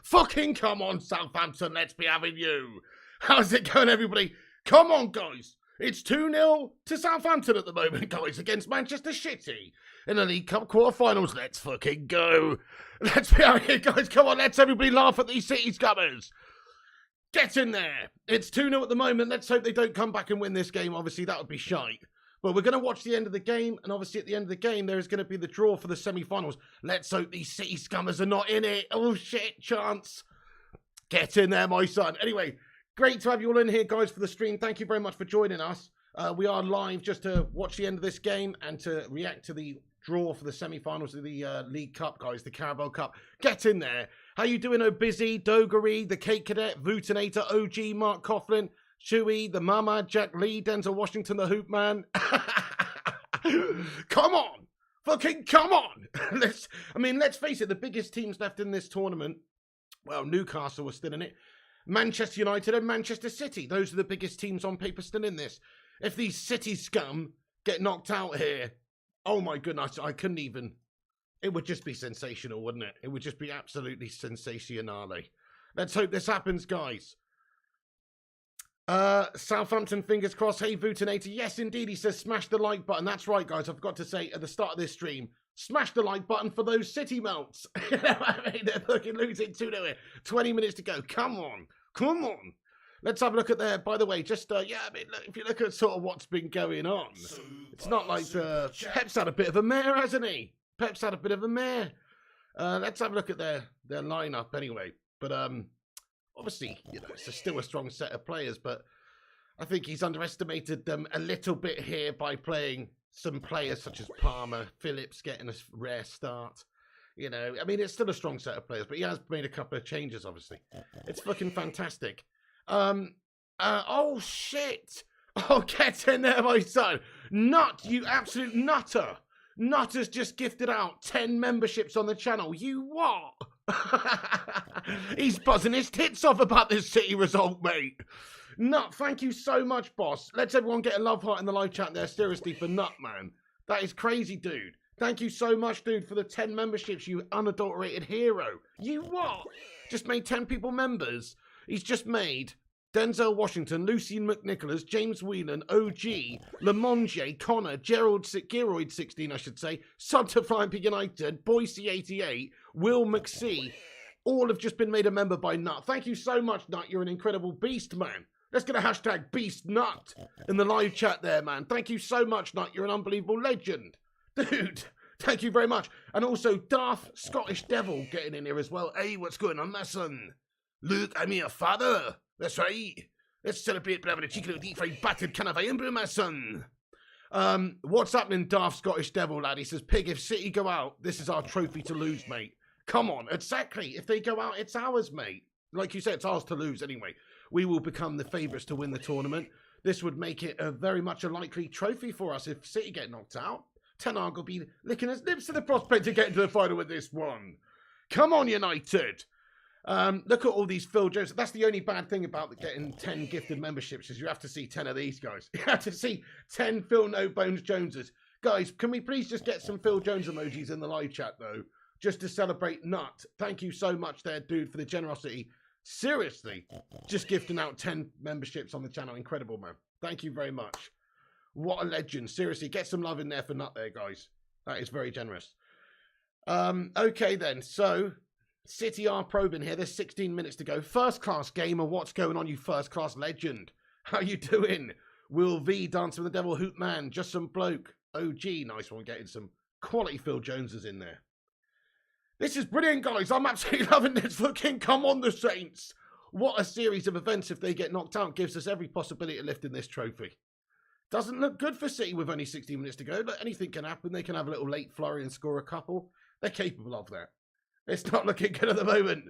Fucking come on, Southampton, let's be having you. How's it going, everybody? Come on, guys. It's 2-0 to Southampton at the moment, guys, against Manchester City in the League Cup quarterfinals. Let's fucking go. Let's be out here, guys. Come on, let's everybody laugh at these City scummers. Get in there. It's 2-0 at the moment. Let's hope they don't come back and win this game. Obviously, that would be shite. But we're going to watch the end of the game, and obviously at the end of the game, there is going to be the draw for the semi-finals. Let's hope these City scummers are not in it. Oh, shit, chance. Get in there, my son. Anyway, great to have you all in here, guys, for the stream. Thank you very much for joining us. We are live just to watch the end of this game and to react to the draw for the semi-finals of the League Cup, guys, the Carabao Cup. Get in there. How you doing, oh busy, Dogery, the Cake Cadet, Vutinator, OG, Mark Coughlin, Chewy, the Mama, Jack Lee, Denzel Washington, the Hoop Man. Come on. Fucking come on. Let's face it, the biggest teams left in this tournament, well, Newcastle was still in it, Manchester United and Manchester City. Those are the biggest teams on paper still in this. If these City scum get knocked out here, oh my goodness, I couldn't even. It would just be sensational, wouldn't it? It would just be absolutely sensationale. Let's hope this happens, guys. Southampton, fingers crossed. Hey, Vutinator. Yes, indeed. He says smash the like button. That's right, guys. I forgot to say at the start of this stream, smash the like button for those City melts. You know what I mean? They're fucking losing 2-0 here. 20 minutes to go. Come on. Come on. Let's have a look at there. By the way, just, yeah, I mean, look, if you look at sort of what's been going on, it's not like Pep's had a bit of a mare, hasn't he? Pep's had a bit of a mare. Let's have a look at their lineup anyway. But, obviously, you know, it's still a strong set of players, but I think he's underestimated them a little bit here by playing some players such as Palmer, Phillips getting a rare start. You know, I mean, it's still a strong set of players, but he has made a couple of changes, obviously. It's fucking fantastic. Oh, shit. Oh, get in there, my son. Nut, you absolute nutter. Nutter's just gifted out 10 memberships on the channel. You what? He's buzzing his tits off about this City result, mate. Nut, thank you so much, boss. Let's everyone get a love heart in the live chat there, seriously, for Nut, man. That is crazy, dude. Thank you so much, dude, for the 10 memberships, you unadulterated hero. You what? Just made 10 people members. He's just made Denzel Washington, Lucian McNicholas, James Whelan, OG, Lamonge, Connor, Geroid 16, I should say, Sub to Flying Pig United, Boise 88, Will McSee. All have just been made a member by Nut. Thank you so much, Nut. You're an incredible beast, man. Let's get a hashtag Beast Nut in the live chat there, man. Thank you so much, Nut. You're an unbelievable legend. Dude, thank you very much. And also, Darth Scottish Devil getting in here as well. Hey, what's going on, my son? Look, I'm your father. That's right. Let's celebrate by having a cheeky little deep-fried battered can of iron brew, my son. What's happening, Darth Scottish Devil, lad? He says, Pig, if City go out, this is our trophy to lose, mate. Come on, exactly. If they go out, it's ours, mate. Like you said, it's ours to lose anyway. We will become the favourites to win the tournament. This would make it a very much a likely trophy for us if City get knocked out. Ten Hag will be licking his lips to the prospect of getting to the final with this one. Come on, United. Look at all these Phil Jones. That's the only bad thing about getting 10 gifted memberships is you have to see 10 of these guys. You have to see 10 Phil No Bones Joneses. Guys, can we please just get some Phil Jones emojis in the live chat, though? Just to celebrate Nut. Thank you so much there, dude, for the generosity. Seriously, just gifting out 10 memberships on the channel. Incredible, man. Thank you very much. What a legend. Seriously, get some love in there for Nut there, guys. That is very generous. Okay, then. So, City are probing here. There's 16 minutes to go. First class gamer. What's going on, you first class legend? How you doing? Will V, Dancing with the Devil, Hoot Man, Just Some Bloke. OG, nice one. Getting some quality Phil Joneses in there. This is brilliant, guys. I'm absolutely loving this. Fucking come on, the Saints. What a series of events if they get knocked out. Gives us every possibility of lifting this trophy. Doesn't look good for City with only 16 minutes to go. But anything can happen. They can have a little late flurry and score a couple. They're capable of that. It's not looking good at the moment.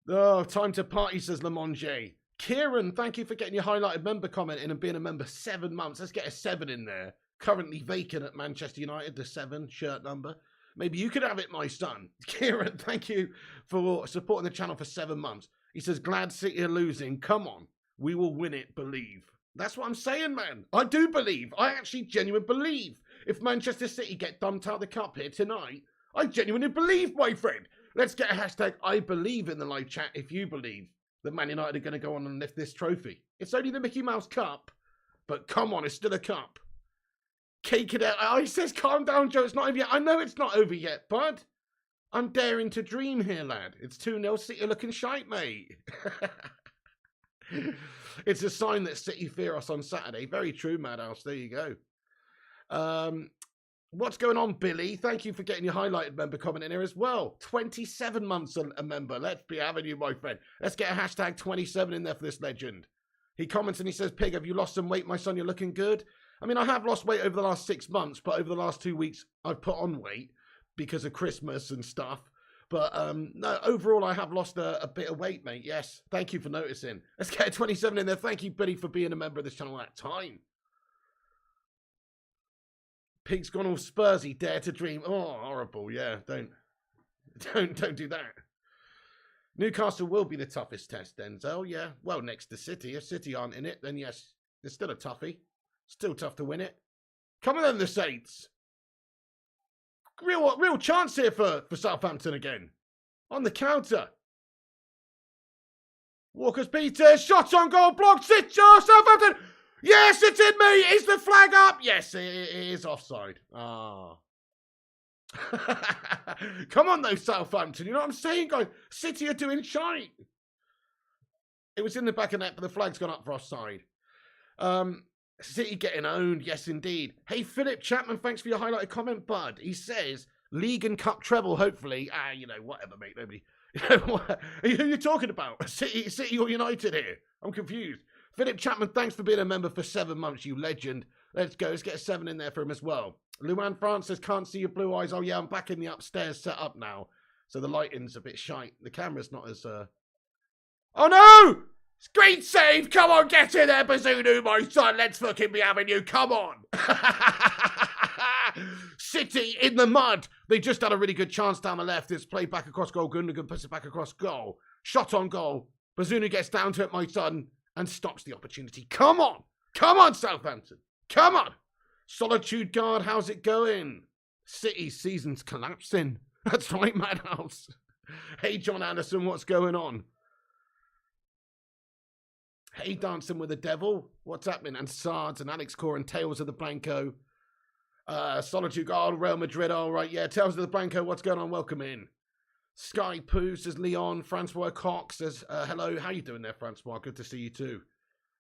Oh, time to party, says Lamonge. Kieran, thank you for getting your highlighted member comment in and being a member 7 months. Let's get a 7 in there. Currently vacant at Manchester United, the 7 shirt number. Maybe you could have it, my son. Kieran, thank you for supporting the channel for 7 months. He says, glad City are losing. Come on. We will win it, believe. That's what I'm saying, man. I do believe. I actually genuinely believe. If Manchester City get dumped out of the cup here tonight, I genuinely believe, my friend. Let's get a hashtag I believe in the live chat if you believe that Man United are going to go on and lift this trophy. It's only the Mickey Mouse Cup, but come on, it's still a cup. Cake it out. Oh, he says, calm down, Joe. It's not over yet. I know it's not over yet, bud. I'm daring to dream here, lad. It's 2-0 City looking shite, mate. It's a sign that City fear us on Saturday. Very true, Madhouse. There you go. What's going on, Billy? Thank you for getting your highlighted member comment in here as well. 27 months a member. Let's be having you, my friend. Let's get a hashtag 27 in there for this legend. He comments and he says, Pig, have you lost some weight, my son? You're looking good. I mean, I have lost weight over the last 6 months, but over the last 2 weeks, I've put on weight because of Christmas and stuff. But no, overall, I have lost a bit of weight, mate. Yes, thank you for noticing. Let's get a 27 in there. Thank you, Billy, for being a member of this channel at that time. Pig's gone all Spursy, dare to dream. Oh, horrible. Yeah, don't do that. Newcastle will be the toughest test, Denzel. Yeah, well, next to City. If City aren't in it, then yes, it's still a toughie. Still tough to win it. Come on then, the Saints. Real chance here for Southampton again. On the counter. Walker's beater. Shot on goal. Blocked. Southampton. Yes, it's in me. Is the flag up? Yes, it is offside. Ah. Come on though, Southampton. You know what I'm saying, guys? City are doing shite. It was in the back of the net, but the flag's gone up for offside. City getting owned, yes indeed. Hey, Philip Chapman, thanks for your highlighted comment, bud. He says, League and Cup treble, hopefully. You know, whatever, mate, nobody. Who are you talking about? City or United here? I'm confused. Philip Chapman, thanks for being a member for 7 months, you legend. Let's go, let's get a 7 in there for him as well. Luan France says, can't see your blue eyes. Oh yeah, I'm back in the upstairs setup now. So the lighting's a bit shite. The camera's not as... Oh no! Great save! Come on, get in there, Bazunu, my son. Let's fucking be having you. Come on. City in the mud. They just had a really good chance down the left. It's played back across goal. Gundogan puts it back across goal. Shot on goal. Bazunu gets down to it, my son, and stops the opportunity. Come on. Come on, Southampton. Come on. Solitude Guard, how's it going? City's season's collapsing. That's right, Madhouse. Hey, John Anderson, what's going on? Hey, Dancing with the Devil, what's happening? And Sards and Alex Core and Tales of the Blanco. Solitude Guard, Real Madrid, all right, yeah. Tales of the Blanco, what's going on? Welcome in. Sky Poo says Leon. Francois Cox says, hello, how you doing there, Francois? Good to see you too.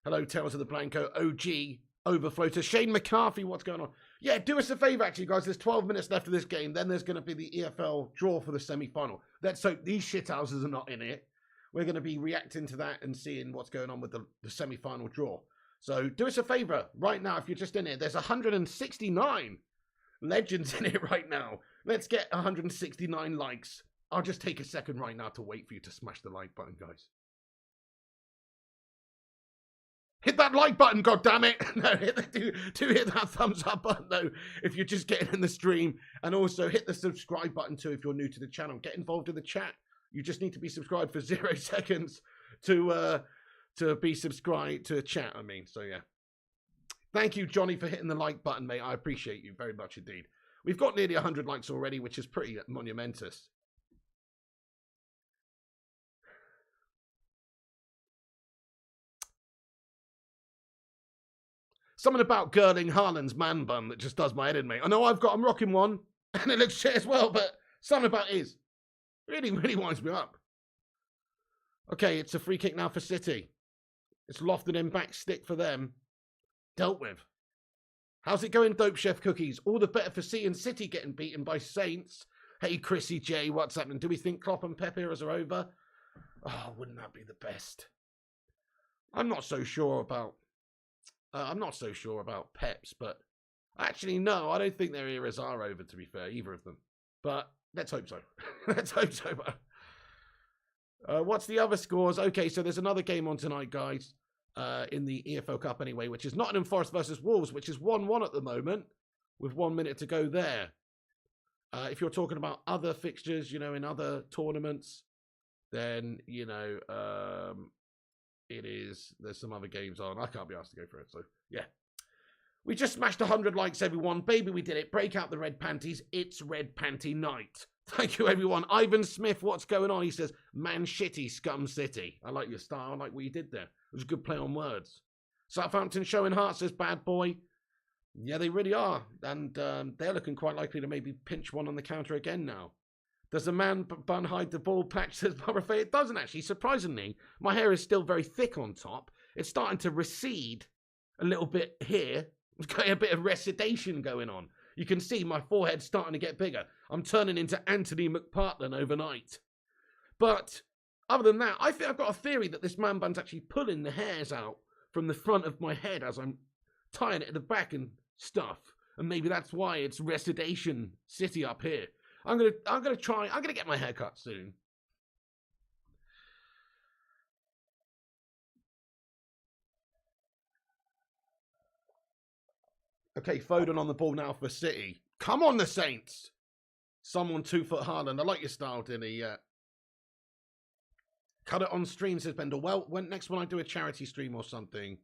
Hello, Tales of the Blanco. OG, Overflow to Shane McCarthy, what's going on? Yeah, do us a favour, actually, guys. There's 12 minutes left of this game. Then there's going to be the EFL draw for the semi-final. Let's hope these shithouses are not in it. We're going to be reacting to that and seeing what's going on with the semi-final draw. So do us a favour right now, if you're just in here. There's 169 legends in it right now. Let's get 169 likes. I'll just take a second right now to wait for you to smash the like button, guys. Hit that like button, goddammit. No, hit that thumbs up button, though, if you're just getting in the stream. And also hit the subscribe button, too, if you're new to the channel. Get involved in the chat. You just need to be subscribed for 0 seconds to be subscribed to chat, I mean. So, yeah. Thank you, Johnny, for hitting the like button, mate. I appreciate you very much indeed. We've got nearly 100 likes already, which is pretty monumentous. Something about Gerling Haaland's man bun that just does my head in, mate. I know I'm rocking one, and it looks shit as well, but something about it is. Really, really winds me up. Okay, it's a free kick now for City. It's lofted in back stick for them. Dealt with. How's it going, Dope Chef Cookies? All the better for seeing City getting beaten by Saints. Hey, Chrissy J, what's happening? Do we think Klopp and Pep eras are over? Oh, wouldn't that be the best? I'm not so sure about Pep's, but actually, no, I don't think their eras are over, to be fair, either of them. But let's hope so. Let's hope so. What's the other scores? Okay, so there's another game on tonight, guys, in the EFL Cup anyway, which is Nottingham Forest versus Wolves, which is 1-1 at the moment, with 1 minute to go there. If you're talking about other fixtures, you know, in other tournaments, then, you know, there's some other games on. I can't be asked to go for it, so yeah. We just smashed 100 likes, everyone. Baby, we did it. Break out the red panties. It's red panty night. Thank you, everyone. Ivan Smith, what's going on? He says, man shitty, scum city. I like your style. I like what you did there. It was a good play on words. Southampton showing heart, says bad boy. Yeah, they really are. And they're looking quite likely to maybe pinch one on the counter again now. Does a man bun hide the bald patch, says Barbara? It doesn't actually. Surprisingly, my hair is still very thick on top. It's starting to recede a little bit here. It's got a bit of recedation going on. You can see my forehead's starting to get bigger. I'm turning into Anthony McPartlin overnight. But other than that, I think I've got a theory that this man bun's actually pulling the hairs out from the front of my head as I'm tying it at the back and stuff. And maybe that's why it's recedation city up here. I'm gonna get my hair cut soon. Okay, Foden on the ball now for City. Come on, the Saints. Someone 2 foot Haaland. I like your style, Dinny. Yeah. Cut it on stream, says Bender. Well, next when I do a charity stream or something,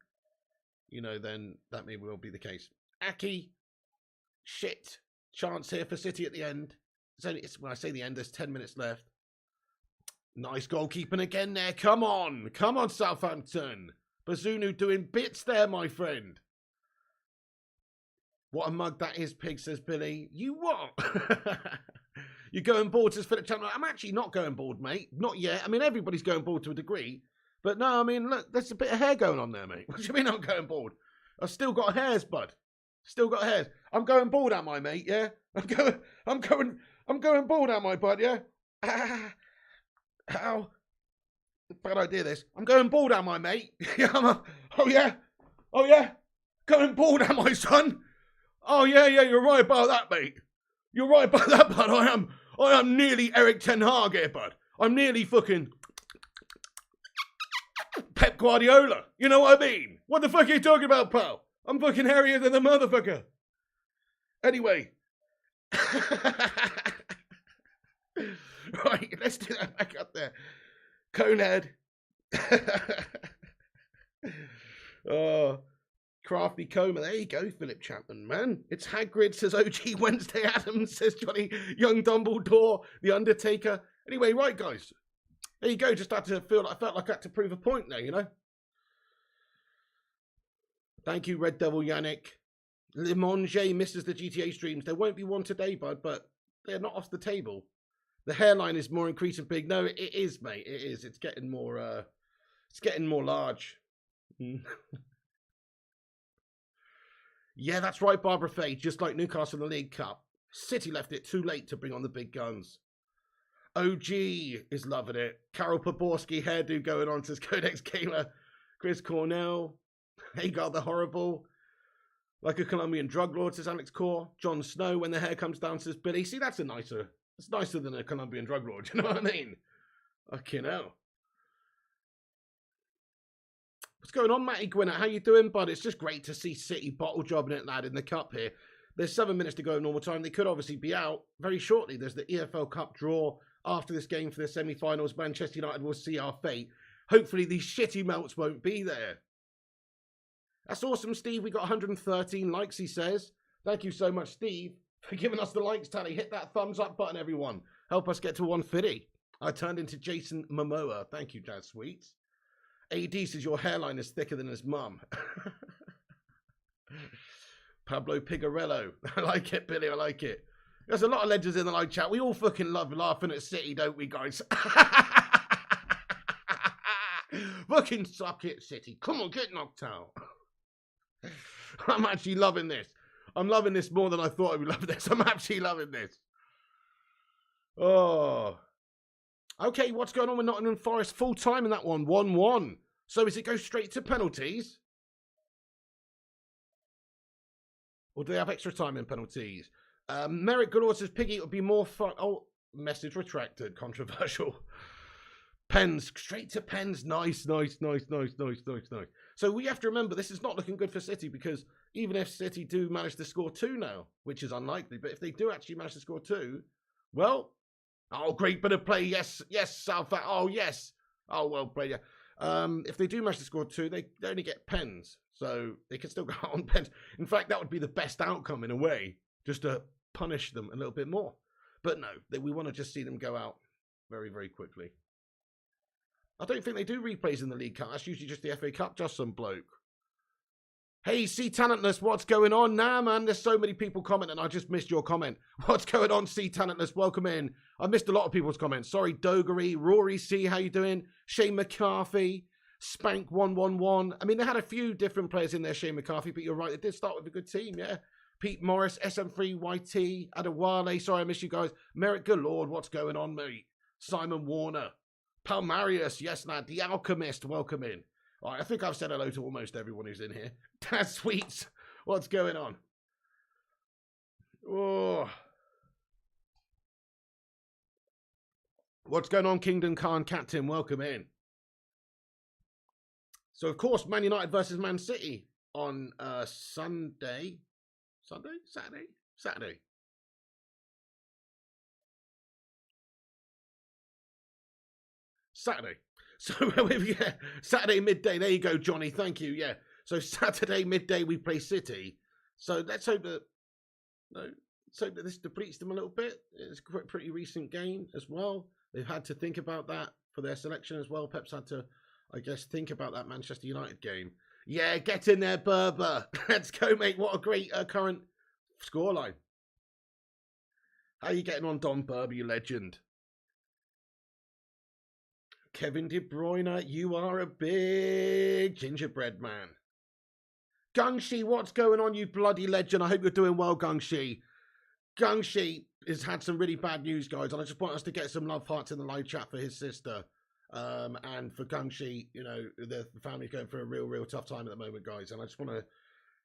you know, then that maybe will be the case. Aki, shit. Chance here for City at the end. When I say the end, there's 10 minutes left. Nice goalkeeping again there. Come on, Southampton. Bazunu doing bits there, my friend. What a mug that is, Pig, says Billy. You what? You're going bored, says Philip Chandler. I'm actually not going bored, mate. Not yet. I mean, everybody's going bored to a degree. But no, I mean, look, there's a bit of hair going on there, mate. What do you mean I'm going bored? I've still got hairs, bud. Still got hairs. I'm going bored, am I, mate? Yeah? I'm going bored, am I, bud? Yeah? How? Bad idea, this. I'm going bored, am I, mate? Oh, yeah? Oh, yeah? Going bored, am I, son? Oh, yeah, you're right about that, mate. You're right about that, bud. I am nearly Eric Ten Hag here, bud. I'm nearly fucking Pep Guardiola. You know what I mean? What the fuck are you talking about, pal? I'm fucking hairier than the motherfucker. Anyway. Right, let's do that back up there. Conehead. Oh, Crafty Coma. There you go, Philip Chapman, man. It's Hagrid, says OG Wednesday Adams, says Johnny Young Dumbledore, The Undertaker. Anyway, right, guys. There you go. Just had to feel like I felt like I had to prove a point there, you know. Thank you, Red Devil Yannick. Limonge misses the GTA streams. There won't be one today, bud, but they're not off the table. The hairline is more increasing big. No, it is, mate. It is. It's getting more large. Yeah, that's right, Barbara Faye. Just like Newcastle in the League Cup. City left it too late to bring on the big guns. OG is loving it. Carol Poborski hairdo going on, says Codex Gamer. Chris Cornell. Hagar the Horrible. Like a Colombian drug lord, says Alex Core. Jon Snow, when the hair comes down, says Billy. See, it's nicer than a Colombian drug lord, you know what I mean? Fucking hell. What's going on, Matty Gwinnett? How you doing, bud? It's just great to see City bottle jobbing it, lad, in the cup here. There's 7 minutes to go normal time. They could obviously be out very shortly. There's the EFL Cup draw after this game for the semi-finals. Manchester United will see our fate. Hopefully these shitty melts won't be there. That's awesome, Steve. We got 113 likes, he says. Thank you so much, Steve, for giving us the likes tally. Hit that thumbs up button, everyone. Help us get to 150. I turned into Jason Momoa. Thank you, Jazz Sweets. AD says your hairline is thicker than his mum. Pablo Pigarello. I like it, Billy. I like it. There's a lot of legends in the live chat. We all fucking love laughing at City, don't we, guys? Fucking suck it, City. Come on, get knocked out. I'm actually loving this. I'm loving this more than I thought I would love this. I'm actually loving this. Oh. Okay, what's going on with Nottingham Forest? Full time in that one. 1-1. So is it go straight to penalties? Or do they have extra time in penalties? Merrick Goodall says Piggy, it would be more fun. Oh, message retracted. Controversial. Pens. Straight to pens. Nice. So we have to remember this is not looking good for City, because even if City do manage to score 2 now, which is unlikely, but if they do actually manage to score 2, well, oh, great bit of play. Yes, South. Oh, yes. Oh, well played, yeah. If they do manage to score 2, they only get pens, so they can still go out on pens. In fact, that would be the best outcome in a way, just to punish them a little bit more. But no, we want to just see them go out very, very quickly. I don't think they do replays in the League Cup. That's usually just the FA Cup, just some bloke. Hey, C Talentless, what's going on? Nah, man, there's so many people commenting. I just missed your comment. What's going on, C Talentless? Welcome in. I missed a lot of people's comments. Sorry, Dogery, Rory C, how you doing? Shane McCarthy, Spank111. I mean, they had a few different players in there, Shane McCarthy, but you're right. They did start with a good team, yeah. Pete Morris, SM3YT, Adewale. Sorry, I missed you guys. Merrick Galord, what's going on, mate? Simon Warner. Palmarius, yes, lad. The Alchemist, welcome in. All right, I think I've said hello to almost everyone who's in here. Dad Sweets, what's going on? Oh. What's going on, Kingdom Khan Captain? Welcome in. So, of course, Man United versus Man City on Saturday. So, yeah, Saturday midday. There you go, Johnny. Thank you. Yeah. So, Saturday midday, we play City. So, let's hope that this depletes them a little bit. It's a pretty recent game as well. They've had to think about that for their selection as well. Pep's had to, I guess, think about that Manchester United game. Yeah, get in there, Berber. Let's go, mate. What a great current scoreline. How are you getting on, Don Berber, you legend? Kevin De Bruyne, you are a big gingerbread man. Gungshi, what's going on, you bloody legend? I hope you're doing well, Gungshi. Gungshi has had some really bad news, guys, and I just want us to get some love hearts in the live chat for his sister. And for Gungshi, you know, the family's going through a real tough time at the moment, guys. And I just want to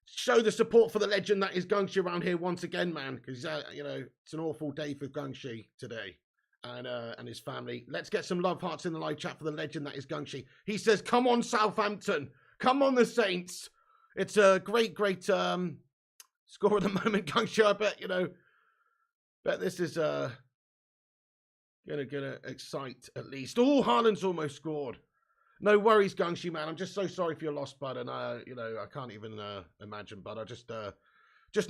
show the support for the legend that is Gungshi around here once again, man, because, you know, it's an awful day for Gungshi today. And his family. Let's get some love hearts in the live chat for the legend that is Gungshi. He says, come on, Southampton. Come on, the Saints. It's a great score at the moment, Gungshi. I bet, you know, Bet this is gonna excite at least. Oh, Haaland's almost scored. No worries, Gungshi man. I'm just so sorry for your loss, bud, and I can't even imagine, bud. I just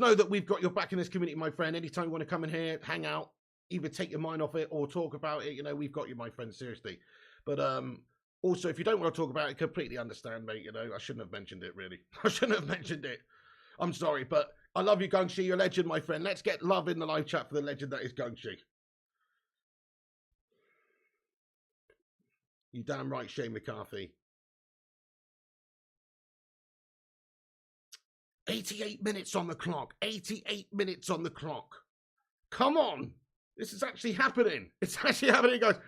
know that we've got your back in this community, my friend. Anytime you want to come in here, hang out, either take your mind off it or talk about it, we've got you, my friend, seriously. But also, if you don't want to talk about it, completely understand, mate. I shouldn't have mentioned it, really. I shouldn't have mentioned it. I'm sorry, but I love you, Gungshi. You're a legend, my friend. Let's get love in the live chat for the legend that is Gungshi. You damn right, Shane McCarthy. 88 minutes on the clock. 88 minutes on the clock. Come on. This is actually happening. It's actually happening, guys.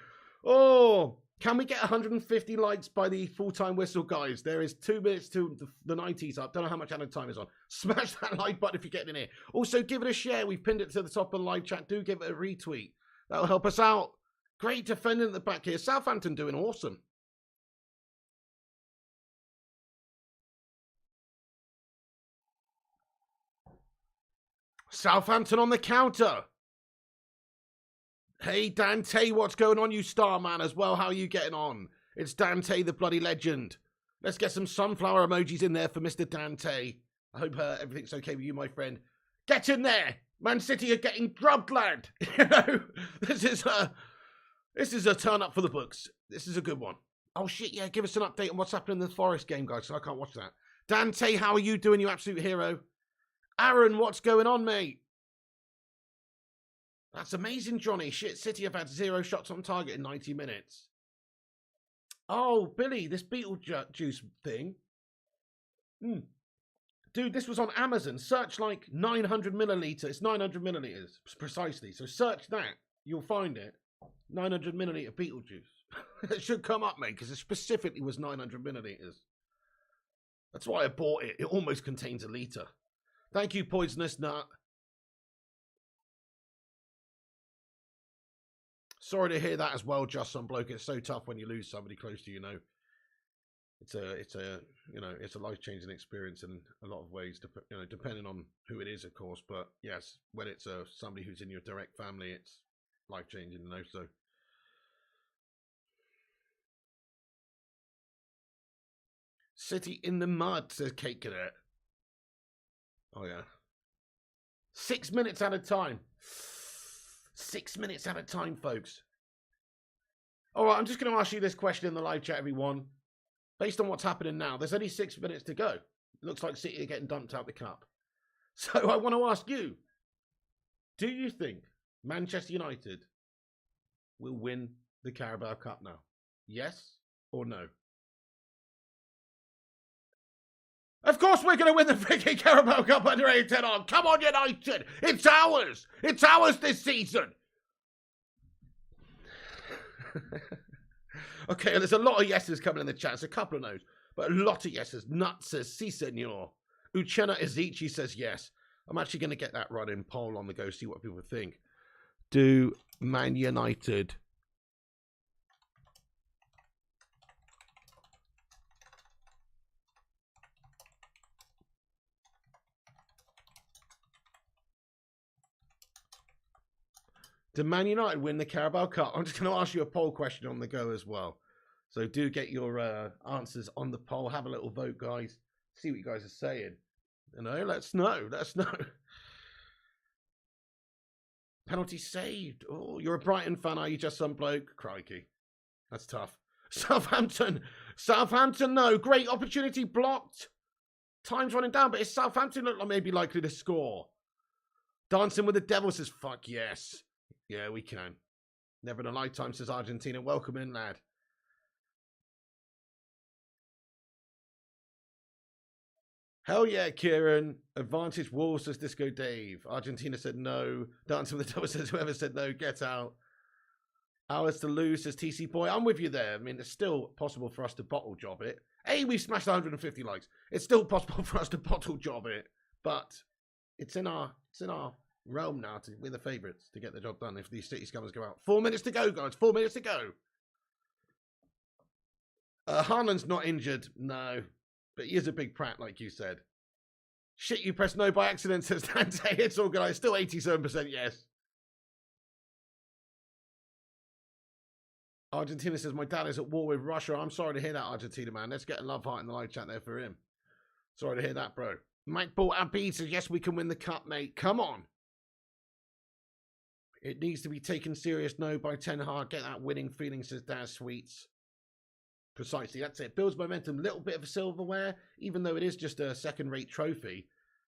Oh, can we get 150 likes by the full-time whistle, guys? There is 2 minutes to the 90s up. Don't know how much added time is on. Smash that like button if you're getting in here. Also, give it a share. We've pinned it to the top of the live chat. Do give it a retweet. That'll help us out. Great defending at the back here. Southampton doing awesome. Southampton on the counter. Hey, Dante, what's going on, you star man, as well? How are you getting on? It's Dante, the bloody legend. Let's get some sunflower emojis in there for Mr. Dante. I hope everything's okay with you, my friend. Get in there. Man City are getting drubbed, lad. This is a turn up for the books. This is a good one. Oh, shit, yeah, give us an update on what's happening in the Forest game, guys, so I can't watch that. Dante, how are you doing, you absolute hero? Aaron, what's going on, mate? That's amazing, Johnny. Shit, City have had 0 shots on target in 90 minutes. Oh, Billy, this Beetlejuice thing. Dude, this was on Amazon. Search like 900 milliliter. It's 900 milliliters, precisely. So search that. You'll find it. 900 milliliter Beetlejuice. It should come up, mate, because it specifically was 900 milliliters. That's why I bought it. It almost contains a litre. Thank you, Poisonous Nut. Sorry to hear that as well, Just Some Bloke. It's so tough when you lose somebody close to you, It's a life-changing experience in a lot of ways, depending on who it is, of course. But yes, when it's somebody who's in your direct family, it's life-changing, so. City in the mud, says Kate Cadet. Oh, yeah. 6 minutes at a time. 6 minutes at a time, folks. All right, I'm just going to ask you this question in the live chat, everyone. Based on what's happening now, there's only 6 minutes to go. It looks like City are getting dumped out the cup. So I want to ask you, do you think Manchester United will win the Carabao Cup now? Yes or no? Of course we're going to win the freaking Carabao Cup under 8-10 on. Come on, United. It's ours. It's ours this season. Okay, there's a lot of yeses coming in the chat. It's a couple of no's, but a lot of yeses. Nut says, si, senor. Uchenna Ezichi says yes. I'm actually going to get that running poll on the go, see what people think. Do Man United win the Carabao Cup? I'm just going to ask you a poll question on the go as well. So do get your answers on the poll. Have a little vote, guys. See what you guys are saying. Let's know. Let's know. Penalty saved. Oh, you're a Brighton fan, are you? Just some bloke? Crikey. That's tough. Southampton, no. Great opportunity blocked. Time's running down, but is Southampton look like maybe likely to score? Dancing with the Devil says, fuck yes. Yeah, we can. Never in a lifetime, says Argentina. Welcome in, lad. Hell yeah, Kieran. Advantage Wolves, says Disco Dave. Argentina said no. Dancing with the Devil says whoever said no, get out. Ours to lose, says TC Boy. I'm with you there. I mean, it's still possible for us to bottle job it. Hey, we've smashed 150 likes. It's still possible for us to bottle job it, but it's in our realm now to we're the favourites to get the job done if these City scummers go out. 4 minutes to go, guys. 4 minutes to go. Haaland's not injured, no, but he is a big prat, like you said. Shit, you pressed no by accident, says Dante. It's all good. It's still 87% yes. Argentina says, my dad is at war with Russia. I'm sorry to hear that, Argentina, man. Let's get a love heart in the live chat there for him. Sorry to hear that, bro. Mike Ball Abby says, yes, we can win the cup, mate. Come on. It needs to be taken serious. No, by Ten Hag. Get that winning feeling, says Daz Sweets. Precisely, that's it. Builds momentum. Little bit of a silverware, even though it is just a second-rate trophy.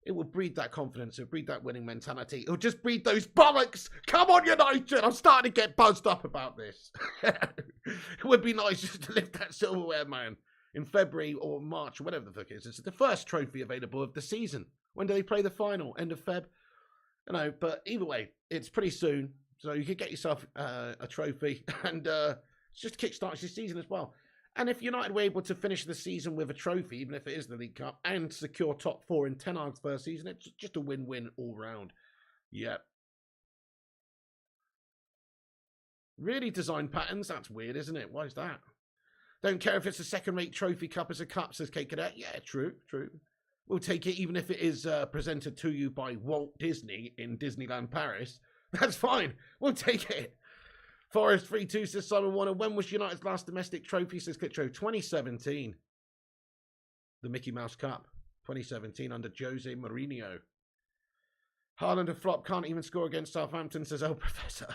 It will breed that confidence. It will breed that winning mentality. It will just breed those bollocks. Come on, United. I'm starting to get buzzed up about this. It would be nice just to lift that silverware, man, in February or March or whatever the fuck it is. It's the first trophy available of the season. When do they play the final? End of Feb? I know, but either way, it's pretty soon. So you could get yourself a trophy and just kickstarts your season as well. And if United were able to finish the season with a trophy, even if it is the League Cup, and secure top 4 in Ten Hag's first season, it's just a win-win all round. Yep. Really designed patterns? That's weird, isn't it? Why is that? Don't care if it's a second-rate trophy cup as a cup, says Kate Cadet. Yeah, true. We'll take it even if it is presented to you by Walt Disney in Disneyland Paris. That's fine. We'll take it. Forest 3-2 says Simon Warner. When was United's last domestic trophy, says Kitro? 2017. The Mickey Mouse Cup. 2017 under Jose Mourinho. Haaland a flop. Can't even score against Southampton, says El Professor.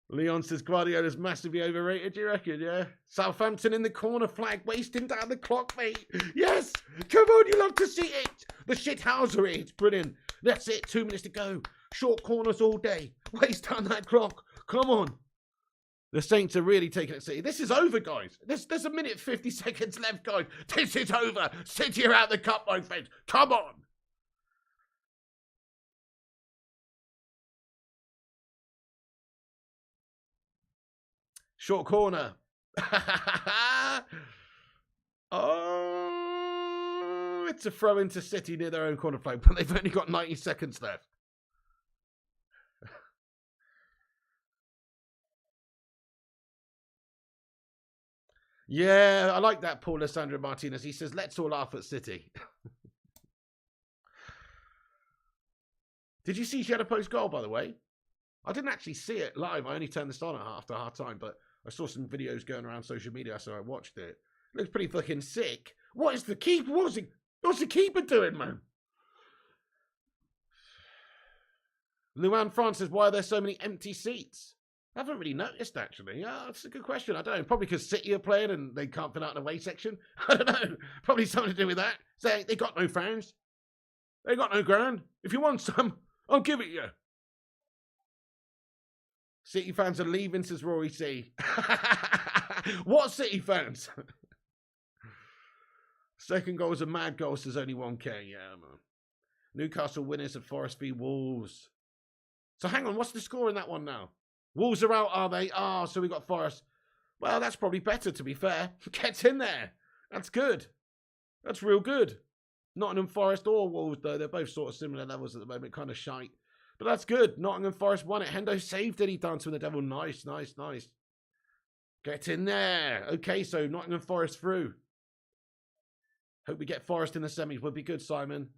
Leon says Guardiola's massively overrated, do you reckon, yeah? Southampton in the corner flag, wasting down the clock, mate. Yes! Come on, you love to see it. The shithousery, it's brilliant. That's it, 2 minutes to go. Short corners all day. Waste down that clock. Come on. The Saints are really taking it, City. This is over, guys. There's a minute 50 seconds left, guys. This is over. City are out the cup, my friends. Come on. Short corner. Oh, it's a throw into City near their own corner flag, but they've only got 90 seconds left. Yeah, I like that, Paul Alessandro Martinez. He says, let's all laugh at City. Did you see she had a post goal, by the way? I didn't actually see it live. I only turned this on after half time, but I saw some videos going around social media, so I watched it. It looks pretty fucking sick. What is the keeper? What's the keeper doing, man? Luan France says, why are there so many empty seats? I haven't really noticed, actually. That's a good question. I don't know. Probably because City are playing and they can't fill out an away section. I don't know. Probably something to do with that. Say, they got no fans. They got no ground. If you want some, I'll give it you. City fans are leaving, says Rory C. What City fans? Second goal is a mad goal, says only 1K. Yeah, man. Newcastle winners of Forest v Wolves. So hang on, what's the score in that one now? Wolves are out, are they? So we got Forest. Well, that's probably better, to be fair. Gets in there. That's good. That's real good. Nottingham Forest or Wolves, though. They're both sort of similar levels at the moment. Kind of shite. But that's good. Nottingham Forest won it. Hendo saved it. He danced with the devil. Nice. Get in there. Okay, so Nottingham Forest through. Hope we get Forest in the semis. Would be good, Simon.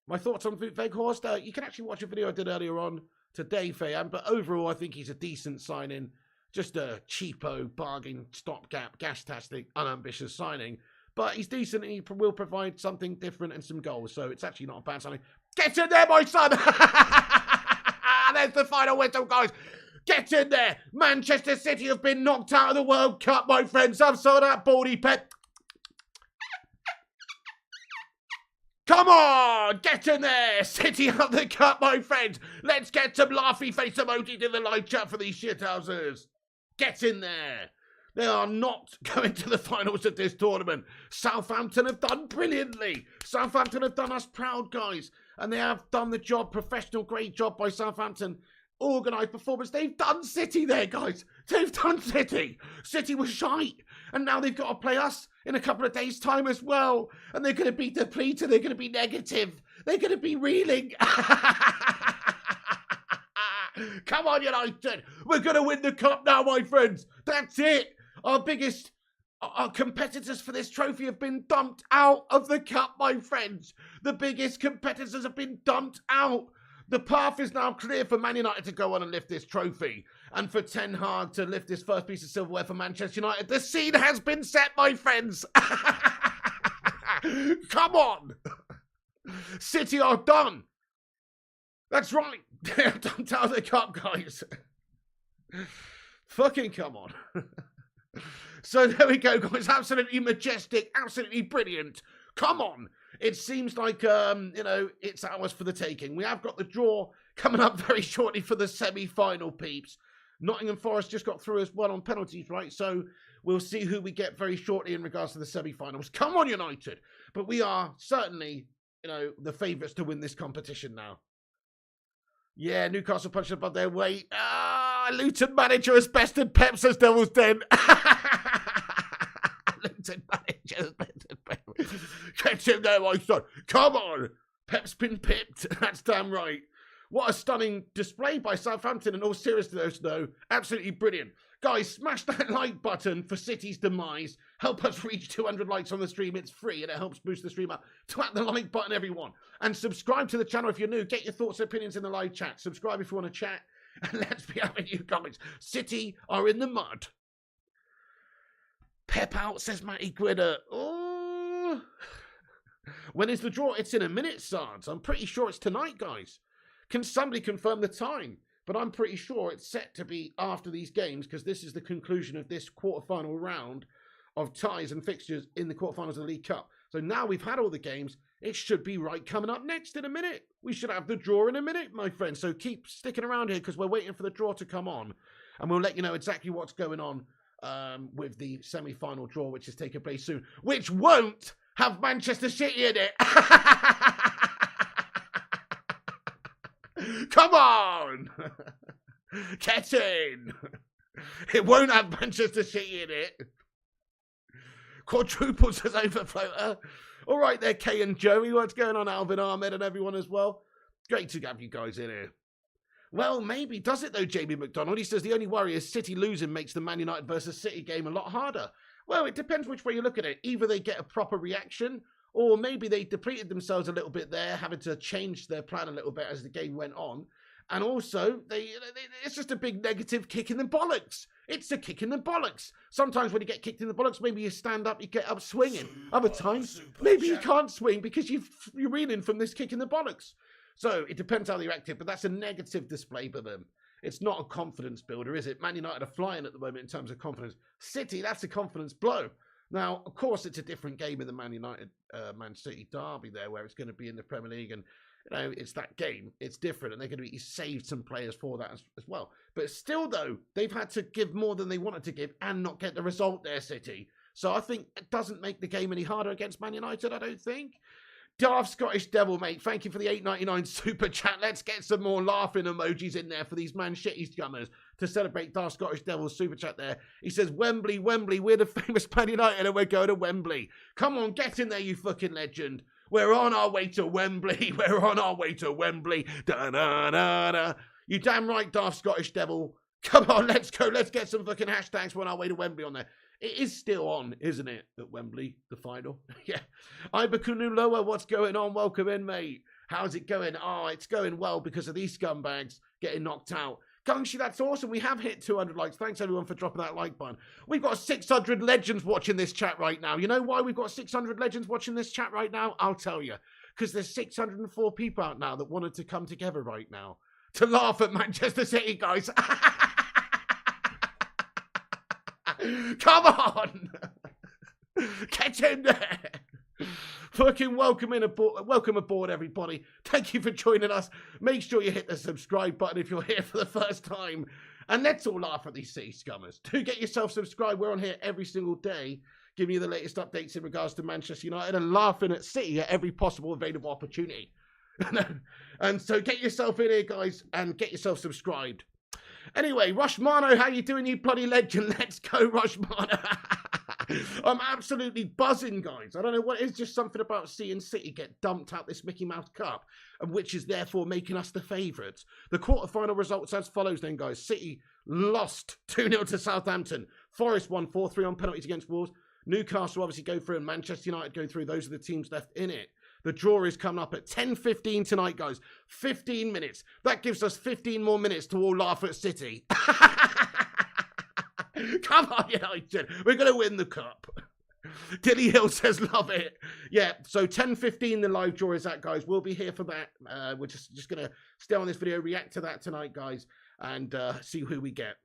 My thoughts on Weghorst. You can actually watch a video I did earlier on today, Fayan. But overall, I think he's a decent signing. Just a cheapo, bargain, stopgap, gas-tastic, unambitious signing. But he's decent and he will provide something different and some goals. So it's actually not a bad signing. Get in there, my son! There's the final whistle, guys. Get in there. Manchester City have been knocked out of the World Cup, my friends. I've saw that baldy pet. Come on, get in there. City out the cup, my friends. Let's get some laughy face emojis in the live chat for these shithousers. Get in there. They are not going to the finals of this tournament. Southampton have done brilliantly. Southampton have done us proud, guys. And they have done the job, professional, great job by Southampton. Organised performance. They've done City there, guys. They've done City. City was shite. And now they've got to play us in a couple of days' time as well. And they're going to be depleted. They're going to be negative. They're going to be reeling. Come on, United. We're going to win the cup now, my friends. That's it. Our biggest competitors for this trophy have been dumped out of the cup, my friends. The biggest competitors have been dumped out. The path is now clear for Man United to go on and lift this trophy. And for Ten Hag to lift this first piece of silverware for Manchester United. The scene has been set, my friends. Come on. City are done. That's right. They're done to the cup, guys. Fucking come on. So there we go, guys. Absolutely majestic. Absolutely brilliant. Come on. It seems like, it's ours for the taking. We have got the draw coming up very shortly for the semi-final, peeps. Nottingham Forest just got through as well on penalties, right? So we'll see who we get very shortly in regards to the semi-finals. Come on, United. But we are certainly, the favourites to win this competition now. Yeah, Newcastle punched above their weight. Luton manager has bested Pep, says Devil's Den. Luton manager has bested Pep. Catch him there, my son. Come on. Pep's been pipped. That's damn right. What a stunning display by Southampton. In all seriousness, though, absolutely brilliant. Guys, smash that like button for City's demise. Help us reach 200 likes on the stream. It's free and it helps boost the stream up. Twat the like button, everyone. And subscribe to the channel if you're new. Get your thoughts and opinions in the live chat. Subscribe if you want to chat. And let's be having you guys. City are in the mud. Pep out, says Matty Grinner. Oh. When is the draw? It's in a minute, Sards. I'm pretty sure it's tonight, guys. Can somebody confirm the time? But I'm pretty sure it's set to be after these games because this is the conclusion of this quarterfinal round of ties and fixtures in the quarterfinals of the League Cup. So now we've had all the games. It should be right coming up next in a minute. We should have the draw in a minute, my friends. So keep sticking around here because we're waiting for the draw to come on. And we'll let you know exactly what's going on with the semi-final draw, which is taking place soon. Which won't have Manchester City in it. Come on! Get in! It won't have Manchester City in it. Quadruples as overfloater. All right there, Kay and Joey. What's going on, Alvin, Ahmed, and everyone as well? Great to have you guys in here. Well, maybe. Does it, though, Jamie McDonald? He says the only worry is City losing makes the Man United versus City game a lot harder. Well, it depends which way you look at it. Either they get a proper reaction, or maybe they depleted themselves a little bit there, having to change their plan a little bit as the game went on. And also, it's just a big negative kick in the bollocks. It's a kick in the bollocks. Sometimes when you get kicked in the bollocks, maybe you stand up, you get up swinging. Other times, maybe you can't swing because you're reeling from this kick in the bollocks. So it depends how they're active, but that's a negative display for them. It's not a confidence builder, is it? Man United are flying at the moment in terms of confidence. City, that's a confidence blow. Now, of course, it's a different game in the Man United, Man City derby there, where it's going to be in the Premier League, and it's that game. It's different, and they're going to be saved some players for that as well. But still, though, they've had to give more than they wanted to give and not get the result there, City. So I think it doesn't make the game any harder against Man United, I don't think. Daft Scottish Devil, mate. Thank you for the $8.99 super chat. Let's get some more laughing emojis in there for these Man Shitty scummers to celebrate Daft Scottish Devil's super chat there. He says, Wembley, Wembley, we're the famous Man United and we're going to Wembley. Come on, get in there, you fucking legend. We're on our way to Wembley. We're on our way to Wembley. Da-na-na-na. You damn right, Daft Scottish Devil. Come on, let's go. Let's get some fucking hashtags. We're on our way to Wembley on there. It is still on, isn't it, at Wembley, the final? Yeah. Ibakunu Lower, what's going on? Welcome in, mate. How's it going? Oh, it's going well because of these scumbags getting knocked out. Gungshi, that's awesome. We have hit 200 likes. Thanks, everyone, for dropping that like button. We've got 600 legends watching this chat right now. You know why we've got 600 legends watching this chat right now? I'll tell you. Because there's 604 people out now that wanted to come together right now to laugh at Manchester City, guys. Come on! Get in there! Fucking welcome aboard, everybody. Thank you for joining us. Make sure you hit the subscribe button if you're here for the first time. And let's all laugh at these City scummers. Do get yourself subscribed. We're on here every single day, giving you the latest updates in regards to Manchester United and laughing at City at every possible available opportunity. And so get yourself in here, guys, and get yourself subscribed. Anyway, Rushmano, how you doing, you bloody legend? Let's go, Rushmano. I'm absolutely buzzing, guys. I don't know what it is, just something about seeing City get dumped out this Mickey Mouse Cup, and which is therefore making us the favourites. The quarterfinal results as follows then, guys. City lost 2-0 to Southampton. Forest won 4-3 on penalties against Wolves. Newcastle obviously go through, and Manchester United go through. Those are the teams left in it. The draw is coming up at 10:15 tonight, guys. 15 minutes. That gives us 15 more minutes to all laugh at City. Come on, United. We're going to win the cup. Dilly Hill says, love it. Yeah, so 10:15 the live draw is at, guys. We'll be here for that. We're just going to stay on this video, react to that tonight, guys, and see who we get.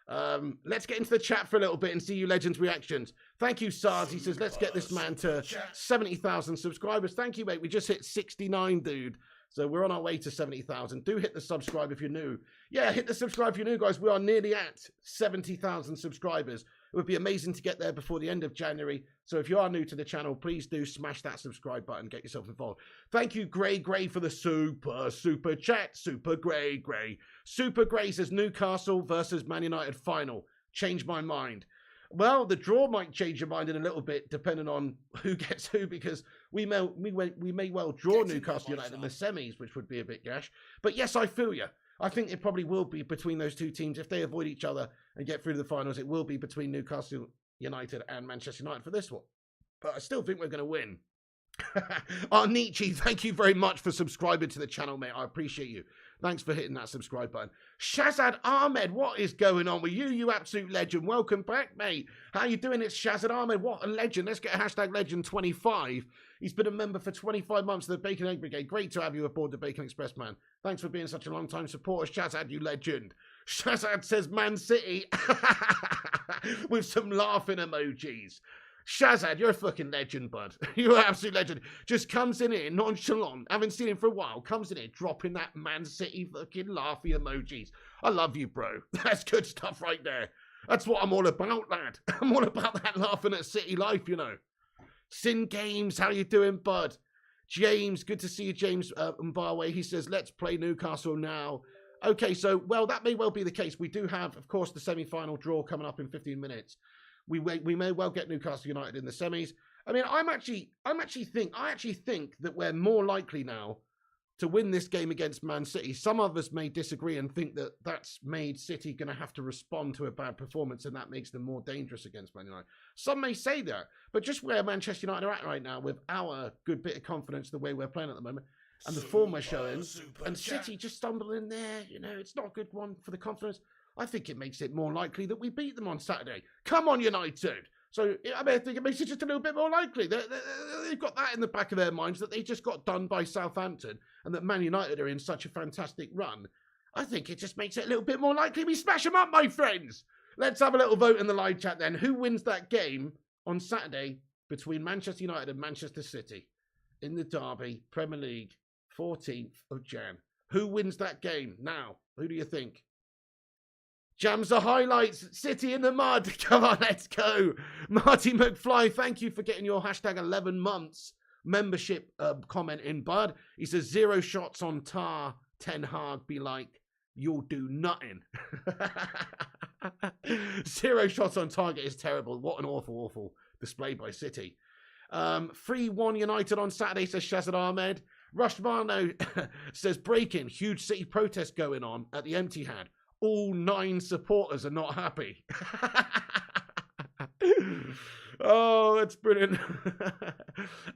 Let's get into the chat for a little bit and see you legends' reactions. Thank you, Sars. He says, let's get this man to 70,000 subscribers. Thank you, mate. We just hit 69, dude. So we're on our way to 70,000. Do hit the subscribe if you're new. Yeah, hit the subscribe if you're new, guys. We are nearly at 70,000 subscribers. It would be amazing to get there before the end of January. So if you are new to the channel, please do smash that subscribe button. Get yourself involved. Thank you, Gray, for the super chat. Super Gray. Super Gray says Newcastle versus Man United final. Change my mind. Well, the draw might change your mind in a little bit, depending on who gets who, because we may well draw Newcastle United in the semis, which would be a bit gash. But yes, I feel you. I think it probably will be between those two teams. If they avoid each other and get through to the finals, it will be between Newcastle United and Manchester United for this one. But I still think we're going to win. Nietzsche, thank you very much for subscribing to the channel, mate. I appreciate you. Thanks for hitting that subscribe button. Shazad Ahmed, what is going on with you, you absolute legend? Welcome back, mate. How you doing? It's Shazad Ahmed. What a legend. Let's get a hashtag legend 25. He's been a member for 25 months of the Bacon Egg Brigade. Great to have you aboard the Bacon Express, man. Thanks for being such a long-time supporter, Shazad, you legend. Shazad says Man City with some laughing emojis. Shazad, you're a fucking legend, bud. You're an absolute legend. Just comes in here, nonchalant. Haven't seen him for a while. Comes in here, dropping that Man City fucking laughy emojis. I love you, bro. That's good stuff right there. That's what I'm all about, lad. I'm all about that laughing at City life, you know. Sin Games, how you doing, bud? James, good to see you, James Mbarwe. He says, let's play Newcastle now. Okay, so, well, that may well be the case. We do have, of course, the semi-final draw coming up in 15 minutes. We may well get Newcastle United in the semis. I mean, I actually think that we're more likely now to win this game against Man City. Some of us may disagree and think that that's made City going to have to respond to a bad performance, and that makes them more dangerous against Man United. Some may say that, but just where Manchester United are at right now, with our good bit of confidence, the way we're playing at the moment, and the form we're showing, and City just stumbling in there, you know, it's not a good one for the confidence. I think it makes it more likely that we beat them on Saturday. Come on, United. So, I mean, I think it makes it just a little bit more likely. They've got that in the back of their minds, that they just got done by Southampton and that Man United are in such a fantastic run. I think it just makes it a little bit more likely we smash them up, my friends. Let's have a little vote in the live chat then. Who wins that game on Saturday between Manchester United and Manchester City in the Derby, Premier League, 14th of Jan? Who wins that game now? Who do you think? Jams the highlights. City in the mud. Come on, let's go. Marty McFly, thank you for getting your hashtag 11 months membership comment in, bud. He says, 0 shots on tar. Ten Hag be like, you'll do nothing. 0 shots on target is terrible. What an awful display by City. 3-1 United on Saturday, says Shazad Ahmed. Rushmano says, breaking. Huge City protest going on at the Etihad. All 9 supporters are not happy. Oh, that's brilliant.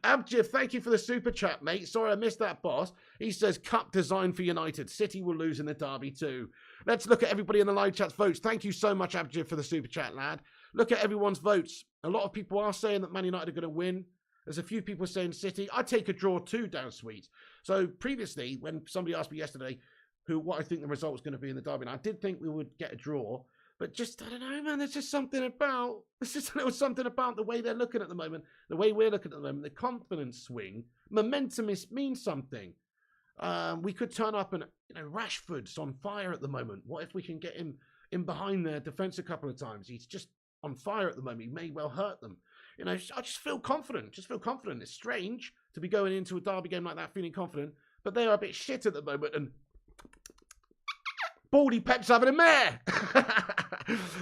Abjif, thank you for the super chat, mate. Sorry I missed that, boss. He says, cup design for United. City will lose in the derby too. Let's look at everybody in the live chat's votes. Thank you so much, Abjif, for the super chat, lad. Look at everyone's votes. A lot of people are saying that Man United are going to win. There's a few people saying City. I'd take a draw too, down sweet. So previously, when somebody asked me yesterday what I think the result was going to be in the derby, and I did think we would get a draw, but just, I don't know, man, there's just something about the way they're looking at the moment, the way we're looking at the moment, the confidence swing, momentum means something. We could turn up and, you know, Rashford's on fire at the moment. What if we can get him in behind their defence a couple of times? He's just on fire at the moment. He may well hurt them. You know, I just feel confident. It's strange to be going into a derby game like that feeling confident, but they are a bit shit at the moment, and Baldy Pep's having a mare.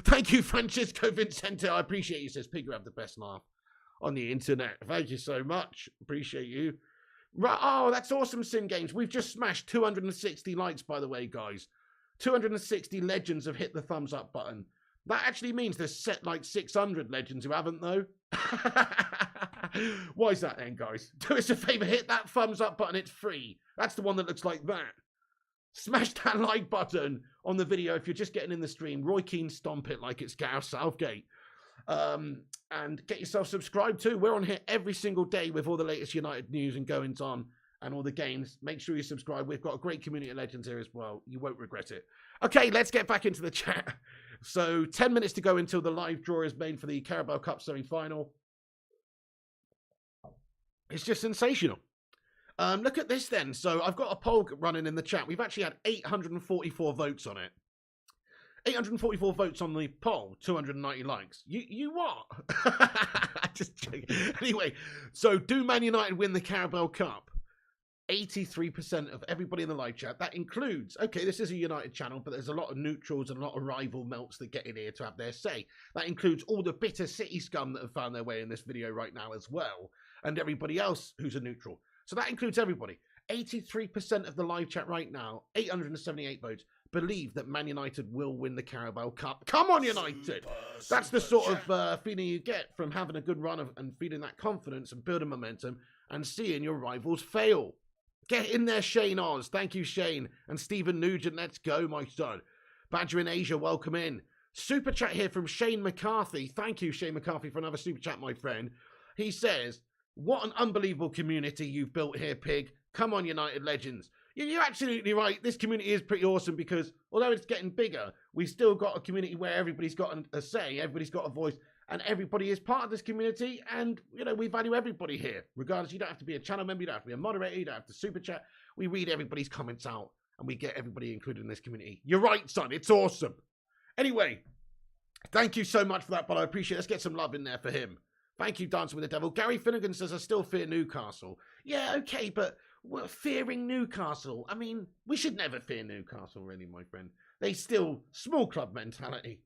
Thank you, Francisco Vincente. I appreciate you. Says Pigger have the best laugh on the internet. Thank you so much. Appreciate you. Right. Oh, that's awesome, Sin Games. We've just smashed 260 likes, by the way, guys. 260 legends have hit the thumbs up button. That actually means there's set like 600 legends who haven't, though. Why is that then, guys? Do us a favour, hit that thumbs up button, it's free. That's the one that looks like that. Smash that like button on the video if you're just getting in the stream. Roy Keane stomp it like it's Gareth Southgate. And get yourself subscribed too. We're on here every single day with all the latest United news and goings on and all the games. Make sure you subscribe. We've got a great community of legends here as well. You won't regret it. Okay, let's get back into the chat. So 10 minutes to go until the live draw is made for the Carabao Cup semi-final. It's just sensational. Look at this then. So I've got a poll running in the chat. We've actually had 844 votes on it. 844 votes on the poll, 290 likes. You what? Just joking. Anyway, so do Man United win the Carabao Cup? 83% of everybody in the live chat. That includes, okay, this is a United channel, but there's a lot of neutrals and a lot of rival melts that get in here to have their say. That includes all the bitter City scum that have found their way in this video right now as well, and everybody else who's a neutral. So that includes everybody. 83% of the live chat right now, 878 votes, believe that Man United will win the Carabao Cup. Come on, United! That's the sort of feeling you get from having a good run and feeling that confidence and building momentum and seeing your rivals fail. Get in there, Shane Oz. Thank you, Shane. And Stephen Nugent, let's go, my son. Badger in Asia, welcome in. Super chat here from Shane McCarthy. Thank you, Shane McCarthy, for another super chat, my friend. He says, what an unbelievable community you've built here, Pig. Come on, United legends. You're absolutely right. This community is pretty awesome because although it's getting bigger, we've still got a community where everybody's got a say, everybody's got a voice, and everybody is part of this community. And, you know, we value everybody here. Regardless, you don't have to be a channel member, you don't have to be a moderator, you don't have to super chat. We read everybody's comments out and we get everybody included in this community. You're right, son. It's awesome. Anyway, thank you so much for that, but I appreciate it. Let's get some love in there for him. Thank you, Dancing with the Devil. Gary Finnegan says, I still fear Newcastle. Yeah, okay, but we're fearing Newcastle. I mean, we should never fear Newcastle, really, my friend. They still, small club mentality.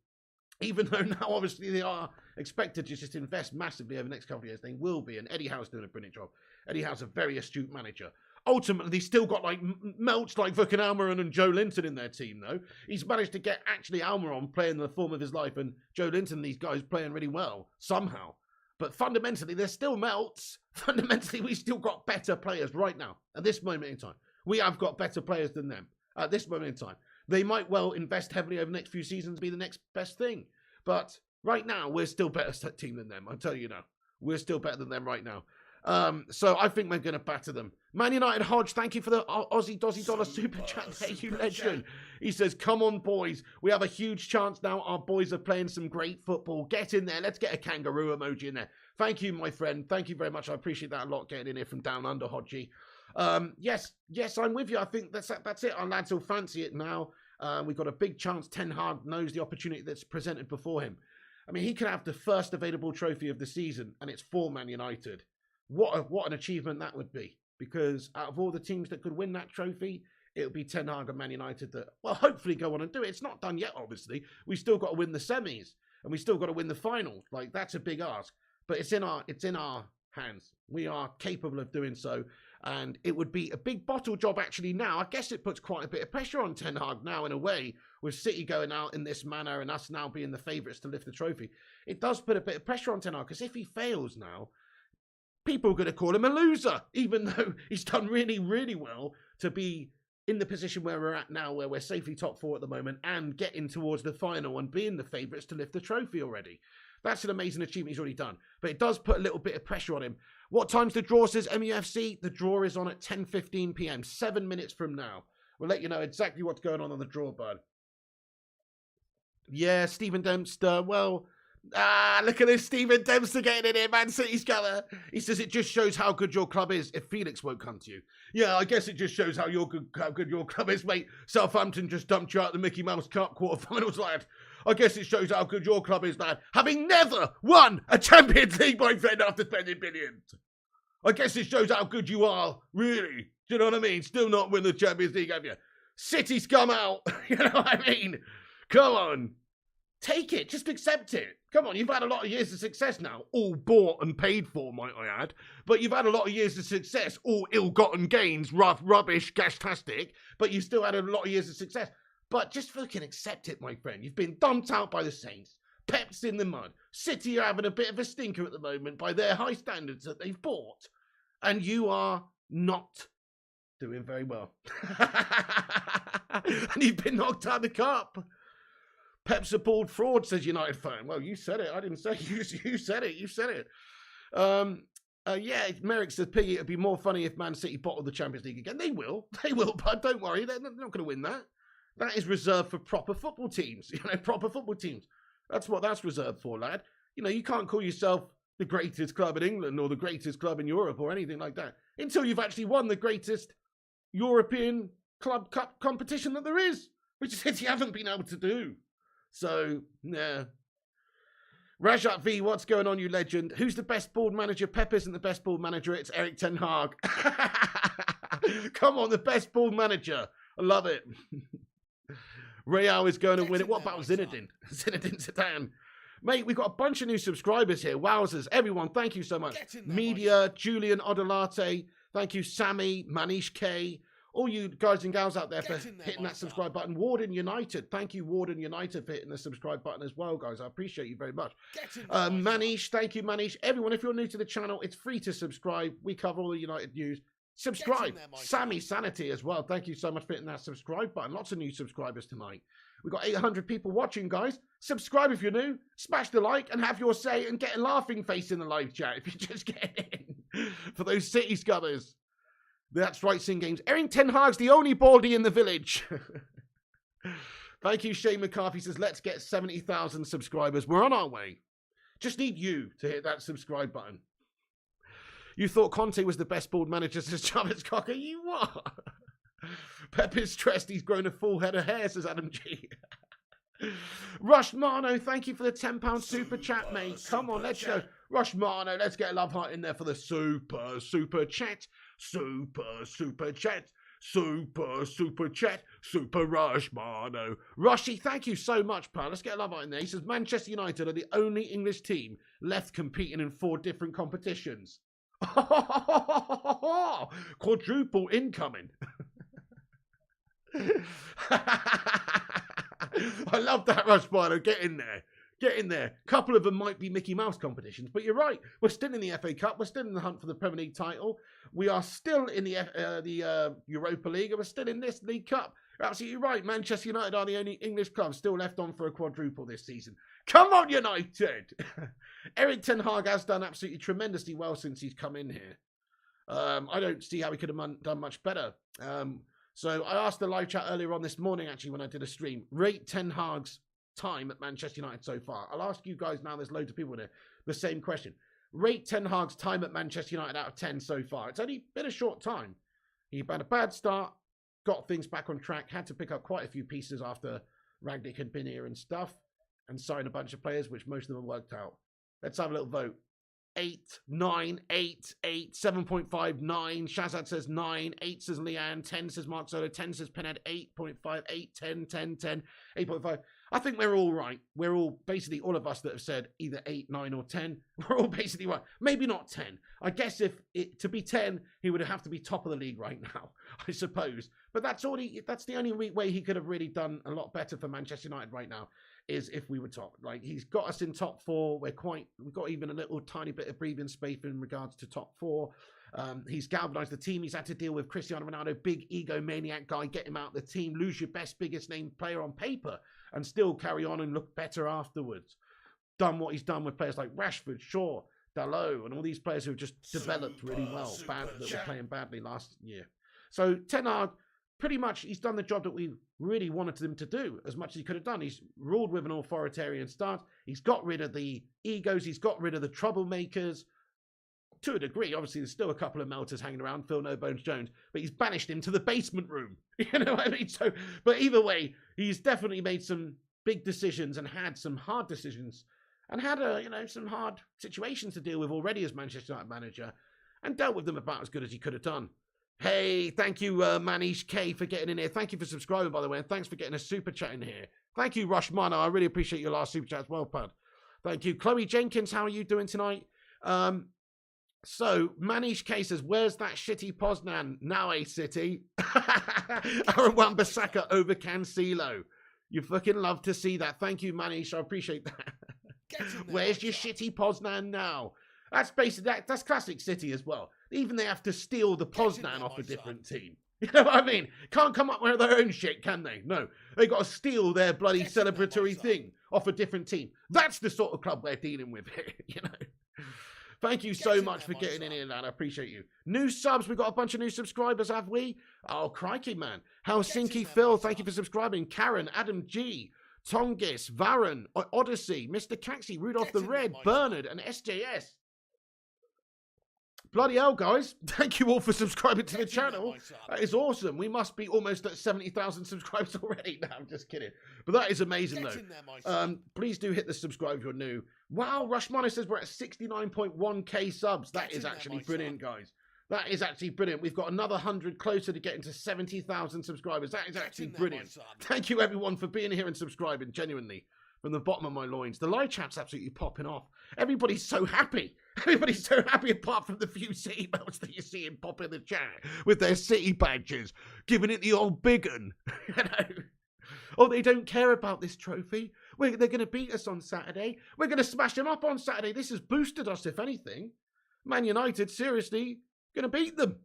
Even though now, obviously, they are expected to just invest massively over the next couple of years. They will be, and Eddie Howe's doing a brilliant job. Eddie Howe's a very astute manager. Ultimately, they still got, like, melts like Vukan Almiron and Joe Linton in their team, though. He's managed to get, actually, Almiron playing the form of his life, and Joe Linton, these guys, playing really well, somehow. But fundamentally, they're still melts. Fundamentally, we've still got better players right now, at this moment in time. We have got better players than them at this moment in time. They might well invest heavily over the next few seasons to be the next best thing. But right now, we're still better team than them. I'll tell you now. We're still better than them right now. So I think we're going to batter them. Man United Hodge, thank you for the Aussie Dozzy Dollar super chat there, you legend. He says, come on, boys. We have a huge chance now. Our boys are playing some great football. Get in there. Let's get a kangaroo emoji in there. Thank you, my friend. Thank you very much. I appreciate that a lot, getting in here from down under, Hodgie. Yes, I'm with you. I think that's it. Our lads will fancy it now. We've got a big chance. Ten Hag knows the opportunity that's presented before him. I mean, he can have the first available trophy of the season, and it's for Man United. What an achievement that would be. Because out of all the teams that could win that trophy, it would be Ten Hag and Man United that, well, hopefully go on and do it. It's not done yet, obviously. We've still got to win the semis, and we've still got to win the final. Like, that's a big ask. But it's in our hands. We are capable of doing so. And it would be a big bottle job actually now. I guess it puts quite a bit of pressure on Ten Hag now in a way, with City going out in this manner and us now being the favourites to lift the trophy. It does put a bit of pressure on Ten Hag, because if he fails now, people are going to call him a loser, even though he's done really, really well to be in the position where we're at now, where we're safely top four at the moment and getting towards the final and being the favourites to lift the trophy already. That's an amazing achievement he's already done. But it does put a little bit of pressure on him. What time's the draw, says MUFC? The draw is on at 10:15 p.m, 7 minutes from now. We'll let you know exactly what's going on the draw, bud. Yeah, Stephen Dempster. Well, look at this Stephen Dempster getting in here, Man City's cover. He says it just shows how good your club is if Felix won't come to you. Yeah, I guess it just shows how good your club is, mate. Southampton just dumped you out the Mickey Mouse Cup quarterfinals, lad. I guess it shows how good your club is, lad. Having never won a Champions League, my friend, after spending billions. I guess it shows how good you are, really. Do you know what I mean? Still not win the Champions League, have you? City scum out. You know what I mean? Come on. Take it. Just accept it. Come on, you've had a lot of years of success now. All bought and paid for, might I add. But you've had a lot of years of success. All ill-gotten gains, rubbish, gashtastic. But you still had a lot of years of success. But just fucking accept it, my friend. You've been dumped out by the Saints. Pep's in the mud. City are having a bit of a stinker at the moment by their high standards that they've bought. And you are not doing very well. And you've been knocked out of the cup. Pep's a bald fraud, says United fan. Well, you said it. I didn't say it. You said it. You said it. Yeah, Merrick says, Piggy, it'd be more funny if Man City bottled the Champions League again. They will, but don't worry. They're not going to win that. That is reserved for proper football teams. Proper football teams. That's what that's reserved for, lad. You can't call yourself the greatest club in England or the greatest club in Europe or anything like that until you've actually won the greatest European club cup competition that there is, which City haven't been able to do. So, yeah. Rajat V, what's going on, you legend? Who's the best board manager? Pep isn't the best board manager. It's Erik ten Hag. Come on, the best board manager. I love it. Real is going to win it. What about Zinedine? Zinedine Zidane. Mate, we've got a bunch of new subscribers here. Wowzers. Everyone, thank you so much. Media, Julian Odolate. Thank you, Sammy, Manish K. All you guys and gals out there for hitting that subscribe button. Warden United. Thank you, Warden United, for hitting the subscribe button as well, guys. I appreciate you very much. Manish, thank you, Manish. Everyone, if you're new to the channel, it's free to subscribe. We cover all the United news. Subscribe. Sammy Sanity as well. Thank you so much for hitting that subscribe button. Lots of new subscribers tonight. We've got 800 people watching, guys. Subscribe if you're new. Smash the like and have your say and get a laughing face in the live chat if you just get in. For those City scubbers. That's right, Sing Games. Erik ten Hag's the only baldy in the village. Thank you, Shane McCarthy says, let's get 70,000 subscribers. We're on our way. Just need you to hit that subscribe button. You thought Conte was the best board manager, says Travis Cocker. You what? Pep is stressed. He's grown a full head of hair, says Adam G. Rush Marno, thank you for the £10 super chat, mate. Come on, let's go. Rush Marno, let's get a love heart in there for the super chat. Super chat. Super chat. Super Rush Marno. Rushy, thank you so much, pal. Let's get a love heart in there. He says Manchester United are the only English team left competing in 4 different competitions. Quadruple incoming. I love that, Rush Barlow. Get in there. Get in there. A couple of them might be Mickey Mouse competitions, but you're right. We're still in the FA Cup. We're still in the hunt for the Premier League title. We are still in the Europa League, and we're still in this League Cup. You're absolutely right. Manchester United are the only English club still left on for a quadruple this season. Come on, United! Erik ten Hag has done absolutely tremendously well since he's come in here. I don't see how he could have done much better. So I asked the live chat earlier on this morning, actually, when I did a stream, rate ten Hag's time at Manchester United so far. I'll ask you guys now, there's loads of people in here, the same question. Rate ten Hag's time at Manchester United out of 10 so far. It's only been a short time. He had a bad start, got things back on track, had to pick up quite a few pieces after Rangnick had been here and stuff, and sign a bunch of players, which most of them worked out. Let's have a little vote. 8, 9, 8, 8, 7.5, 9. Shazad says 9. 8 says Leanne. 10 says Mark Zola. 10 says Pinhead. 8.5, 8, 10, 10, 10, 8.5. I think we're all right. We're all, basically, all of us that have said either 8, 9, or 10, we're all basically right. Maybe not 10. I guess if it, to be 10, he would have to be top of the league right now, I suppose. But that's the only way he could have really done a lot better for Manchester United right now, is if we were top. Like, he's got us in top 4. We've got even a little tiny bit of breathing space in regards to top 4. He's galvanised the team. He's had to deal with Cristiano Ronaldo, big egomaniac guy, get him out of the team, lose your best, biggest name player on paper, and still carry on and look better afterwards. Done what he's done with players like Rashford, Shaw, Dalot, and all these players who have just developed really well, that were playing badly last year. So Ten Hag, pretty much, he's done the job that we really wanted him to do, as much as he could have done. He's ruled with an authoritarian stance. He's got rid of the egos. He's got rid of the troublemakers. To a degree, obviously, there's still a couple of melters hanging around, Phil No Bones Jones, but he's banished him to the basement room. You know what I mean? So, but either way, he's definitely made some big decisions and had some hard decisions and had some hard situations to deal with already as Manchester United manager, and dealt with them about as good as he could have done. Hey, thank you, Manish K, for getting in here. Thank you for subscribing, by the way, and thanks for getting a super chat in here. Thank you, Rush Mano. I really appreciate your last super chat as well, pal. Thank you. Chloe Jenkins, how are you doing tonight? So, Manish K says, where's that shitty Poznan? Now a City. Aaron Wan-Bissaka over Cancelo. You fucking love to see that. Thank you, Manish. I appreciate that. Where's your shitty Poznan now? That's basically, that's classic City as well. Even they have to steal the Poznan off a different team. You know what I mean? Can't come up with their own shit, can they? No. They got to steal their bloody celebratory thing off a different team. That's the sort of club we're dealing with here, you know. Thank you so much for getting in here, lad. I appreciate you. New subs. We've got a bunch of new subscribers, have we? Oh, crikey, man. Helsinki Phil, thank you for subscribing. Karen, Adam G, Tongis, Varan, Odyssey, Mr. Caxi, Rudolph the Red, Bernard, and SJS. Bloody hell, guys. Thank you all for subscribing to the channel. That is awesome. We must be almost at 70,000 subscribers already. No, I'm just kidding. But that is amazing, though. Please do hit the subscribe if you're new. Wow, Rushmana says we're at 69.1k subs. That is actually brilliant, guys. That is actually brilliant. We've got another 100 closer to getting to 70,000 subscribers. That is actually brilliant. Thank you, everyone, for being here and subscribing, genuinely, from the bottom of my loins. The live chat's absolutely popping off. Everybody's so happy. Everybody's so happy, apart from the few City belts that you see him pop in the chat with their City badges, giving it the old big un. You know? Oh, they don't care about this trophy. They're going to beat us on Saturday. We're going to smash them up on Saturday. This has boosted us, if anything. Man United, seriously, going to beat them.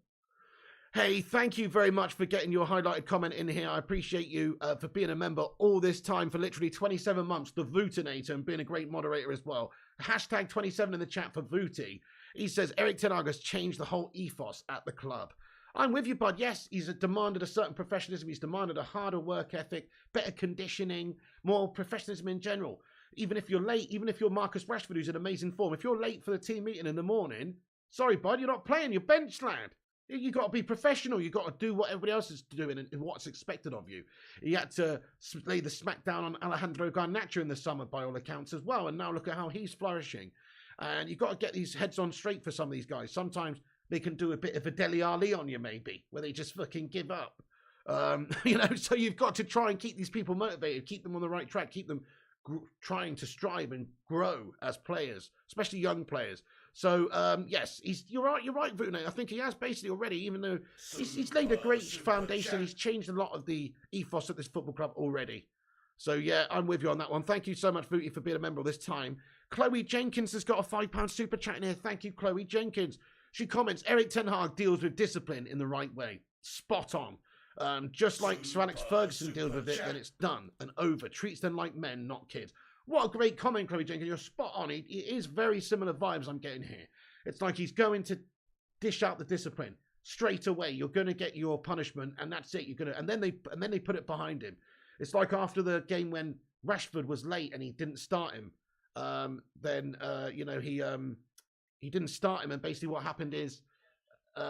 Hey, thank you very much for getting your highlighted comment in here. I appreciate you for being a member all this time for literally 27 months. The Vootinator, and being a great moderator as well. Hashtag 27 in the chat for Vooty. He says, Erik ten Hag has changed the whole ethos at the club. I'm with you, bud. Yes, he's demanded a certain professionalism. He's demanded a harder work ethic, better conditioning, more professionalism in general. Even if you're late, even if you're Marcus Rashford, who's in amazing form, if you're late for the team meeting in the morning, sorry, bud, you're not playing. You're bench, lad. You got to be professional. You got to do what everybody else is doing and what's expected of you. He had to lay the smackdown on Alejandro Garnacho in the summer, by all accounts, as well. And now look at how he's flourishing. And you've got to get these heads on straight for some of these guys. Sometimes they can do a bit of a Dele Alli on you, maybe, where they just fucking give up. You know, so you've got to try and keep these people motivated, keep them on the right track, keep them trying to strive and grow as players, especially young players. So, yes, you're right, Vune. I think he has basically already, even though he's laid a great foundation. He's changed a lot of the ethos of this football club already. So, yeah, I'm with you on that one. Thank you so much, Vooty, for being a member of this time. Chloe Jenkins has got a £5 super chat in here. Thank you, Chloe Jenkins. She comments, Erik ten Hag deals with discipline in the right way. Spot on. Just like Sir Alex Ferguson deals with it, then it's done and over. Treats them like men, not kids. What a great comment, Chloe Jenkins. You're spot on. It is very similar vibes I'm getting here. It's like he's going to dish out the discipline straight away. You're going to get your punishment, and that's it. And then they put it behind him. It's like after the game when Rashford was late and he didn't start him. You know, he didn't start him, and basically what happened is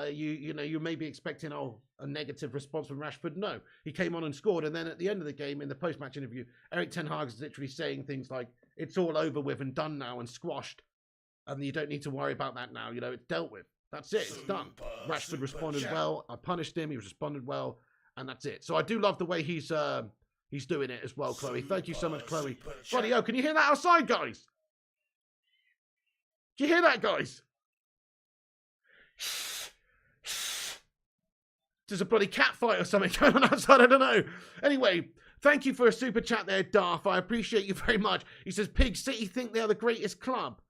you may be expecting a negative response from Rashford. No, he came on and scored, and then at the end of the game, in the post-match interview, Erik ten Hag is literally saying things like, it's all over with and done now and squashed, and you don't need to worry about that now. You know, it's dealt with. That's it. It's done. Rashford responded well. I punished him. He responded well, and that's it. So I do love the way he's doing it as well, Chloe. Thank you so much, Chloe. Bloody hell, can you hear that outside, guys? Do you hear that, guys? There's a bloody cat fight or something going on outside, I don't know. Anyway, thank you for a super chat there, Darth. I appreciate you very much. He says, Pig City think they are the greatest club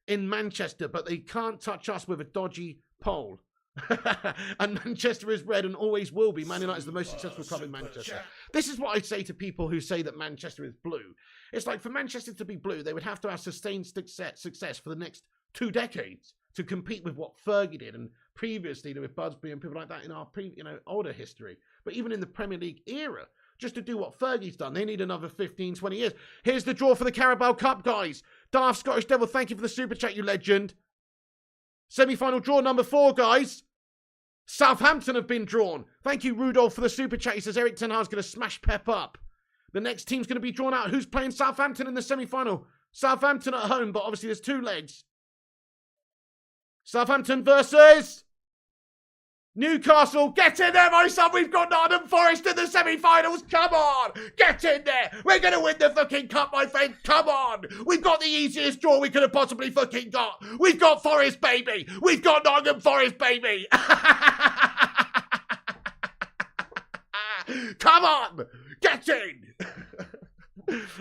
in Manchester, but they can't touch us with a dodgy poll. And Manchester is red and always will be. Man United is the most successful club in Manchester. This is what I say to people who say that Manchester is blue. It's like, for Manchester to be blue, they would have to have sustained success for the next 2 decades to compete with what Fergie did and previously with Busby and people like that in our older history. But even in the Premier League era, just to do what Fergie's done, they need another 15, 20 years. Here's the draw for the Carabao Cup, guys. Darth Scottish Devil, thank you for the super chat, you legend. Semi-final draw number 4, guys. Southampton have been drawn. Thank you, Rudolph, for the super chat. He says Erik ten Hag's going to smash Pep up. The next team's going to be drawn out. Who's playing Southampton in the semi-final? Southampton at home, but obviously there's 2 legs. Southampton versus Newcastle, get in there, my son. We've got Nottingham Forest in the semi-finals. Come on. Get in there. We're going to win the fucking cup, my friend. Come on. We've got the easiest draw we could have possibly fucking got. We've got Forest, baby. We've got Nottingham Forest, baby. Come on. Get in.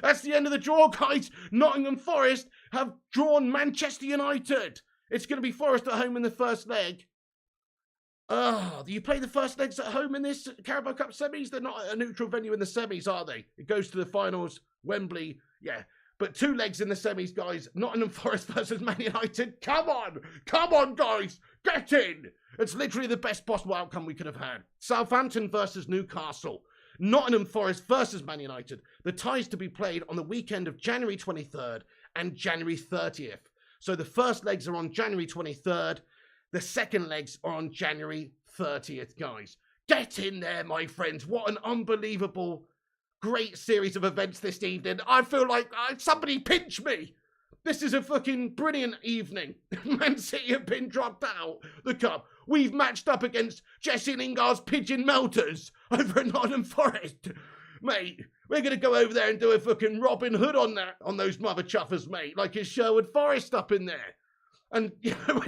That's the end of the draw, guys. Nottingham Forest have drawn Manchester United. It's going to be Forest at home in the first leg. Do you play the first legs at home in this Carabao Cup semis? They're not a neutral venue in the semis, are they? It goes to the finals, Wembley, yeah. But 2 legs in the semis, guys. Nottingham Forest versus Man United. Come on, guys. Get in. It's literally the best possible outcome we could have had. Southampton versus Newcastle. Nottingham Forest versus Man United. The ties to be played on the weekend of January 23rd and January 30th. So the first legs are on January 23rd. The second legs are on January 30th, guys. Get in there, my friends. What an unbelievable, great series of events this evening. I feel like somebody pinch me. This is a fucking brilliant evening. Man City have been dropped out the cup. We've matched up against Jesse Lingard's Pigeon Melters over at Nottingham Forest. Mate, we're going to go over there and do a fucking Robin Hood on those mother chuffers, mate. Like it's Sherwood Forest up in there. And you know,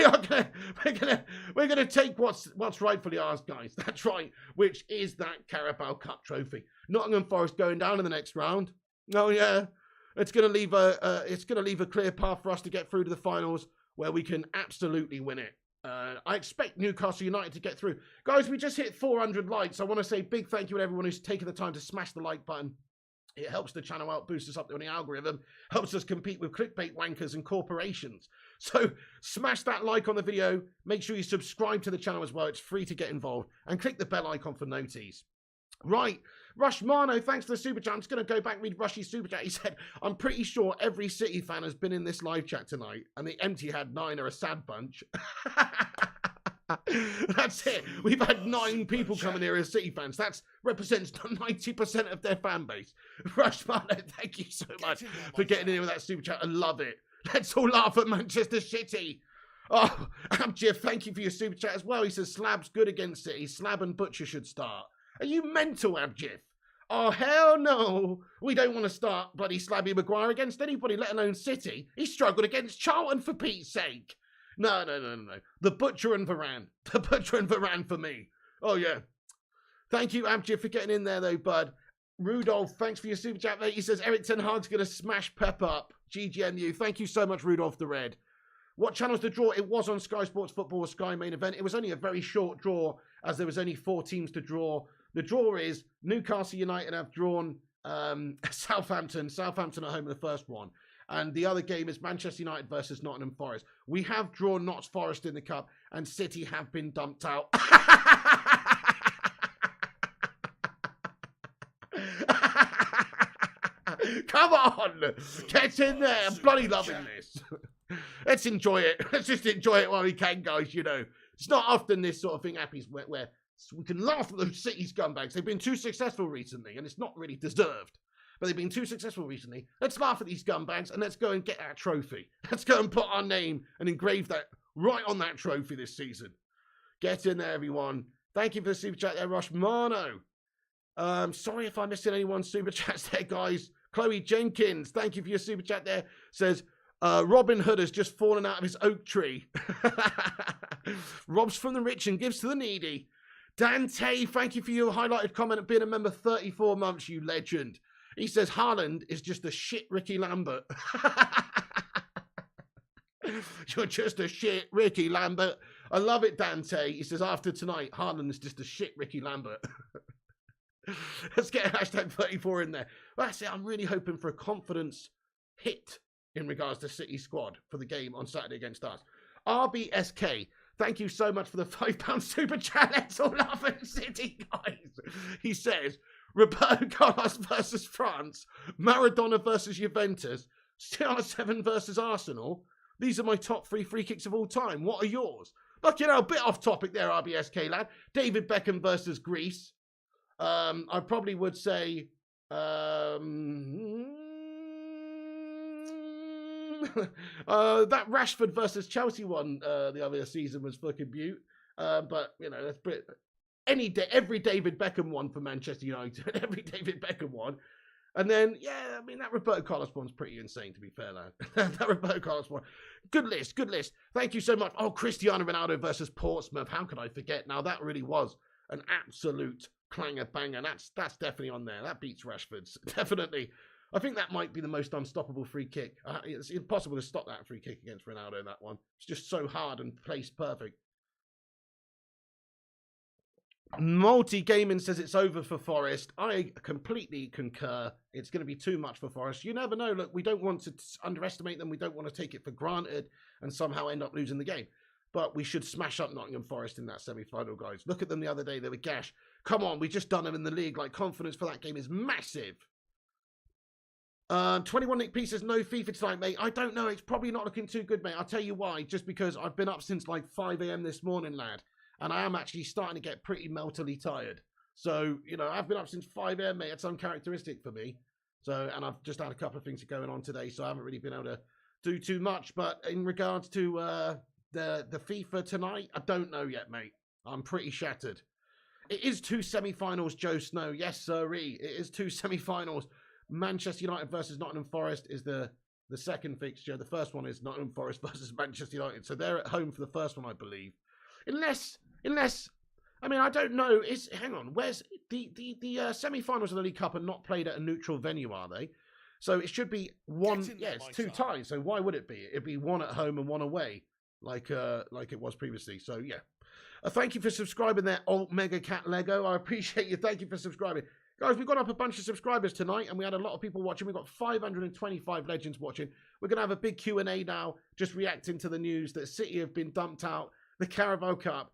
we're gonna take what's rightfully ours, guys. That's right, which is that Carabao Cup trophy. Nottingham Forest going down in the next round. Oh yeah, it's gonna leave a clear path for us to get through to the finals where we can absolutely win it. I expect Newcastle United to get through, guys. We just hit 400 likes. I want to say big thank you to everyone who's taken the time to smash the like button. It helps the channel out, boosts us up on the algorithm, helps us compete with clickbait wankers and corporations. So smash that like on the video. Make sure you subscribe to the channel as well. It's free to get involved. And click the bell icon for noties. Right. Rush Mano, thanks for the super chat. I'm just going to go back and read Rushy's super chat. He said, I'm pretty sure every City fan has been in this live chat tonight. And the empty had 9 are a sad bunch. That's it. We've had 9 people coming here as City fans. That represents 90% of their fan base. Rush Mano, thank you so much for getting in here with that super chat. I love it. Let's all laugh at Manchester City. Oh, Amjif, thank you for your super chat as well. He says, Slab's good against City. Slab and Butcher should start. Are you mental, Amjif? Oh, hell no. We don't want to start bloody Slabby Maguire against anybody, let alone City. He struggled against Charlton, for Pete's sake. No. The Butcher and Varane. The Butcher and Varane for me. Oh, yeah. Thank you, Amjif, for getting in there, though, bud. Rudolph, thanks for your super chat, mate. He says, Eric Ten Hag's going to smash Pep up. GGMU. Thank you so much, Rudolph the Red. What channel's the draw? It was on Sky Sports Football or Sky Main Event. It was only a very short draw, as there was only 4 teams to draw. The draw is Newcastle United have drawn Southampton. Southampton at home in the first one. And the other game is Manchester United versus Nottingham Forest. We have drawn Notts Forest in the cup, and City have been dumped out. Come on! Get in there! I'm bloody loving this. Let's enjoy it. Let's just enjoy it while we can, guys, you know. It's not often this sort of thing happens where we can laugh at those City scumbags. They've been too successful recently, and it's not really deserved. But they've been too successful recently. Let's laugh at these scumbags, and let's go and get our trophy. Let's go and put our name and engrave that right on that trophy this season. Get in there, everyone. Thank you for the super chat there, Rush Mano. Sorry if I'm missing anyone's super chats there, guys. Chloe Jenkins, thank you for your super chat there. Says, Robin Hood has just fallen out of his oak tree. Robs from the rich and gives to the needy. Dante, thank you for your highlighted comment of being a member 34 months, you legend. He says, Haaland is just a shit Ricky Lambert. You're just a shit Ricky Lambert. I love it, Dante. He says, after tonight, Haaland is just a shit Ricky Lambert. Let's get hashtag 34 in there. That's it. I'm really hoping for a confidence hit in regards to City squad for the game on Saturday against us. RBSK, thank you so much for the £5 super chat. Let's all laugh at City, guys. He says, Roberto Carlos versus France, Maradona versus Juventus, CR7 versus Arsenal. These are my top 3 free kicks of all time. What are yours? Look, you know, a bit off topic there, RBSK lad. David Beckham versus Greece. I probably would say that Rashford versus Chelsea one the other season was fucking beaut. But, you know, that's every David Beckham one for Manchester United. Every David Beckham one. And then, yeah, I mean, that Roberto Carlos one's pretty insane, to be fair, lad. That Roberto Carlos one. Good list, good list. Thank you so much. Oh, Cristiano Ronaldo versus Portsmouth. How could I forget? Now, that really was an absolute clanger banger. That's definitely on there. That beats Rashford's. Definitely. I think that might be the most unstoppable free kick. It's impossible to stop that free kick against Ronaldo in that one. It's just so hard and placed perfect. Multi-Gaming says it's over for Forest. I completely concur. It's going to be too much for Forest. You never know. Look, we don't want to underestimate them. We don't want to take it for granted and somehow end up losing the game. But we should smash up Nottingham Forest in that semi-final, guys. Look at them the other day. They were gash. Come on, we've just done them in the league. Like, confidence for that game is massive. 21 Nick P says, no FIFA tonight, mate. I don't know. It's probably not looking too good, mate. I'll tell you why. Just because I've been up since like 5 a.m. this morning, lad. And I am actually starting to get pretty meltily tired. So, you know, I've been up since 5 a.m., mate. It's uncharacteristic for me. So, and I've just had a couple of things going on today, so I haven't really been able to do too much. But in regards to the FIFA tonight, I don't know yet, mate. I'm pretty shattered. It is 2 semi-finals, Joe Snow. Yes, sirree. It is 2 semi-finals. Manchester United versus Nottingham Forest is the second fixture. The first one is Nottingham Forest versus Manchester United. So they're at home for the first one, I believe. Unless, I mean, I don't know. Hang on, where's the semi-finals of the League Cup are not played at a neutral venue, are they? So it should be one. Yeah, it's 2 ties. So why would it be? It'd be 1 at home and 1 away, like it was previously. So yeah. Thank you for subscribing there, Alt Mega Cat Lego. I appreciate you. Thank you for subscribing. Guys, we've got up a bunch of subscribers tonight, and we had a lot of people watching. We've got 525 legends watching. We're going to have a big Q&A now, just reacting to the news that City have been dumped out, the Carabao Cup,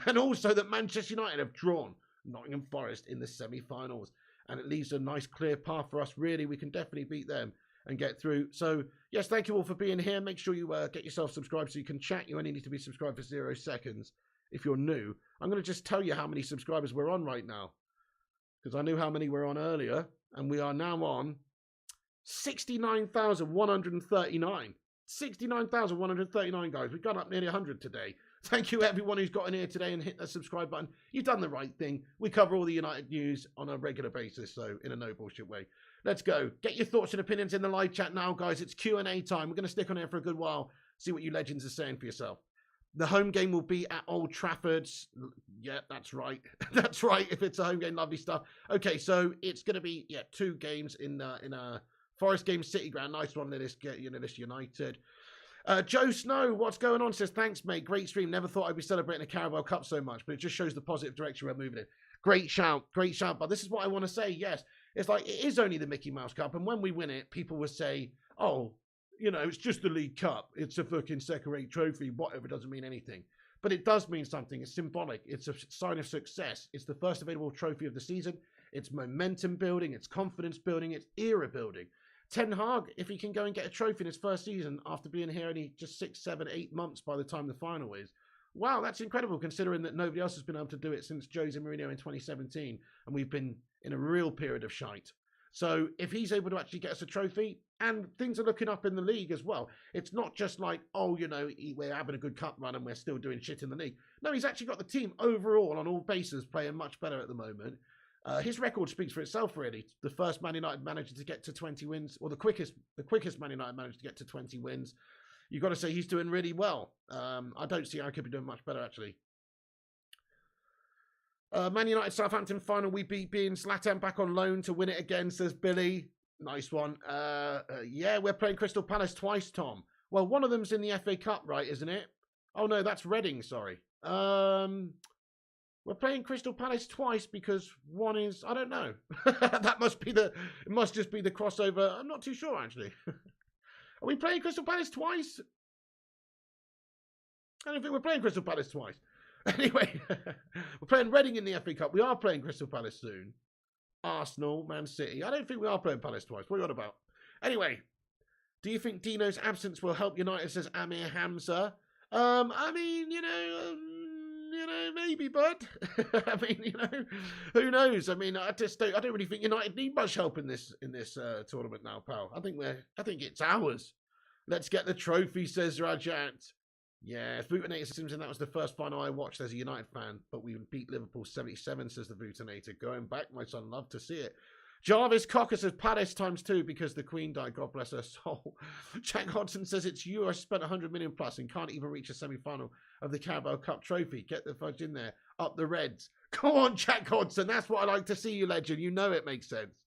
and also that Manchester United have drawn Nottingham Forest in the semi-finals. And it leaves a nice clear path for us, really. We can definitely beat them and get through. So, yes, thank you all for being here. Make sure you get yourself subscribed so you can chat. You only need to be subscribed for 0 seconds if you're new. I'm going to just tell you how many subscribers we're on right now, because I knew how many we're on earlier, and we are now on 69,139. 69,139, guys. We've gone up nearly 100 today. Thank you, everyone who's got in here today and hit the subscribe button. You've done the right thing. We cover all the United news on a regular basis, so in a no bullshit way. Let's go. Get your thoughts and opinions in the live chat now, guys. It's Q&A time. We're going to stick on here for a good while, see what you legends are saying for yourself. The home game will be at Old Trafford. Yeah, that's right. That's right. If it's a home game, lovely stuff. Okay, so it's going to be 2 games in a Forest game, City ground. Nice one. Let us get this United. Joe Snow, what's going on? Says, thanks, mate. Great stream. Never thought I'd be celebrating a Carabao Cup so much, but it just shows the positive direction we're moving in. Great shout. Great shout. But this is what I want to say. Yes, it's like it is only the Mickey Mouse Cup. And when we win it, people will say, oh, you know, it's just the League Cup. It's a fucking second-rate trophy. Whatever, doesn't mean anything. But it does mean something. It's symbolic. It's a sign of success. It's the first available trophy of the season. It's momentum building. It's confidence building. It's era building. Ten Hag, if he can go and get a trophy in his first season after being here only just 6, 7, 8 months by the time the final is, wow, that's incredible considering that nobody else has been able to do it since Jose Mourinho in 2017, and we've been in a real period of shite. So if he's able to actually get us a trophy, and things are looking up in the league as well, it's not just like, oh, you know, we're having a good cup run and we're still doing shit in the league. No, he's actually got the team overall on all bases playing much better at the moment. His record speaks for itself, really. The first Man United manager to get to 20 wins, or the quickest Man United manager to get to 20 wins. You've got to say he's doing really well. I don't see how he could be doing much better, actually. Man United Southampton final, we beat being Zlatan back on loan to win it again, says Billy. Nice one. Yeah, we're playing Crystal Palace twice, Tom. Well, one of them's in the FA Cup, right, isn't it? Oh, no, that's Reading, sorry. We're playing Crystal Palace twice because one is, I don't know. It must just be the crossover. I'm not too sure, actually. Are we playing Crystal Palace twice? I don't think we're playing Crystal Palace twice. Anyway, we're playing Reading in the FA Cup. We are playing Crystal Palace soon. Arsenal, Man City. I don't think we are playing Palace twice. What are you on about? Anyway, do you think Dino's absence will help United, says Amir Hamza? I mean, you know, maybe, bud. I mean, you know, who knows? I mean, I don't really think United need much help in this tournament now, pal. I think it's ours. Let's get the trophy, says Rajat. Yeah, Vootinator Simpson, that was the first final I watched as a United fan, but we beat Liverpool 77, says the Vootinator. Going back, my son, love to see it. Jarvis Cocker says Palace ×2 because the Queen died. God bless her soul. Jack Hodson says it's you. I spent 100 million plus and can't even reach a semi-final of the Carabao Cup trophy. Get the fudge in there. Up the Reds. Come on, Jack Hodson. That's what I like to see, you legend. You know it makes sense.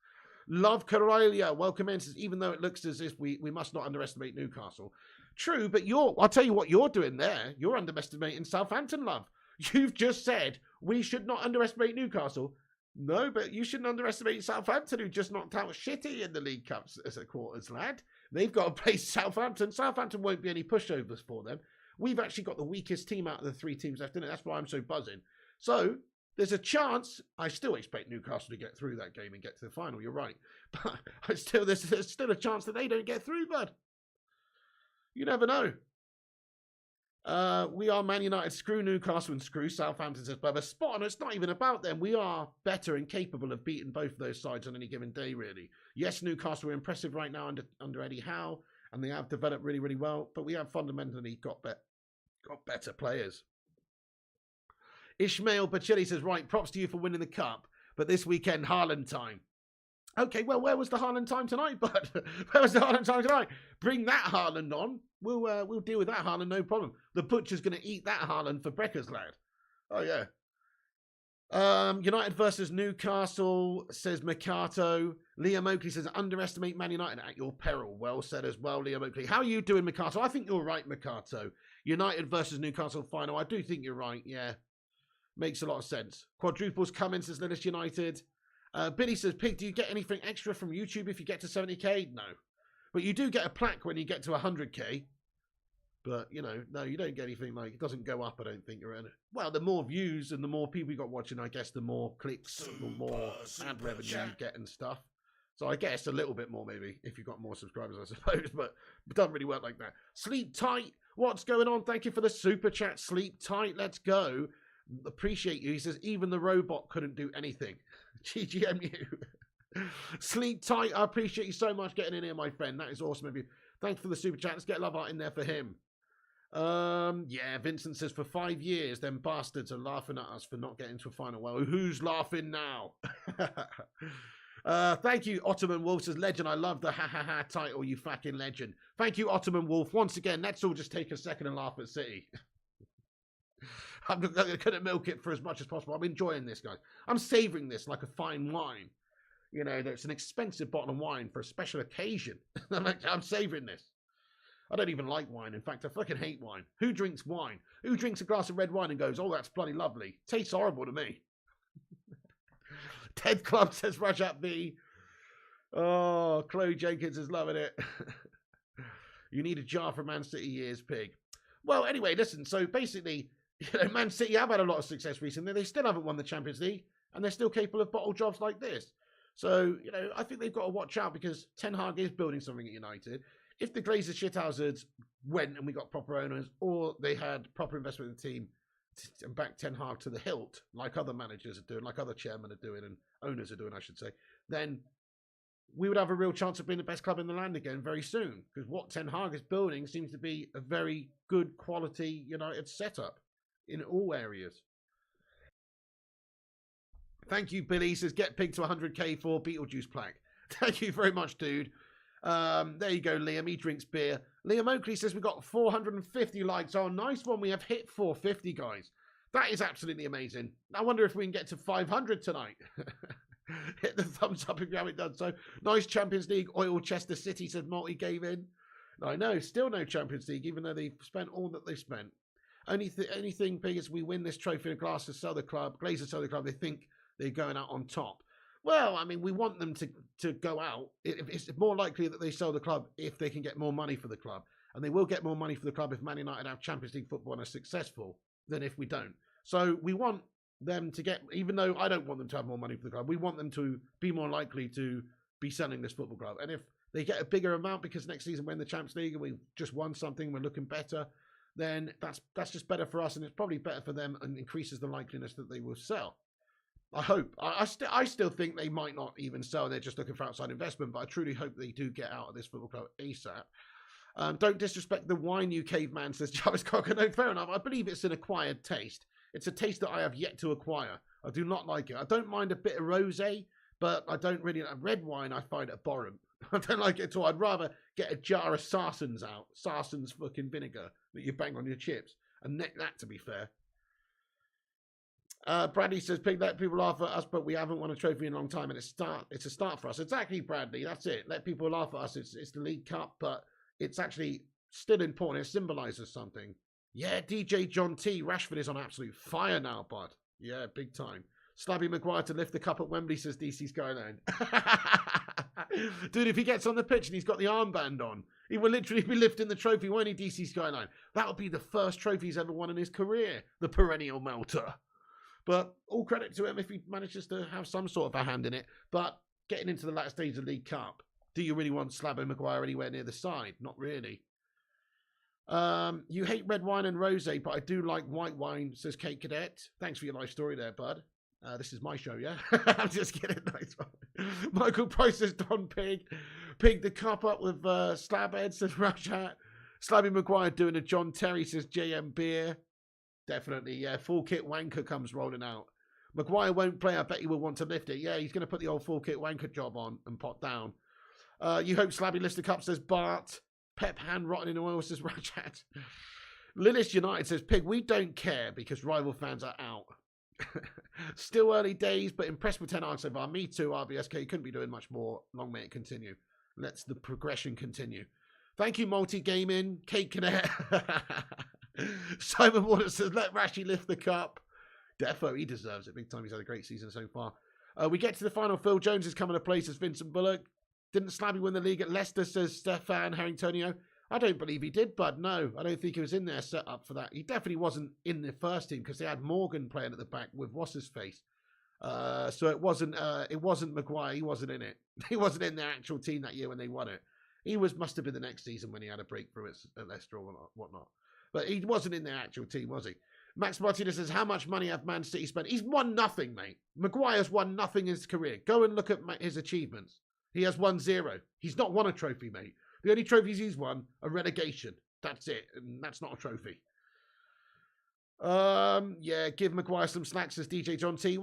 Love Corelia. Welcome in. Says, even though it looks as if we must not underestimate Newcastle. True, but I'll tell you what you're doing there. You're underestimating Southampton, love. You've just said we should not underestimate Newcastle. No, but you shouldn't underestimate Southampton, who just knocked out Shitty in the League Cups as a quarters, lad. They've got to play Southampton. Southampton won't be any pushovers for them. We've actually got the weakest team out of the 3 teams left in it. That's why I'm so buzzing. So there's a chance. I still expect Newcastle to get through that game and get to the final. You're right, but there's still a chance that they don't get through, bud. You never know. We are Man United. Screw Newcastle and screw Southampton, says Bubba. Spot on. It's not even about them. We are better and capable of beating both of those sides on any given day, really. Yes, Newcastle are impressive right now under Eddie Howe, and they have developed really, really well, but we have fundamentally got better players. Ishmael Baccelli says, right, props to you for winning the cup, but this weekend, Haaland time. Okay, well, where was the Haaland time tonight, bud? Where was the Haaland time tonight? Bring that Haaland on. We'll deal with that Haaland, no problem. The butcher's going to eat that Haaland for breakfast, lad. Oh, yeah. United versus Newcastle, says Mercato. Liam Oakley says, underestimate Man United at your peril. Well said as well, Liam Oakley. How are you doing, Mercato? I think you're right, Mercato. United versus Newcastle final. I do think you're right, yeah. Makes a lot of sense. Quadruples coming, says Leeds United. Billy says, Pig, do you get anything extra from YouTube if you get to 70k? No. But you do get a plaque when you get to 100k. But, you know, no, you don't get anything like, it doesn't go up, I don't think. Well, the more views and the more people you got watching, I guess the more clicks, the more ad revenue you get and stuff. So I guess a little bit more maybe if you've got more subscribers, I suppose. But it doesn't really work like that. Sleep tight. What's going on? Thank you for the super chat. Sleep tight. Let's go. Appreciate you. He says, even the robot couldn't do anything. GGMU. Sleep tight. I appreciate you so much getting in here, my friend. That is awesome of you. Thanks for the super chat. Let's get love art in there for him. Yeah, Vincent says, for 5 years, them bastards are laughing at us for not getting to a final. Well, who's laughing now? Thank you, Ottoman Wolf says, legend, I love the ha-ha-ha title, you fucking legend. Thank you, Ottoman Wolf. Once again, let's all just take a second and laugh at City. I'm going to milk it for as much as possible. I'm enjoying this, guys. I'm savouring this like a fine wine. You know, it's an expensive bottle of wine for a special occasion. I'm savouring this. I don't even like wine. In fact, I fucking hate wine. Who drinks wine? Who drinks a glass of red wine and goes, oh, that's bloody lovely? Tastes horrible to me. Ted Club says, Rajat B. Oh, Chloe Jenkins is loving it. You need a jar for Man City years, Pig. Well, anyway, listen. So basically, you know, Man City have had a lot of success recently. They still haven't won the Champions League, and they're still capable of bottle jobs like this. So, you know, I think they've got to watch out because Ten Hag is building something at United. If the Glazers shithouses went and we got proper owners, or they had proper investment in the team and back Ten Hag to the hilt, like other managers are doing, like other chairmen are doing, and owners are doing, I should say, then we would have a real chance of being the best club in the land again very soon. Because what Ten Hag is building seems to be a very good quality United setup in all areas. Thank you, Billy. He says, get Pig to 100k for Beetlejuice plaque. Thank you very much, dude. There you go, Liam. He drinks beer. Liam Oakley says we've got 450 likes. Oh, nice one. We have hit 450, guys. That is absolutely amazing. I wonder if we can get to 500 tonight. Hit the thumbs up if you haven't done so. Nice Champions League. Oil Chester City said Multi gave in. I know, still no Champions League, even though they've spent all that they spent. Anything big as we win this trophy and Glazers sell the club, they think they're going out on top. Well, I mean, we want them to go out. It's more likely that they sell the club if they can get more money for the club. And they will get more money for the club if Man United have Champions League football and are successful than if we don't. So we want them to get, even though I don't want them to have more money for the club, we want them to be more likely to be selling this football club. And if they get a bigger amount because next season we're in the Champions League and we've just won something, we're looking better, then that's just better for us, and it's probably better for them and increases the likeliness that they will sell. I hope. I still think they might not even sell. They're just looking for outside investment, but I truly hope they do get out of this football club ASAP. Don't disrespect the wine, you caveman, says Jarvis Cocker. No, fair enough. I believe it's an acquired taste. It's a taste that I have yet to acquire. I do not like it. I don't mind a bit of rosé, but I don't really... Red wine, I find abhorrent. I don't like it at all. I'd rather get a jar of Sarson's out. Sarson's fucking vinegar that you bang on your chips. And neck that, to be fair. Bradley says, Pig, let people laugh at us, but we haven't won a trophy in a long time, and it's a start for us. Exactly, Bradley. That's it. Let people laugh at us. It's the League Cup, but it's actually still important. It symbolises something. Yeah, DJ John T. Rashford is on absolute fire now, bud. Yeah, big time. Slabby Maguire to lift the cup at Wembley, says DC Skyline. Dude, if he gets on the pitch and he's got the armband on, he will literally be lifting the trophy, won't he, DC Skyline? That'll be the first trophy he's ever won in his career, the perennial melter. But all credit to him if he manages to have some sort of a hand in it. But getting into the latter stage of the League Cup, do you really want Slabby Maguire anywhere near the side? Not really. You hate red wine and rosé, but I do like white wine, says Kate Cadet. Thanks for your life story there, bud. This is my show, yeah? I'm just kidding. Nice one. Michael Price says Don Pig. Pig the cup up with Slabhead, says Rajat. Slabby Maguire doing a John Terry, says JM Beer. Definitely, yeah. Full kit wanker comes rolling out. Maguire won't play. I bet he will want to lift it. Yeah, he's going to put the old full kit wanker job on and pot down. You hope Slabby lifts the cup, says Bart. Pep hand rotten in oil, says Rajat. Lillis United says, Pig, we don't care because rival fans are out. Still early days, but impressed with 10 arcs so far. Me too, RBSK. Couldn't be doing much more. Long may it continue. Let's the progression continue. Thank you, Multi-Gaming. Kate Cadet. Simon Waters says, let Rashi lift the cup. Defo, he deserves it. Big time. He's had a great season so far. We get to the final. Phil Jones is coming to play, says Vincent Bullock. Didn't Slabby win the league at Leicester, says Stefan Harringtonio. I don't believe he did, bud. No, I don't think he was in there set up for that. He definitely wasn't in the first team because they had Morgan playing at the back with what's his face. So it wasn't Maguire. He wasn't in it. He wasn't in their actual team that year when they won it. He must have been the next season when he had a breakthrough at Leicester or whatnot. But he wasn't in their actual team, was he? Max Martinez says, how much money have Man City spent? He's won nothing, mate. Maguire's won nothing in his career. Go and look at his achievements. He has won 0. He's not won a trophy, mate. The only trophies he's won are relegation. That's it. And that's not a trophy. Yeah, give Maguire some snacks, says DJ John T.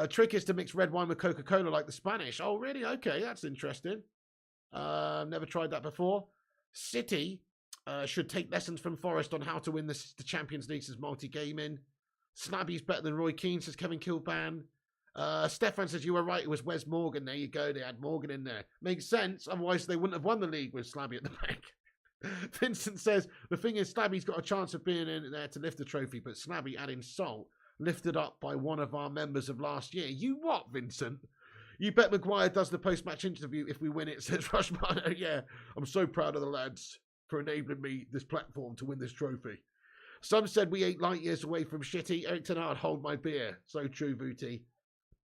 Trick is to mix red wine with Coca-Cola like the Spanish. Oh, really? Okay, that's interesting. Never tried that before. City should take lessons from Forest on how to win the Champions League, says Multi-Gaming. Slabby's better than Roy Keane, says Kevin Kilban. Stefan says, you were right, it was Wes Morgan. There you go, they had Morgan in there. Makes sense, otherwise they wouldn't have won the league with Slabby at the back. Vincent says, the thing is, Slabby's got a chance of being in there to lift the trophy, but Slabby, adding salt, lifted up by one of our members of last year. You what, Vincent? You bet Maguire does the post-match interview if we win it, says Rushmano. Yeah, I'm so proud of the lads for enabling me this platform to win this trophy. Some said we 8 light years away from shitty. Eric Tenard, hold my beer. So true, Booty.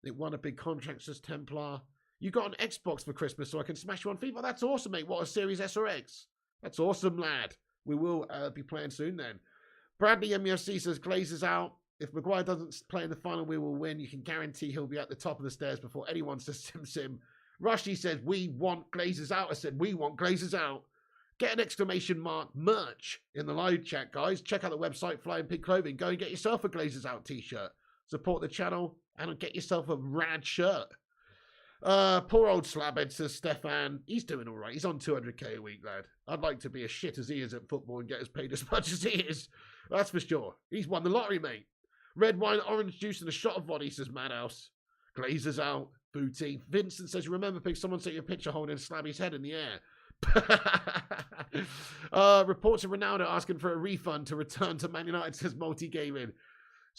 It won a big contract, says Templar. You got an Xbox for Christmas so I can smash you on FIFA. That's awesome, mate. What, a Series S or X? That's awesome, lad. We will be playing soon then. Bradley MUFC says, Glazers out. If Maguire doesn't play in the final, we will win. You can guarantee he'll be at the top of the stairs before anyone says Sim. Rushy says, we want Glazers out. I said, we want Glazers out. Get an exclamation mark merch in the live chat, guys. Check out the website, Flying Pig Clothing. Go and get yourself a Glazers out t-shirt. Support the channel and get yourself a rad shirt. Poor old slabhead, says Stefan. He's doing all right. He's on 200k a week, lad. I'd like to be as shit as he is at football and get as paid as much as he is. That's for sure. He's won the lottery, mate. Red wine, orange juice, and a shot of vodka, says Madhouse. Glazers out. Booty. Vincent says, you remember, Pig, someone sent you a picture holding Slabby's head in the air. Reports of Ronaldo asking for a refund to return to Man United, says Multi-Gaming.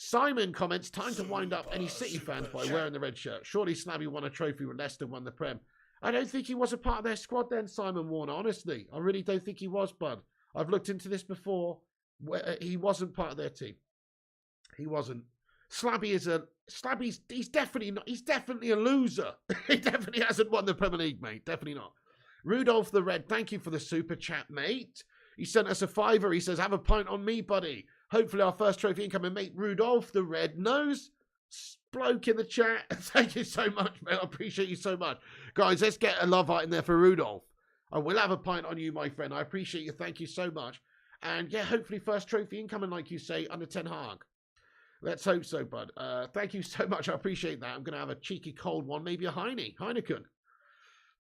Simon comments, time to wind up any City fans by wearing the red shirt. Surely Slabby won a trophy when Leicester won the Prem. I don't think he was a part of their squad then, Simon Warner, honestly. I really don't think he was, bud. I've looked into this before. He wasn't part of their team. He wasn't. He's definitely a loser. He definitely hasn't won the Premier League, mate. Definitely not. Rudolph the Red, thank you for the super chat, mate. He sent us a $5. He says, have a pint on me, buddy. Hopefully our first trophy incoming, mate. Rudolph the Red Nose bloke in the chat. Thank you so much, mate. I appreciate you so much. Guys, let's get a love heart in there for Rudolph. I will have a pint on you, my friend. I appreciate you. Thank you so much. And yeah, hopefully first trophy incoming, like you say, under Ten Hag. Let's hope so, bud. Thank you so much. I appreciate that. I'm going to have a cheeky cold one, maybe a Heineken.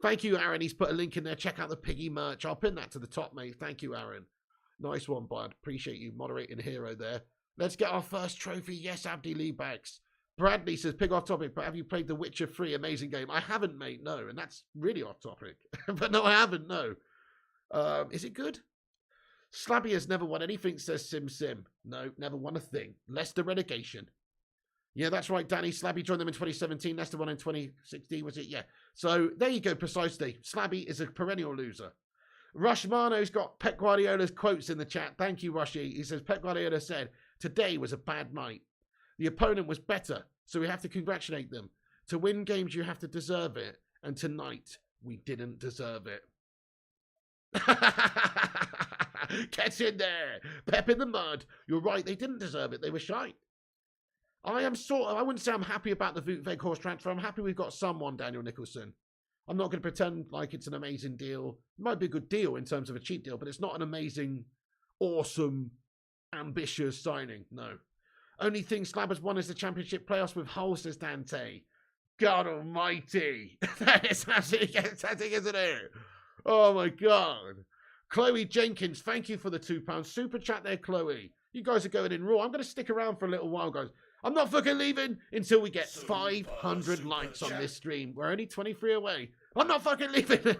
Thank you, Aaron. He's put a link in there. Check out the Piggy merch. I'll pin that to the top, mate. Thank you, Aaron. Nice one, bud. Appreciate you moderating hero there. Let's get our first trophy. Yes, Abdi Leebacks. Bradley says, pig off topic, but have you played The Witcher 3? Amazing game. I haven't, mate, no. And that's really off topic. But no, I haven't, no. Is it good? Slabby has never won anything, says Sim. No, never won a thing. Leicester relegation. Yeah, that's right, Danny. Slabby joined them in 2017. Leicester won in 2016, was it? Yeah. So there you go, precisely. Slabby is a perennial loser. Rushmano's got Pep Guardiola's quotes in the chat. Thank you, Rushy. He says, Pep Guardiola said, today was a bad night. The opponent was better, so we have to congratulate them. To win games, you have to deserve it. And tonight, we didn't deserve it. Get in there. Pep in the mud. You're right, they didn't deserve it. They were shite. I wouldn't say I'm happy about the Weghorst transfer. I'm happy we've got someone, Daniel Nicholson. I'm not going to pretend like it's an amazing deal. It might be a good deal in terms of a cheap deal, but it's not an amazing, awesome, ambitious signing. No. Only thing Slabbers won is the championship playoffs with Hull, says Dante. God almighty. That is actually fantastic, isn't it? Oh my God. Chloe Jenkins, thank you for the £2 super chat there, Chloe. You guys are going in raw. I'm going to stick around for a little while, guys. I'm not fucking leaving until we get 500 likes on this stream. We're only 23 away. I'm not fucking leaving.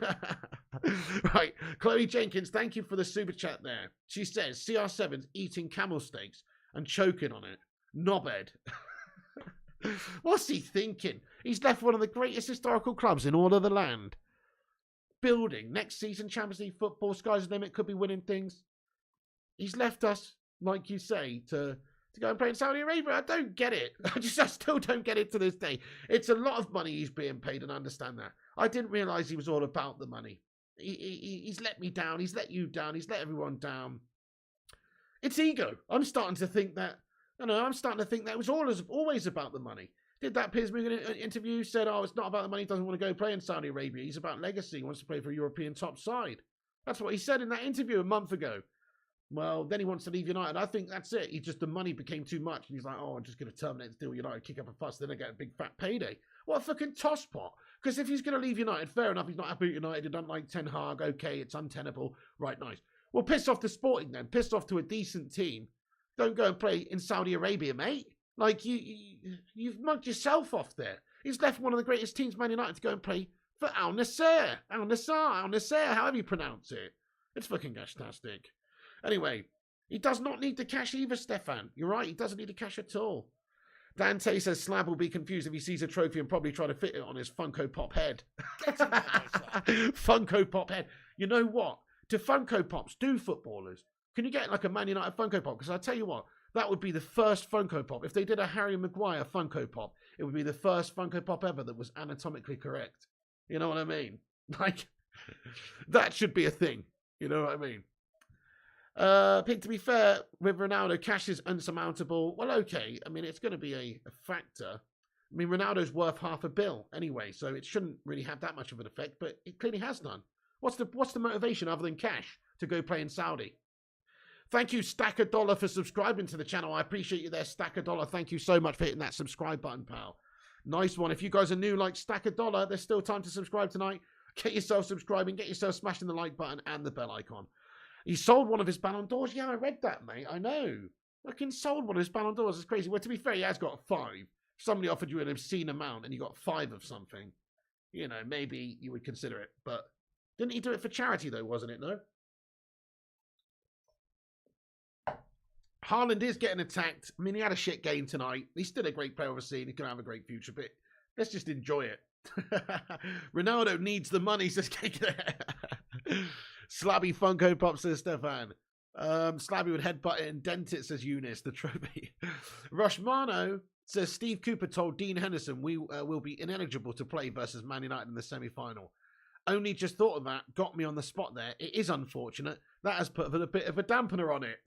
Right. Chloe Jenkins, thank you for the super chat there. She says, CR7's eating camel steaks and choking on it. Knobhead. What's he thinking? He's left one of the greatest historical clubs in all of the land. Building. Next season, Champions League football, sky's the limit, could be winning things. He's left us, like you say, to go and play in Saudi Arabia. I don't get it. I still don't get it to this day. It's a lot of money he's being paid, and I understand that. I didn't realise he was all about the money. He's let me down. He's let you down. He's let everyone down. It's ego. I'm starting to think that it was always about the money. Did that Piers Morgan interview, said, oh, it's not about the money, he doesn't want to go play in Saudi Arabia. He's about legacy, he wants to play for a European top side. That's what he said in that interview a month ago. Well, then he wants to leave United. I think that's it. The money became too much. And he's like, oh, I'm just going to terminate the deal with United, kick up a fuss, then I get a big fat payday. What a fucking tosspot. Because if he's going to leave United, fair enough, he's not happy with United, he doesn't like Ten Hag, okay, it's untenable. Right, nice. Well, piss off to Sporting then. Piss off to a decent team. Don't go and play in Saudi Arabia, mate. Like, you've mugged yourself off there. He's left one of the greatest teams, Man United, to go and play for Al Nassr, however you pronounce it. It's fucking fantastic. Anyway, he does not need the cash either, Stefan. You're right, he doesn't need the cash at all. Dante says Slab will be confused if he sees a trophy and probably try to fit it on his Funko Pop head. Funko Pop head. You know what? Do Funko Pops do footballers? Can you get like a Man United Funko Pop? Because I tell you what, that would be the first Funko Pop. If they did a Harry Maguire Funko Pop, it would be the first Funko Pop ever that was anatomically correct. You know what I mean? Like, that should be a thing. You know what I mean? Pink, to be fair, with Ronaldo, cash is unsurmountable. Well, okay. I mean, it's going to be a factor. I mean, Ronaldo's worth $500 million anyway, so it shouldn't really have that much of an effect, but it clearly has none. What's the motivation other than cash to go play in Saudi? Thank you, Stack a Dollar, for subscribing to the channel. I appreciate you there, Stack a Dollar. Thank you so much for hitting that subscribe button, pal. Nice one. If you guys are new, like Stack a Dollar, there's still time to subscribe tonight. Get yourself subscribing, get yourself smashing the like button and the bell icon. He sold one of his Ballon d'Ors. Yeah, I read that, mate. I know. Fucking sold one of his Ballon d'Ors. It's crazy. Well, to be fair, he has got 5. If somebody offered you an obscene amount and you got 5 of something, you know, maybe you would consider it. But didn't he do it for charity, though, wasn't it, no? Haaland is getting attacked. I mean, he had a shit game tonight. He's still a great player, obviously, and he's going to have a great future, but let's just enjoy it. Ronaldo needs the money, says Cake. Slabby Funko Pop, says Stefan. Slabby would headbutt it and dent it, says Eunice, the trophy. Rushmano says Steve Cooper told Dean Henderson we will be ineligible to play versus Man United in the semi-final. Only just thought of that, got me on the spot there. It is unfortunate. That has put a bit of a dampener on it.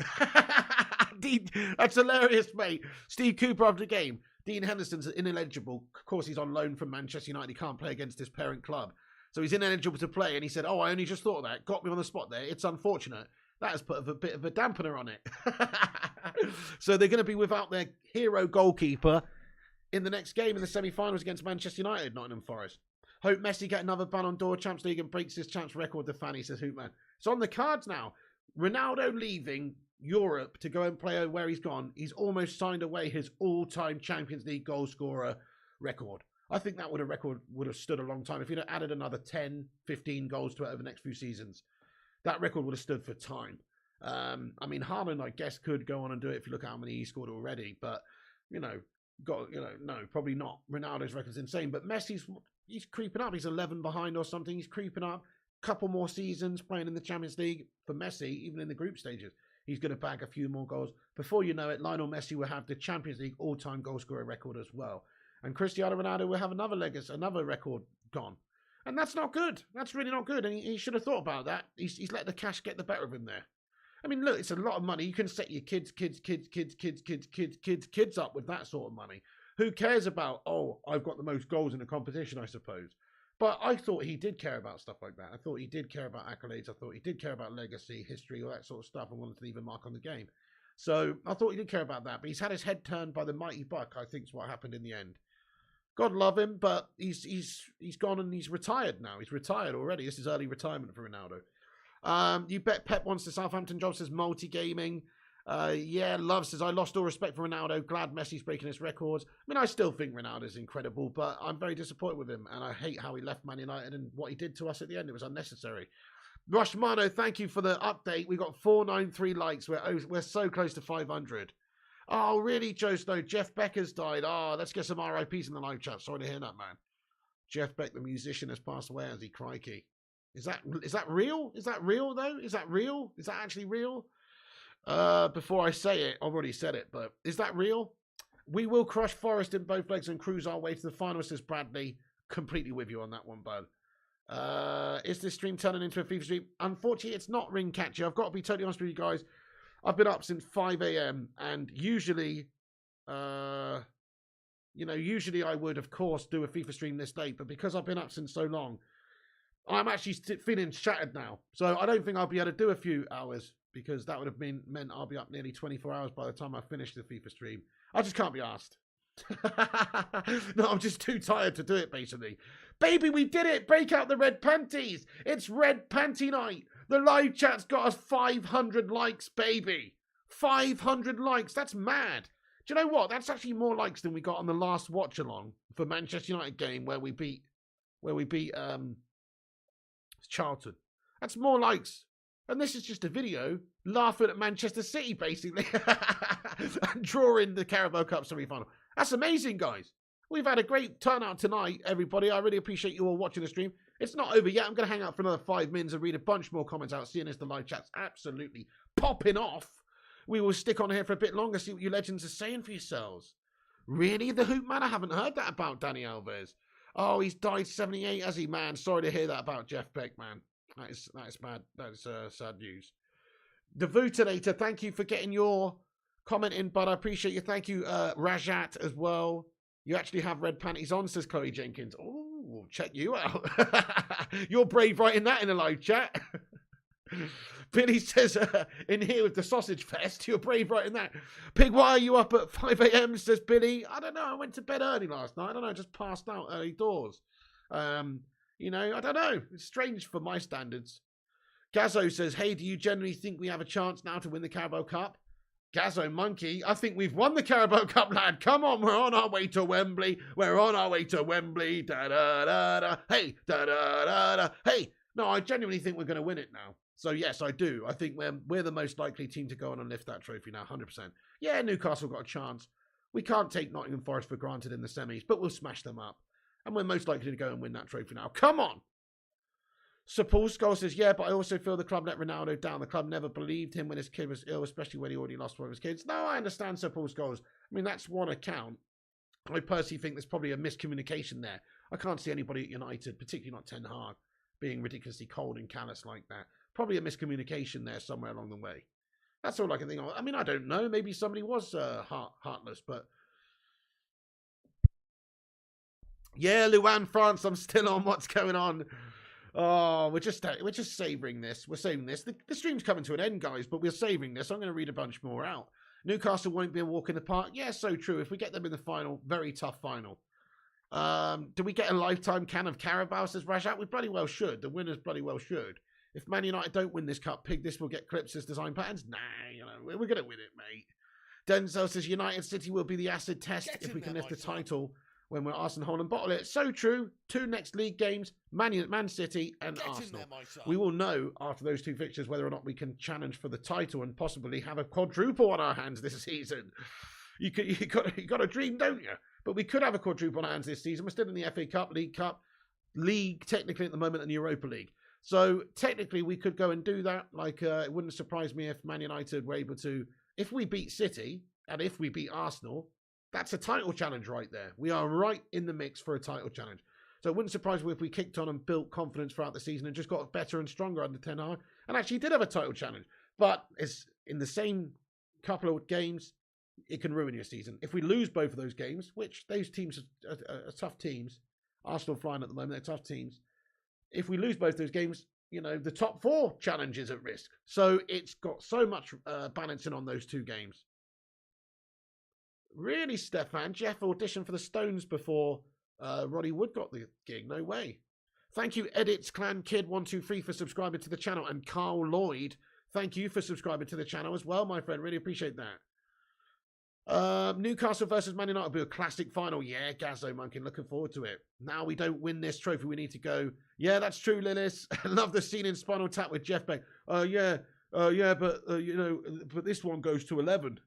Dean, that's hilarious, mate. Steve Cooper after the game. Dean Henderson's ineligible. Of course, he's on loan from Manchester United. He can't play against his parent club. So he's ineligible to play, and he said, I only just thought of that. Got me on the spot there. It's unfortunate. That has put a bit of a dampener on it. So they're going to be without their hero goalkeeper in the next game in the semi-finals against Manchester United, Nottingham Forest. Hope Messi get another Ballon d'Or, Champions League, and breaks his champs record, the Fanny, says Hoopman. It's on the cards now. Ronaldo leaving Europe to go and play where he's gone. He's almost signed away his all-time Champions League goal scorer record. I think that record would have stood a long time. If he'd have added another 10, 15 goals to it over the next few seasons, that record would have stood for time. I mean, Haaland, I guess, could go on and do it if you look at how many he scored already. But, no, probably not. Ronaldo's record's insane. But Messi's, he's creeping up. He's 11 behind or something. He's creeping up. Couple more seasons playing in the Champions League for Messi, even in the group stages. He's going to bag a few more goals. Before you know it, Lionel Messi will have the Champions League all-time goal scorer record as well. And Cristiano Ronaldo will have another record gone. And that's not good. That's really not good. And he should have thought about that. He's let the cash get the better of him there. I mean, look, it's a lot of money. You can set your kids up with that sort of money. Who cares about, I've got the most goals in the competition, I suppose. But I thought he did care about stuff like that. I thought he did care about accolades. I thought he did care about legacy, history, all that sort of stuff, and wanted to leave a mark on the game. So I thought he did care about that. But he's had his head turned by the mighty buck, I think is what happened in the end. God love him, but he's gone and he's retired now. He's retired already. This is early retirement for Ronaldo. You bet Pep wants the Southampton job, says multi-gaming. Yeah, Love says, I lost all respect for Ronaldo. Glad Messi's breaking his records. I mean, I still think Ronaldo's incredible, but I'm very disappointed with him. And I hate how he left Man United and what he did to us at the end. It was unnecessary. Rushmano, thank you for the update. We got 493 likes. We're so close to 500. Oh, really, Joe Snow? Jeff Becker's died. Let's get some RIPs in the live chat. Sorry to hear that, man. Jeff Beck, the musician, has passed away, has he? Crikey. Is that real? Is that real, though? Is that real? Is that actually real? Before I say it, I've already said it, but is that real? We will crush Forest in both legs and cruise our way to the final, says Bradley. Completely with you on that one, bud. Is this stream turning into a FIFA stream? Unfortunately, it's not, Ring Catcher. I've got to be totally honest with you guys. I've been up since 5 a.m. and usually, usually I would, of course, do a FIFA stream this late, but because I've been up since so long, I'm actually feeling shattered now. So I don't think I'll be able to do a few hours because that would have meant I'll be up nearly 24 hours by the time I finish the FIFA stream. I just can't be asked. No, I'm just too tired to do it, basically. Baby, we did it! Break out the red panties! It's red panty night! The live chat's got us 500 likes, baby! 500 likes! That's mad! Do you know what? That's actually more likes than we got on the last watch-along for Manchester United game where we beat Charlton. That's more likes. And this is just a video laughing at Manchester City, basically, and drawing the Carabao Cup semi-final. That's amazing, guys. We've had a great turnout tonight, everybody. I really appreciate you all watching the stream. It's not over yet. I'm going to hang out for another 5 minutes and read a bunch more comments out, seeing as the live chat's absolutely popping off. We will stick on here for a bit longer, see what you legends are saying for yourselves. Really? The Hoop Man? I haven't heard that about Danny Alves. Oh, he's died 78, has he, man? Sorry to hear that about Jeff Beck, man. That is bad. That is sad news. The Vutilator, thank you for getting your comment in, bud. I appreciate you. Thank you, Rajat, as well. You actually have red panties on, says Chloe Jenkins. Oh, check you out. You're brave writing that in a live chat. Billy says, in here with the sausage fest, you're brave writing that. Pig, why are you up at 5 a.m., says Billy. I don't know. I went to bed early last night. I don't know. Just passed out early doors. I don't know. It's strange for my standards. Gazzo says, hey, do you generally think we have a chance now to win the Carabao Cup? Gazzo Monkey, I think we've won the Carabao Cup, lad. Come on, we're on our way to Wembley. We're on our way to Wembley. Da-da-da-da. Hey, da-da-da-da. Hey. No, I genuinely think we're going to win it now. So, yes, I do. I think we're the most likely team to go on and lift that trophy now, 100%. Yeah, Newcastle got a chance. We can't take Nottingham Forest for granted in the semis, but we'll smash them up. And we're most likely to go and win that trophy now. Come on! Sir Paul Scholl says, yeah, but I also feel the club let Ronaldo down. The club never believed him when his kid was ill, especially when he already lost one of his kids. No, I understand Sir Paul Scholes. I mean, that's one account. I personally think there's probably a miscommunication there. I can't see anybody at United, particularly not Ten Hag, being ridiculously cold and callous like that. Probably a miscommunication there somewhere along the way. That's all I can think of. I mean, I don't know. Maybe somebody was heartless, but... Yeah, Luan, France, I'm still on. What's going on? Oh, we're just savouring this. We're saving this. The stream's coming to an end, guys, but we're saving this. I'm going to read a bunch more out. Newcastle won't be a walk in the park. Yeah, so true. If we get them in the final, very tough final. Do we get a lifetime can of Carabao, says Rajat? We bloody well should. The winners bloody well should. If Man United don't win this cup, Pig, this will get clips as design patterns. Nah, you know, we're going to win it, mate. Denzel says United City will be the acid test if we can lift the title when we're Arsenal hold and bottle it. So true. 2 next league games, Man City and Arsenal. We will know after those 2 fixtures whether or not we can challenge for the title and possibly have a quadruple on our hands this season. You got a dream, don't you? But we could have a quadruple on our hands this season. We're still in the FA Cup, League technically at the moment, and the Europa League. So technically we could go and do that. Like it wouldn't surprise me if Man United were able to, if we beat City and if we beat Arsenal, that's a title challenge right there. We are right in the mix for a title challenge. So it wouldn't surprise me if we kicked on and built confidence throughout the season and just got better and stronger under Ten Hag and actually did have a title challenge. But it's in the same couple of games, it can ruin your season. If we lose both of those games, which those teams are tough teams, Arsenal flying at the moment, they're tough teams. If we lose both those games, you know, the top 4 challenge is at risk. So it's got so much balancing on those 2 games. Really, Stefan? Jeff auditioned for the Stones before Roddy Wood got the gig? No way. Thank you, Edits Clan Kid 123 for subscribing to the channel, and Carl Lloyd, thank you for subscribing to the channel as well, my friend. Really appreciate that. Newcastle versus Man United will be a classic final. Yeah, Gazzo Monkin, looking forward to it. Now we don't win this trophy, we need to go. Yeah, that's true, Lillis. Love the scene in Spinal Tap with Jeff Beck. But you know, but this one goes to 11.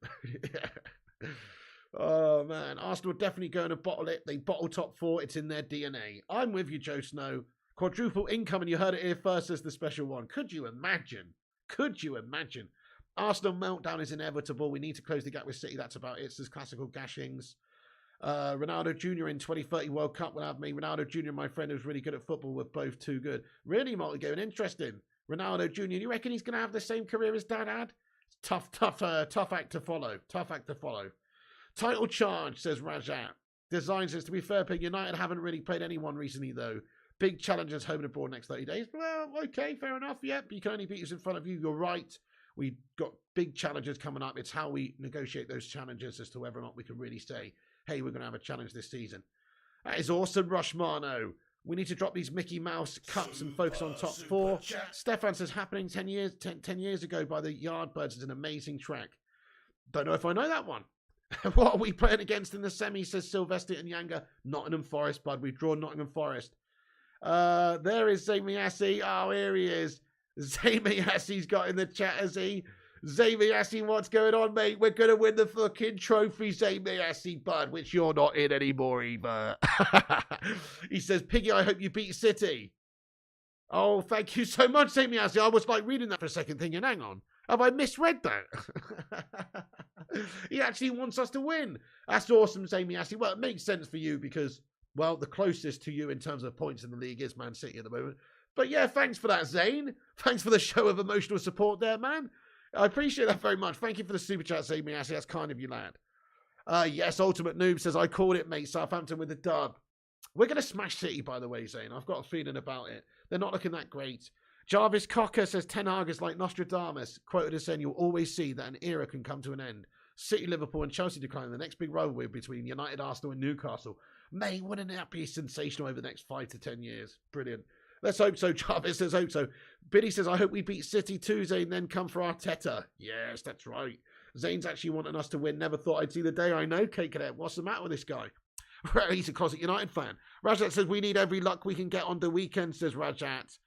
Oh, man. Arsenal are definitely going to bottle it. They bottle top 4. It's in their DNA. I'm with you, Joe Snow. Quadruple income, and you heard it here first as the special one. Could you imagine? Could you imagine? Arsenal meltdown is inevitable. We need to close the gap with City. That's about it. It's classical gashings. Ronaldo Jr. in 2030 World Cup will have me. Ronaldo Jr. and my friend who's really good at football were both too good. Really, multi-go and interesting. Ronaldo Jr. You reckon he's going to have the same career as Dad had? Tough act to follow. Tough act to follow. Title charge, says Rajat. Design says, to be fair, Pig, United haven't really played anyone recently, though. Big challenges home and abroad next 30 days. Well, okay, fair enough. Yep, you can only beat us in front of you. You're right. We've got big challenges coming up. It's how we negotiate those challenges as to whether or not we can really say, hey, we're going to have a challenge this season. That is awesome, Rushmano. We need to drop these Mickey Mouse cups and focus on top 4. Stefan says, happening 10 years ago by the Yardbirds is an amazing track. Don't know if I know that one. What are we playing against in the semi, says Sylvester and Yanga. Nottingham Forest, bud. We've drawn Nottingham Forest. There is Zamiassi. Oh, here he is. Zamiassi's got in the chat, has he? Zamiassi, what's going on, mate? We're going to win the fucking trophy, Zamiassi, bud, which you're not in anymore either. He says, Piggy, I hope you beat City. Oh, thank you so much, Zamiassi. I was like reading that for a second thinking, hang on. Have I misread that? He actually wants us to win. That's awesome, Zamiassi. Well, it makes sense for you because, well, the closest to you in terms of points in the league is Man City at the moment. But yeah, thanks for that, Zane. Thanks for the show of emotional support there, man. I appreciate that very much. Thank you for the super chat, Zamiassi. That's kind of you, lad. Yes, Ultimate Noob says, I called it, mate. Southampton with the dub. We're going to smash City, by the way, Zane. I've got a feeling about it. They're not looking that great. Jarvis Cocker says, Ten Hag is like Nostradamus, quoted as saying, you'll always see that an era can come to an end. City, Liverpool and Chelsea decline. The next big rivalry between United, Arsenal and Newcastle. Mate, wouldn't that be sensational over the next 5 to 10 years? Brilliant. Let's hope so. Jarvis says, hope so. Biddy says, I hope we beat City too, Zane, then come for Arteta. Yes, that's right. Zane's actually wanting us to win. Never thought I'd see the day. I know, Cake Cadet. What's the matter with this guy? He's a closet United fan. Rajat says, we need every luck we can get on the weekend, says Rajat.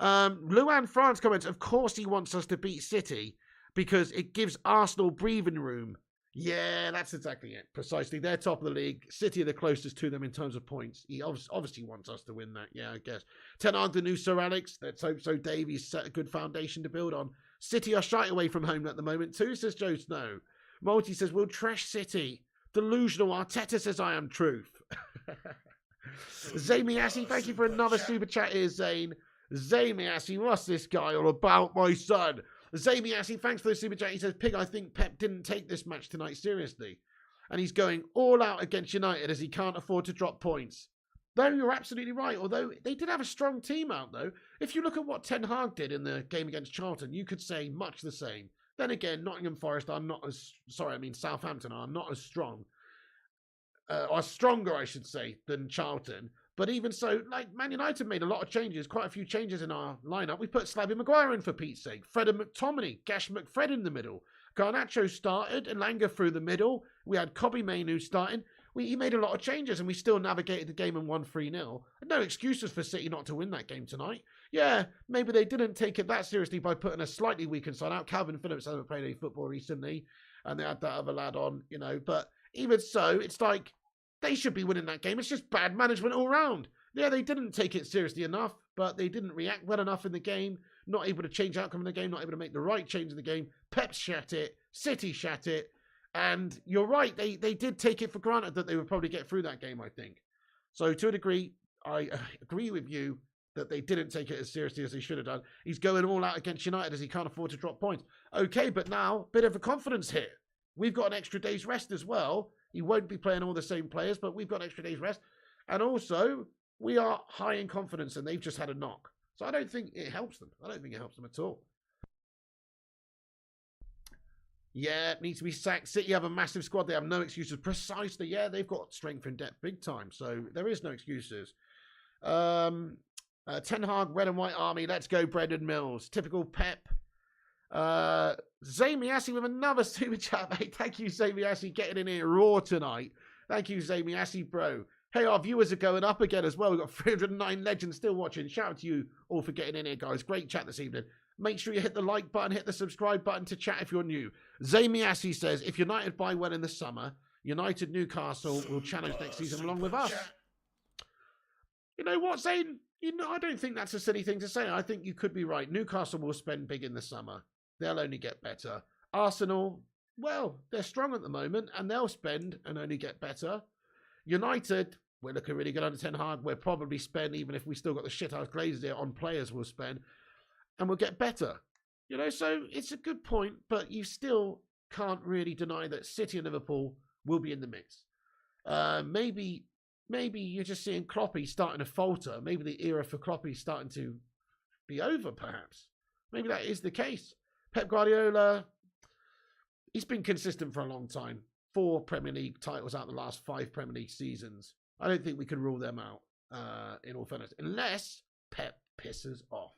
Luan France comments, of course he wants us to beat City because it gives Arsenal breathing room. Yeah, that's exactly it. Precisely. They're top of the league. City are the closest to them in terms of points. He obviously wants us to win that. Yeah, I guess. Ten Hag, the new Sir Alex. Let's hope so. Davies set a good foundation to build on. City are shy away from home at the moment too, says Joe Snow. Multi says, we'll trash City. Delusional. Arteta says, I am truth. Zamiassi, thank you for another super chat here, Zane. Zamiassi, what's this guy all about, my son? Zamiassi, thanks for the super chat. He says, Pig, I think Pep didn't take this match tonight seriously. And he's going all out against United as he can't afford to drop points. Though you're absolutely right, although they did have a strong team out, though. If you look at what Ten Hag did in the game against Charlton, you could say much the same. Then again, Nottingham Forest are not as... Sorry, I mean Southampton are not as strong. Or stronger, I should say, than Charlton. But even so, like, Man United made a lot of changes, quite a few changes in our lineup. We put Slavy Maguire in for Pete's sake. Fred and McTominay, Gash McFred in the middle. Garnacho started, Elanga through the middle. We had Kobbie Mainoo starting. He made a lot of changes and we still navigated the game and won 3-0. No excuses for City not to win that game tonight. Yeah, maybe they didn't take it that seriously by putting a slightly weakened side out. Calvin Phillips hasn't played any football recently and they had that other lad on, you know. But even so, it's like they should be winning that game. It's just bad management all round. Yeah, they didn't take it seriously enough, but they didn't react well enough in the game. Not able to change outcome in the game, not able to make the right change in the game. Pep shat it, City shat it. And you're right, they did take it for granted that they would probably get through that game, I think. So to a degree, I agree with you that they didn't take it as seriously as they should have done. He's going all out against United as he can't afford to drop points. Okay, but now, bit of a confidence hit. We've got an extra day's rest as well. He won't be playing all the same players, but we've got an extra day's rest. And also, we are high in confidence and they've just had a knock. So I don't think it helps them. I don't think it helps them at all. Yeah, it needs to be sacked. City have a massive squad. They have no excuses. Precisely, yeah, they've got strength and depth big time. So there is no excuses. Ten Hag, red and white army. Let's go, Brendan Mills. Typical Pep. Zamiassi with another super chat, mate. Thank you, Zamiassi, getting in here raw tonight. Thank you, Zamiassi, bro. Hey, our viewers are going up again as well. We've got 309 legends still watching. Shout out to you all for getting in here, guys. Great chat this evening. Make sure you hit the like button, hit the subscribe button to chat if you're new. Zamiassi says, if United buy well in the summer, United Newcastle will challenge next season along with us. You know what, Zane? I don't think that's a silly thing to say. I think you could be right. Newcastle will spend big in the summer. They'll only get better. Arsenal, well, they're strong at the moment, and they'll spend and only get better. United, we're looking really good under Ten Hag. We'll probably spend, even if we still got the shithouse Glazers here, on players we'll spend. And we'll get better. You know, so it's a good point, but you still can't really deny that City and Liverpool will be in the mix. Maybe you're just seeing Kloppy starting to falter. Maybe the era for Kloppy starting to be over, perhaps. Maybe that is the case. Pep Guardiola, he's been consistent for a long time. 4 Premier League titles out of the last 5 Premier League seasons. I don't think we can rule them out, in all fairness, unless Pep pisses off.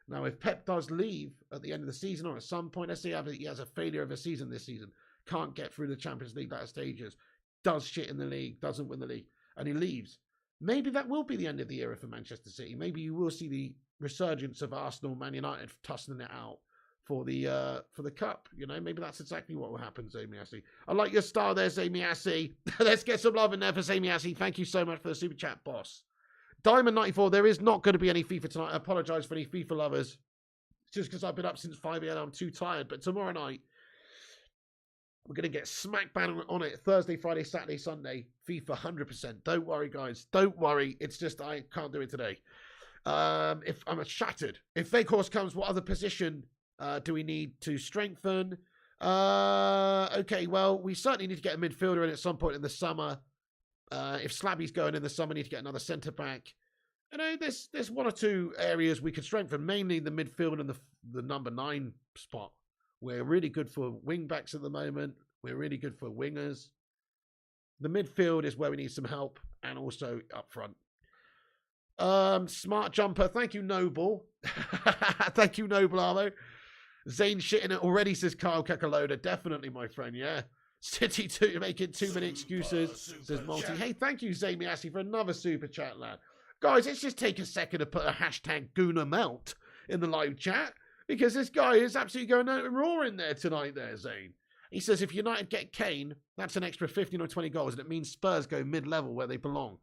Now, if Pep does leave at the end of the season or at some point, let's say he has a failure of a season this season, can't get through the Champions League latter stages, does shit in the league, doesn't win the league, and he leaves, maybe that will be the end of the era for Manchester City. Maybe you will see the resurgence of Arsenal, Man United tussling it out for the cup. You know, maybe that's exactly what will happen, Zamiassi. I like your style there, Zamiassi. Let's get some love in there for Zamiassi. Thank you so much for the super chat, boss. Diamond94, there is not going to be any FIFA tonight. I apologise for any FIFA lovers. It's just because I've been up since 5 a.m. I'm too tired. But tomorrow night, we're going to get smack bang on it. Thursday, Friday, Saturday, Sunday. FIFA 100%. Don't worry, guys. Don't worry. It's just I can't do it today. If I'm shattered. If Fake Horse comes, what other position do we need to strengthen? Okay, well, we certainly need to get a midfielder in at some point in the summer. If Slabby's going in the summer, we need to get another centre-back. You know, there's 1 or 2 areas we could strengthen, mainly the midfield and the number 9 spot. We're really good for wing-backs at the moment. We're really good for wingers. The midfield is where we need some help, and also up front. Smart jumper. Thank you, Noble. Thank you, Noble Arlo. Zane shitting it already, says Kyle Kakaloda. Definitely, my friend, yeah. City 2 making too many excuses, says Multi. Hey, thank you, Zamiassi, for another super chat, lad. Guys, let's just take a second to put a hashtag Gooner Melt in the live chat, because this guy is absolutely going out and roaring there tonight there, Zane. He says if United get Kane, that's an extra 15 or 20 goals, and it means Spurs go mid-level where they belong.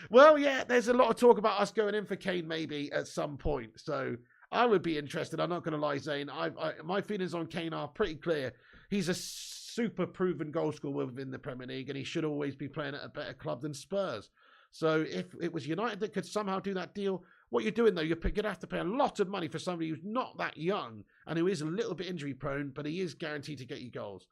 Well, yeah, there's a lot of talk about us going in for Kane maybe at some point, so I would be interested. I'm not going to lie, Zane. My feelings on Kane are pretty clear. He's a super proven goal scorer within the Premier League, and he should always be playing at a better club than Spurs. So if it was United that could somehow do that deal, what you're doing, though, you're going to have to pay a lot of money for somebody who's not that young and who is a little bit injury prone, but he is guaranteed to get you goals.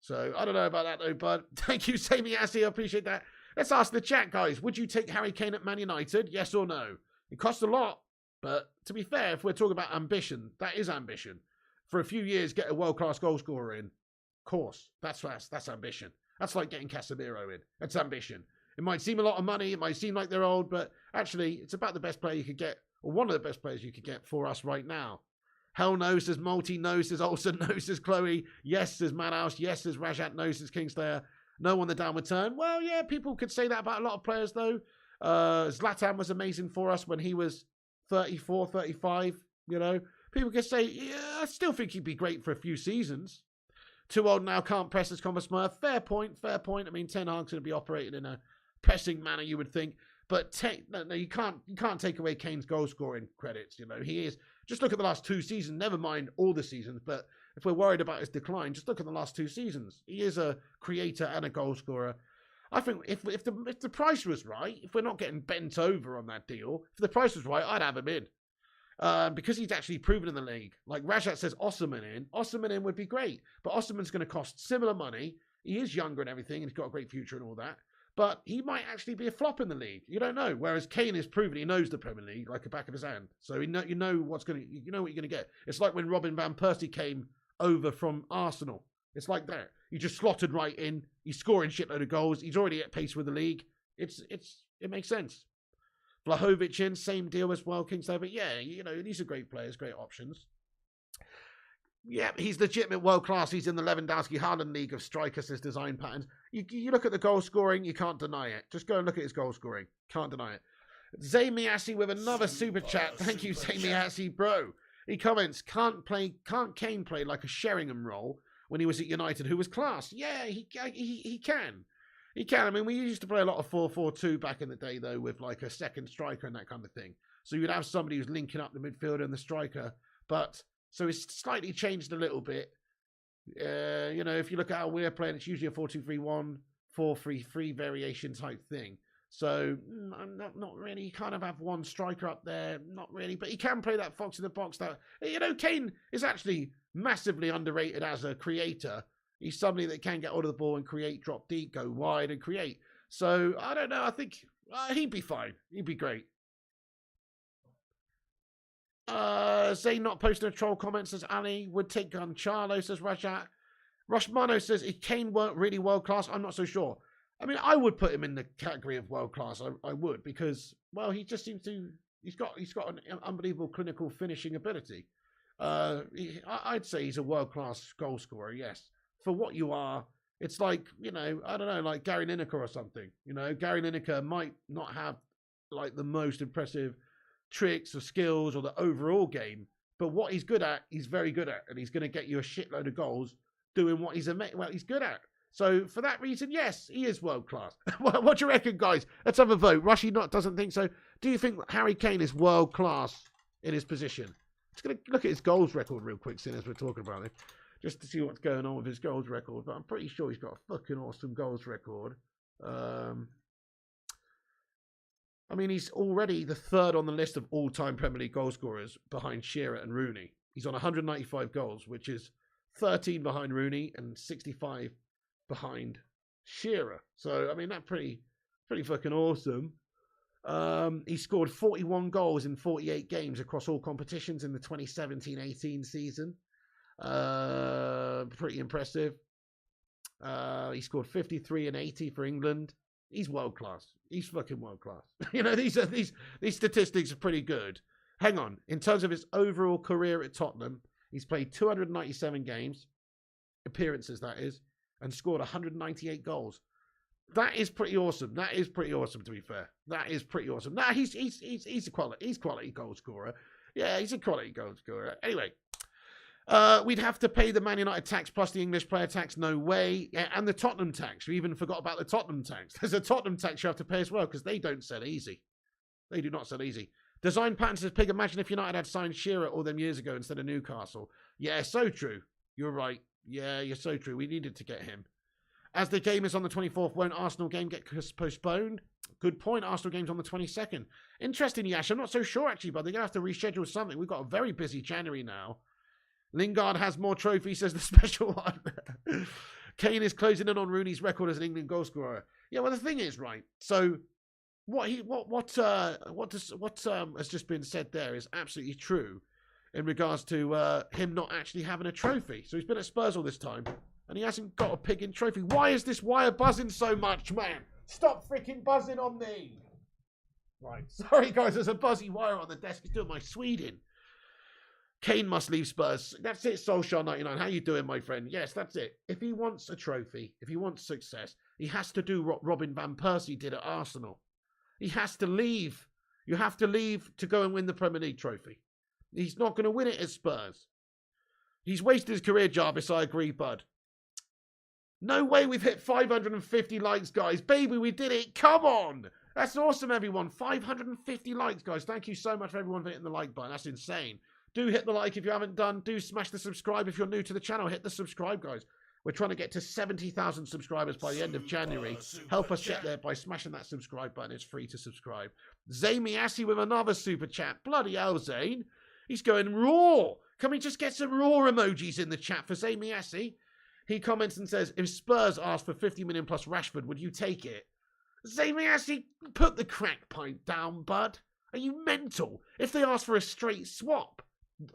So I don't know about that, though, bud. Thank you, Sammy Assey. I appreciate that. Let's ask the chat, guys. Would you take Harry Kane at Man United? Yes or no? It costs a lot, but to be fair, if we're talking about ambition, that is ambition. For a few years, get a world-class goal scorer in. Of course, that's ambition. That's like getting Casemiro in. That's ambition. It might seem a lot of money. It might seem like they're old, but actually, it's about the best player you could get, or one of the best players you could get for us right now. Hell no, says Multi. No, says Olsen. No, says Chloe. Yes, says Madhouse. Yes, says Rajat. No, says Kingslayer. No on the downward turn. Well, yeah, people could say that about a lot of players, though. Zlatan was amazing for us when he was 34, 35, you know. People could say, yeah, I still think he'd be great for a few seasons. Too old now, can't press as Thomas Smurf. Fair point, fair point. I mean, Ten Hag's going to be operating in a pressing manner, you would think. But no, you can't take away Kane's goal-scoring credits, you know. He is. Just look at the last 2 seasons, never mind all the seasons, but if we're worried about his decline, just look at the last 2 seasons. He is a creator and a goal scorer. I think if the price was right, if we're not getting bent over on that deal, if the price was right, I'd have him in. Because he's actually proven in the league. Like Rajat says, Osimhen in would be great. But Osimhen's going to cost similar money. He is younger and everything, and he's got a great future and all that. But he might actually be a flop in the league. You don't know. Whereas Kane is proven he knows the Premier League like the back of his hand. So you know what you're going to get. It's like when Robin van Persie came over from Arsenal. It's like that. He just slotted right in. He's scoring shitload of goals. He's already at pace with the league. It makes sense. Vlahovic in, same deal as well, Kingslayer. But yeah, you know, these are great players, great options. Yeah, he's legitimate world class. He's in the Lewandowski Haaland league of strikers, his design patterns. You look at the goal scoring, you can't deny it. Just go and look at his goal scoring. Can't deny it. Zay Miyasi with another super chat. Thank you, Zay Miyasi, bro. He comments, can't Kane play like a Sheringham role when he was at United, who was class? Yeah, he can. He can. I mean, we used to play a lot of 4-4-2 back in the day, though, with like a second striker and that kind of thing. So you'd have somebody who's linking up the midfielder and the striker. But so it's slightly changed a little bit. You know, if you look at how we're playing, it's usually a 4-2-3-1, 4-3-3 variation type thing. So not really. You kind of have one striker up there, not really. But he can play that fox in the box. That, you know, Kane is actually massively underrated as a creator. He's somebody that can get hold of the ball and create, drop deep, go wide and create. So, I don't know. I think he'd be fine. He'd be great. Zay not posting a troll comment, says Ali. Would take Gonçalo, says Rajat. Rushmano says, if Kane weren't really world-class, I'm not so sure. I mean, I would put him in the category of world-class. I would, because, well, he just seems to... He's got an unbelievable clinical finishing ability. I'd say he's a world-class goal scorer, yes. For what you are, it's like, you know, I don't know, like Gary Lineker or something. You know, Gary Lineker might not have like the most impressive tricks or skills or the overall game, but what he's good at, he's very good at, and he's going to get you a shitload of goals doing what he's good at. So for that reason, yes, he is world class. What do you reckon, guys? Let's have a vote. Rushy doesn't think so. Do you think Harry Kane is world class in his position? Just going to look at his goals record real quick, seeing as we're talking about it. Just to see what's going on with his goals record. But I'm pretty sure he's got a fucking awesome goals record. I mean, he's already the 3rd on the list of all-time Premier League goal scorers behind Shearer and Rooney. He's on 195 goals, which is 13 behind Rooney and 65 behind Shearer. So, I mean, that's pretty fucking awesome. He scored 41 goals in 48 games across all competitions in the 2017-18 season. Pretty impressive. He scored 53 and 80 for England. He's world class. He's fucking world class. You know, these statistics are pretty good. Hang on. In terms of his overall career at Tottenham, he's played 297 games, appearances that is, and scored 198 goals. That is pretty awesome. That is pretty awesome, to be fair. That is pretty awesome. Nah, he's a quality goal scorer. Yeah, he's a quality goal scorer. Anyway. We'd have to pay the Man United tax plus the English player tax. No way. Yeah, and the Tottenham tax. We even forgot about the Tottenham tax. There's a Tottenham tax you have to pay as well because they don't sell easy. They do not sell easy. Design patterns says, Pig, imagine if United had signed Shearer all them years ago instead of Newcastle. Yeah, so true. You're right. Yeah, you're so true. We needed to get him. As the game is on the 24th, won't Arsenal game get postponed? Good point. Arsenal game's on the 22nd. Interesting, Yash. I'm not so sure, actually, but they're going to have to reschedule something. We've got a very busy January now. Lingard has more trophies, says the special one. Kane is closing in on Rooney's record as an England goalscorer. Yeah, well, the thing is, right, so what has just been said there is absolutely true in regards to him not actually having a trophy. So he's been at Spurs all this time, and he hasn't got a pigging trophy. Why is this wire buzzing so much, man? Stop freaking buzzing on me. Right, sorry guys, there's a buzzy wire on the desk. It's doing my Sweden. Kane must leave Spurs. That's it, Solskjaer99. How you doing, my friend? Yes, that's it. If he wants a trophy, if he wants success, he has to do what Robin Van Persie did at Arsenal. He has to leave. You have to leave to go and win the Premier League trophy. He's not going to win it at Spurs. He's wasted his career, Jarvis. I agree, bud. No way we've hit 550 likes, guys. Baby, we did it. Come on. That's awesome, everyone. 550 likes, guys. Thank you so much for everyone for hitting the like button. That's insane. Do hit the like if you haven't done. Do smash the subscribe if you're new to the channel. Hit the subscribe, guys. We're trying to get to 70,000 subscribers by the end of January. Help us get there by smashing that subscribe button. It's free to subscribe. Zamiassi with another super chat. Bloody hell, Zane. He's going raw. Can we just get some raw emojis in the chat for Zamiassi? He comments and says, if Spurs asked for 50 million plus Rashford, would you take it? Zamiassi, put the crack pipe down, bud. Are you mental? If they asked for a straight swap,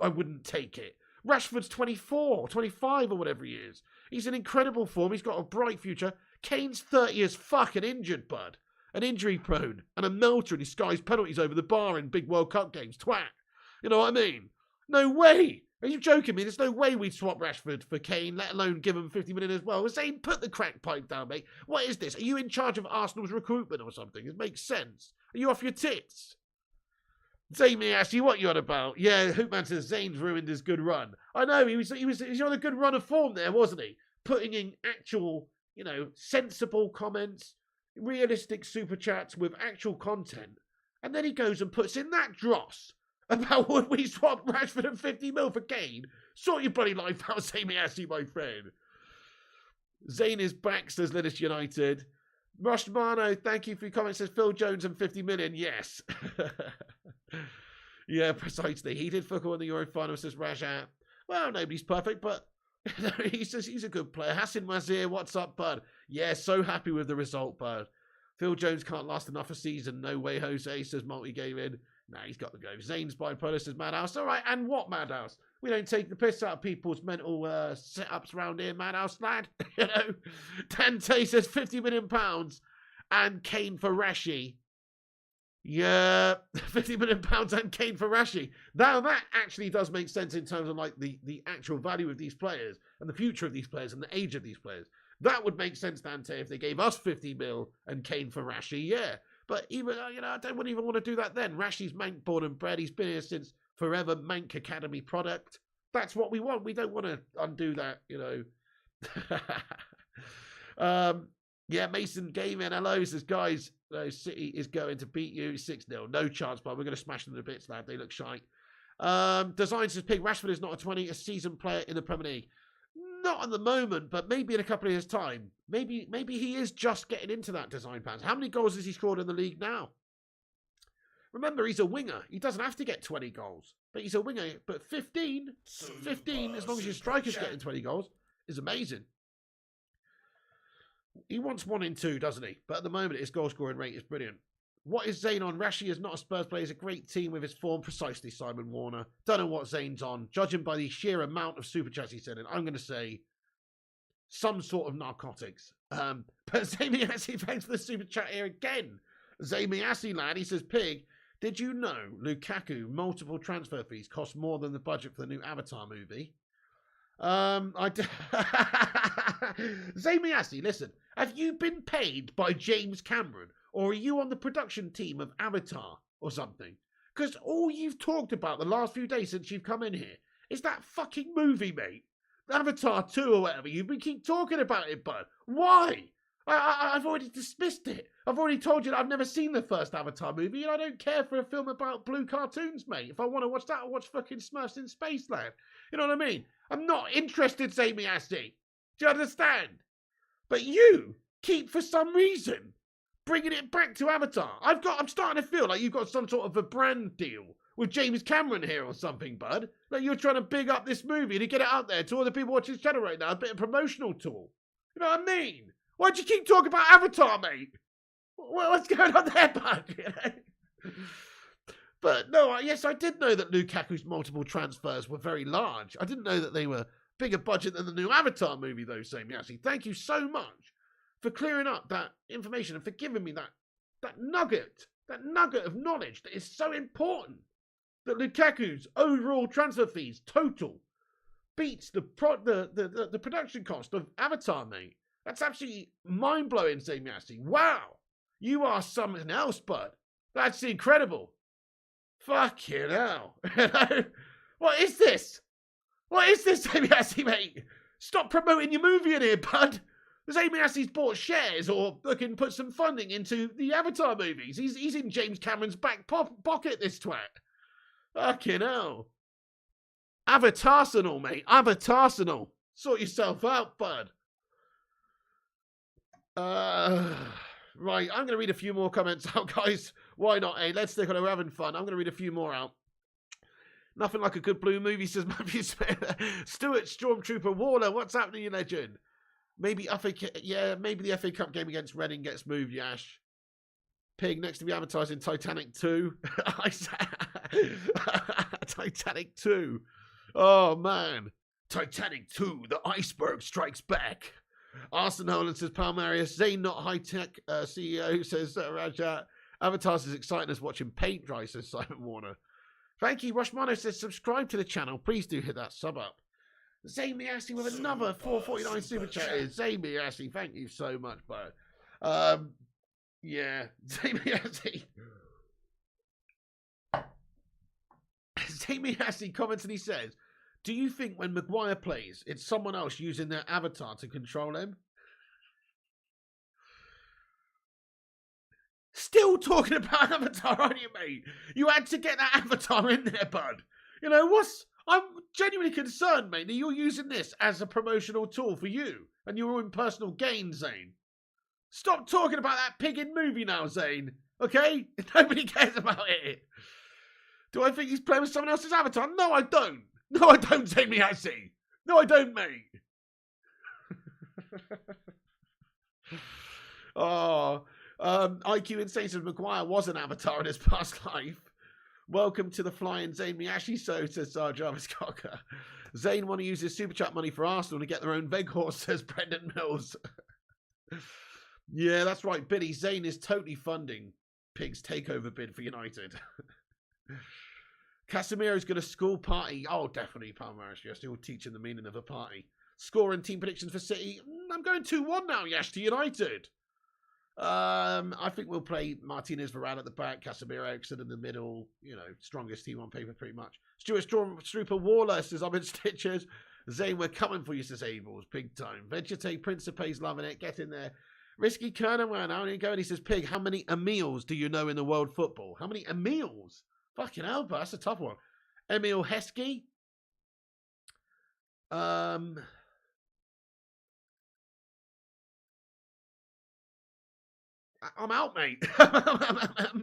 I wouldn't take it. Rashford's 24, 25 or whatever he is. He's in incredible form. He's got a bright future. Kane's 30 as fuck and injured, bud. And injury prone. And a melter and he skies penalties over the bar in big World Cup games. Twat. You know what I mean? No way. Are you joking me? There's no way we'd swap Rashford for Kane, let alone give him 50 million as well. We're saying put the crack pipe down, mate. What is this? Are you in charge of Arsenal's recruitment or something? It makes sense. Are you off your tits? Zane asks you what you're on about. Yeah, Hoopman says Zane's ruined his good run. I know, he was on a good run of form there, wasn't he? Putting in actual, sensible comments, realistic super chats with actual content. And then he goes and puts in that dross about would we swap Rashford and 50 mil for Kane? Sort your bloody life out, Zane asks my friend. Zane is back, says Linus United. Rushmano, thank you for your comments. Says Phil Jones and 50 million. Yes. Yeah, precisely. He did fuck all in the Euro final, says Rajat. Well, nobody's perfect, but he says he's a good player. Hassan Wazir, what's up, bud? Yeah, so happy with the result, bud. Phil Jones can't last enough a season. No way, Jose, says multi-gaming. Nah, he's got to go. Zane's bipolar, says Madhouse. All right, and what Madhouse? We don't take the piss out of people's mental setups around here, Madhouse lad. Dante says £50 million and Kane for Rashi. Yeah, £50 million and Kane for Rashi. Now that actually does make sense in terms of like the actual value of these players and the future of these players and the age of these players. That would make sense, Dante, if they gave us 50 mil and Kane for Rashi. Yeah, but even I wouldn't even want to do that then. Rashi's Mank born and bred. He's been here since forever. Mank Academy product. That's what we want. We don't want to undo that, Yeah, Mason Gaming, hello, says, guys, City is going to beat you 6-0. No chance, but we're going to smash them to bits, lad. They look shite. Design says, Pig, Rashford is not a 20, a seasoned player in the Premier League. Not at the moment, but maybe in a couple of years' time. Maybe he is just getting into that design pass. How many goals has he scored in the league now? Remember, he's a winger. He doesn't have to get 20 goals, but he's a winger. But 15, as long as your striker's getting 20 goals, is amazing. He wants 1 in 2, doesn't he? But at the moment, his goal scoring rate is brilliant. What is Zane on? Rashi is not a Spurs player. He's a great team with his form. Precisely, Simon Warner. Don't know what Zane's on. Judging by the sheer amount of super chats he sent in, I'm going to say some sort of narcotics. But Zamiassi, thanks for the super chat here again. Zamiassi, lad, he says, Pig, did you know Lukaku multiple transfer fees cost more than the budget for the new Avatar movie? Zamiassi, listen, have you been paid by James Cameron? Or are you on the production team of Avatar or something? Because all you've talked about the last few days since you've come in here is that fucking movie, mate. Avatar 2 or whatever. You've been keep talking about it, bud. Why? I've already dismissed it. I've already told you that I've never seen the first Avatar movie and I don't care for a film about blue cartoons, mate. If I want to watch that, I'll watch fucking Smurfs in Space, lad. You know what I mean? I'm not interested, Zamiassi. Do you understand? But you keep, for some reason, bringing it back to Avatar. I'm starting to feel like you've got some sort of a brand deal with James Cameron here or something, bud. Like you're trying to big up this movie to get it out there to all the people watching this channel right now. A bit of promotional tool. You know what I mean? Why'd you keep talking about Avatar, mate? What's going on there, bud? You know? But no, yes, I did know that Lukaku's multiple transfers were very large. I didn't know that they were bigger budget than the new Avatar movie, though, Sammy. Actually, thank you so much for clearing up that information and for giving me that nugget of knowledge that is so important. That Lukaku's overall transfer fees total beats the production cost of Avatar, mate. That's absolutely mind-blowing, Sammy. Wow. You are something else, bud. That's incredible. Fucking hell. What is this? What is this, Sammy, mate? Stop promoting your movie in here, bud. Sammy bought shares or fucking put some funding into the Avatar movies. He's in James Cameron's back pocket, this twat. Fucking hell. Avatarsenal, mate. Avatarsenal. Sort yourself out, bud. Right, I'm going to read a few more comments out, guys. Why not, eh? Let's stick on it. We're having fun. I'm going to read a few more out. Nothing like a good blue movie, says Matthew Smith. Stuart Stormtrooper Waller, what's happening, you legend? Maybe maybe the FA Cup game against Reading gets moved, Yash. Pig, next to be advertised in Titanic 2. Titanic 2. Oh, man. Titanic 2, the iceberg strikes back. Arsenal Holland says Palmarius. Zane, not high-tech CEO, says Rajat. Avatars is exciting as watching paint dry, says Simon Warner. Thank you. Rushmano says subscribe to the channel. Please do hit that sub up. Zane Miassi with another 449 super chat. Zane Miassi, thank you so much, bro. Yeah, Zane Miassi. Zane Miassi comments and he says, do you think when Maguire plays, it's someone else using their avatar to control him? Still talking about Avatar, aren't you, mate? You had to get that Avatar in there, bud. You know, I'm genuinely concerned, mate, that you're using this as a promotional tool for you and your own personal gain, Zane. Stop talking about that pigging movie now, Zane. Okay? Nobody cares about it. Do I think he's playing with someone else's avatar? No, I don't. No, I don't, Zane Miassi. No, I don't, mate. IQ Insane says Maguire was an avatar in his past life. Welcome to the flying Zane Miyashi, so says Jarvis Cocker. Zane want to use his super chat money for Arsenal to get their own veg horse, says Brendan Mills. Yeah, that's right, Billy. Zane is totally funding Pig's takeover bid for United. Casemiro's got a school party. Oh, definitely, Palmaris. You're still teaching the meaning of a party. Score and team predictions for City. I'm going 2-1 now, Yash, to United. I think we'll play Martinez Varane at the back, Casemiro Eriksson in the middle. You know, strongest team on paper, pretty much. Stuart Stormtrooper Waller says, I'm in stitches. Zane, we're coming for you, says Abels. Big time. Vegetate Principe's loving it. Get in there. Risky Kernerman, how you going? He says, Pig, how many Emils do you know in the world football? How many Emils? Fucking hell, but that's a tough one. Emil Heskey. I'm out, mate.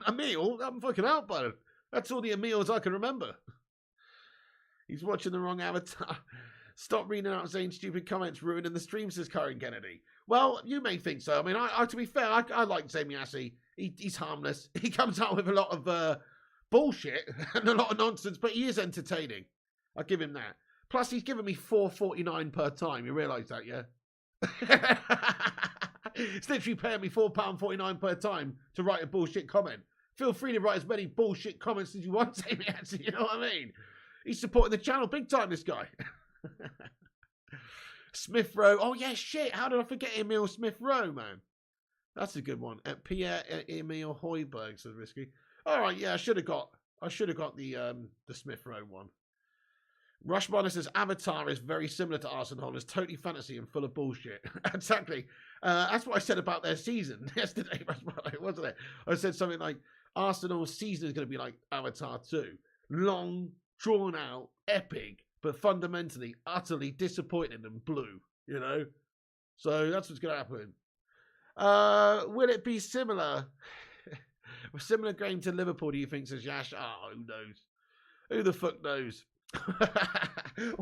Emil, I'm fucking out, bud. That's all the Emils I can remember. He's watching the wrong avatar. Stop reading out Zane's stupid comments, ruining the stream, says Karen Kennedy. Well, you may think so. I mean, I to be fair, I like Zane Miassi. He's harmless. He comes out with a lot of bullshit and a lot of nonsense, but he is entertaining. I'll give him that. Plus, he's given me $4.49 per time. You realise that, yeah? It's literally paying me £4.49 per time to write a bullshit comment. Feel free to write as many bullshit comments as you want, Jamie Hansen, you know what I mean? He's supporting the channel big time, this guy. Smith Rowe. Oh, yeah, shit. How did I forget Emil Smith Rowe, man? That's a good one. Pierre Emil Hoiberg, says Risky. All right, yeah, I should have got the Smith Rowe one. Rushminer says Avatar is very similar to Arsenal. It's totally fantasy and full of bullshit. Exactly. That's what I said about their season yesterday, Rushminer, wasn't it? I said something like Arsenal's season is going to be like Avatar 2. Long, drawn out, epic, but fundamentally, utterly disappointing and blue, you know? So that's what's going to happen. Will it be similar? A similar game to Liverpool, do you think, says Yash? Oh, who knows? Who the fuck knows?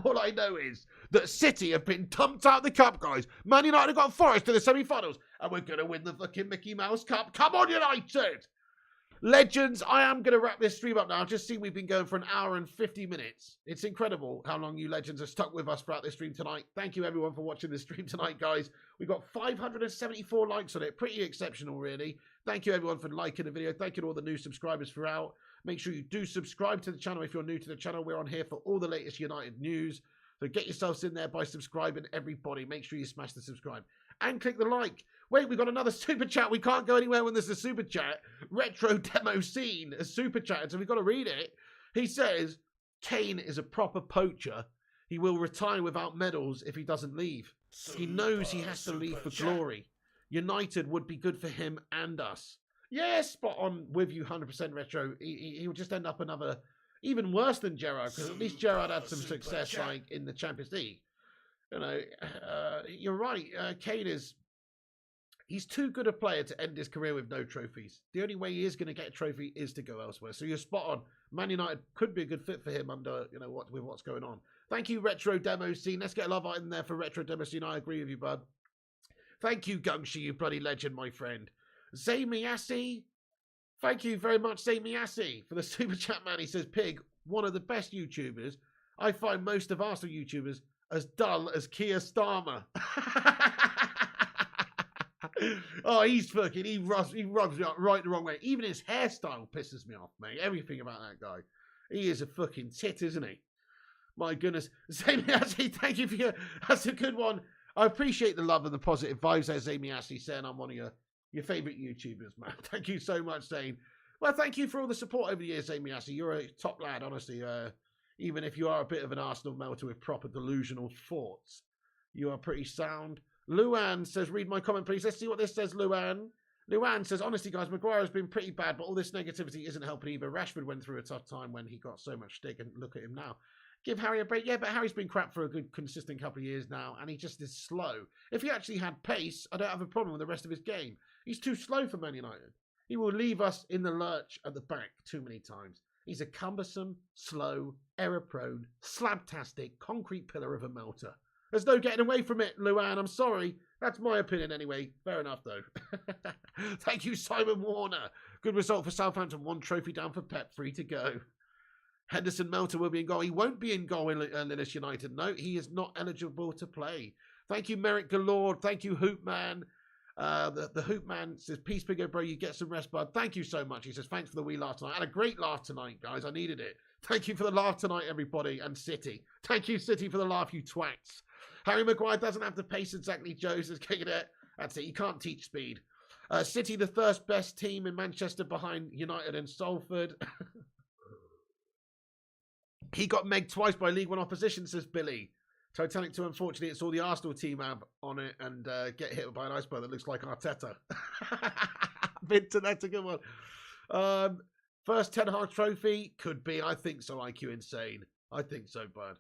All I know is that City have been dumped out of the cup, guys. Man United have got Forest to the semi-finals, and we're going to win the fucking Mickey Mouse Cup. Come on, United! Legends, I am going to wrap this stream up now. I've just seen we've been going for an hour and 50 minutes. It's incredible how long you legends have stuck with us throughout this stream tonight. Thank you, everyone, for watching this stream tonight, guys. We got 574 likes on it. Pretty exceptional, really. Thank you, everyone, for liking the video. Thank you to all the new subscribers throughout. Make sure you do subscribe to the channel if you're new to the channel. We're on here for all the latest United news. So get yourselves in there by subscribing, everybody. Make sure you smash the subscribe. And click the like. Wait, we've got another super chat. We can't go anywhere when there's a super chat. Retro Demo Scene, a super chat. So we've got to read it. He says, Kane is a proper poacher. He will retire without medals if he doesn't leave. He knows he has to leave for glory. United would be good for him and us. Yeah, spot on with you 100% Retro. He'll just end up another, even worse than Gerrard, because at least Gerrard had some success like in the Champions League. You know, you're right. Kane he's too good a player to end his career with no trophies. The only way he is going to get a trophy is to go elsewhere. So you're spot on. Man United could be a good fit for him under, you know, with what's going on. Thank you, Retro Demo Scene. Let's get a love out in there for Retro Demo Scene. I agree with you, bud. Thank you, Gungshi, you bloody legend, my friend. Zamiasi. Thank you very much, Zamiasi, for the super chat, man. He says, Pig, one of the best YouTubers. I find most of Arsenal YouTubers as dull as Keir Starmer. Oh, he's fucking, he rubs me up right the wrong way. Even his hairstyle pisses me off, mate. Everything about that guy. He is a fucking tit, isn't he? My goodness. Zamiasi, thank you for your, that's a good one. I appreciate the love and the positive vibes there, Zamiasi, saying I'm one of your favourite YouTubers, man. Thank you so much, Zane. Well, thank you for all the support over the years, Zamiasi. You're a top lad, honestly. Even if you are a bit of an Arsenal melter with proper delusional thoughts, you are pretty sound. Luan says, read my comment, please. Let's see what this says, Luan. Luan says, honestly, guys, Maguire has been pretty bad, but all this negativity isn't helping either. Rashford went through a tough time when he got so much stick, and look at him now. Give Harry a break. Yeah, but Harry's been crap for a good, consistent couple of years now, and he just is slow. If he actually had pace, I don't have a problem with the rest of his game. He's too slow for Man United. He will leave us in the lurch at the back too many times. He's a cumbersome, slow, error-prone, slabtastic, concrete pillar of a melter. There's no getting away from it, Luan. I'm sorry. That's my opinion anyway. Fair enough, though. Thank you, Simon Warner. Good result for Southampton. 1 trophy down for Pep. 3 to go. Henderson Melter will be in goal. He won't be in goal in Linus United. No, he is not eligible to play. Thank you, Merrick Galore. Thank you, Hoopman. The Hoopman says, peace, big bro. You get some rest, bud. Thank you so much. He says, thanks for the wee laugh tonight. I had a great laugh tonight, guys. I needed it. Thank you for the laugh tonight, everybody. And City. Thank you, City, for the laugh, you twats. Harry Maguire doesn't have the pace exactly, Joe says, kicking it. That's it. You can't teach speed. City, the third best team in Manchester behind United and Salford. He got megged twice by League One opposition, says Billy. Titanic 2, unfortunately, it's all the Arsenal team have on it and get hit by an iceberg that looks like Arteta. Vinton, that's a good one. First Ten Hag trophy? Could be. I think so, IQ Insane. I think so, bud.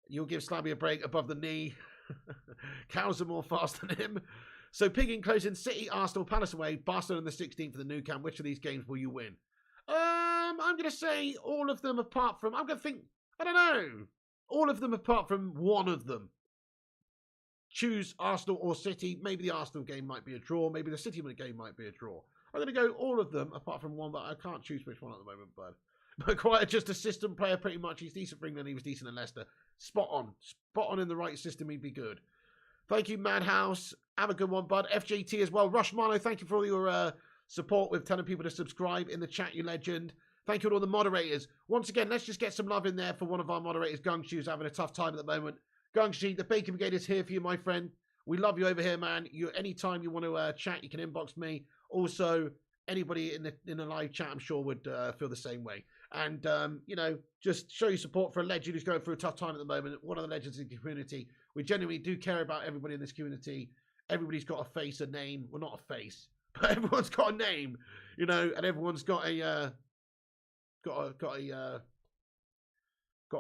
You'll give Slabby a break above the knee. Cows are more fast than him. So, Pig closing City, Arsenal, Palace away, Barcelona on the 16th for the Nou Camp. Which of these games will you win? I'm going to say all of them apart from, I'm going to think, I don't know. All of them apart from one of them. Choose Arsenal or City. Maybe the Arsenal game might be a draw. Maybe the City game might be a draw. I'm going to go all of them apart from one, but I can't choose which one at the moment, bud. But quite just a system player pretty much. He's decent for England. He was decent in Leicester. Spot on. Spot on in the right system. He'd be good. Thank you, Madhouse. Have a good one, bud. FJT as well. Rush Marlow, thank you for all your support with telling people to subscribe in the chat, you legend. Thank you to all the moderators. Once again, let's just get some love in there for one of our moderators, Gungshi, who's having a tough time at the moment. Gungshi, the Bacon Brigade is here for you, my friend. We love you over here, man. Anytime you want to chat, you can inbox me. Also, anybody in the live chat, I'm sure, would feel the same way. And, you know, just show your support for a legend who's going through a tough time at the moment. One of the legends in the community. We genuinely do care about everybody in this community. Everybody's got a face, a name. Well, not a face, but everyone's got a name, you know, and everyone's got a got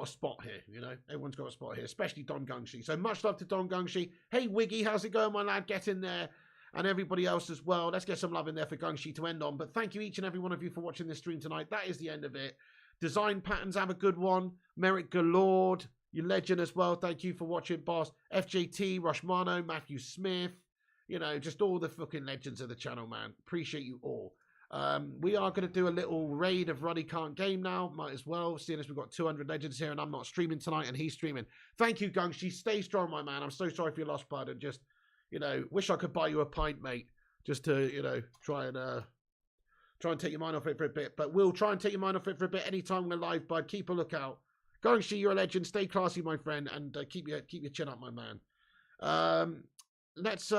a spot here, you know. Everyone's got a spot here, especially Don Gungshi. So much love to Don Gungshi. Hey, Wiggy, how's it going, my lad? Get in there. And everybody else as well. Let's get some love in there for Gungshi to end on. But thank you each and every one of you for watching this stream tonight. That is the end of it. Design Patterns, have a good one. Merrick Galord, you legend as well. Thank you for watching, boss. FJT, Rushmano, Matthew Smith. You know, just all the fucking legends of the channel, man. Appreciate you all. We are going to do a little raid of Ruddy Can't Game now. Might as well, seeing as we've got 200 legends here and I'm not streaming tonight and he's streaming. Take you, Gungshi. Stay strong, my man. I'm so sorry for your loss, bud. And just, you know, wish I could buy you a pint, mate. Just to, you know, try and take your mind off it for a bit. But we'll try and take your mind off it for a bit anytime we're live, bud. Keep a lookout. Gungshi, you're a legend. Stay classy, my friend. And keep your chin up, my man. Let's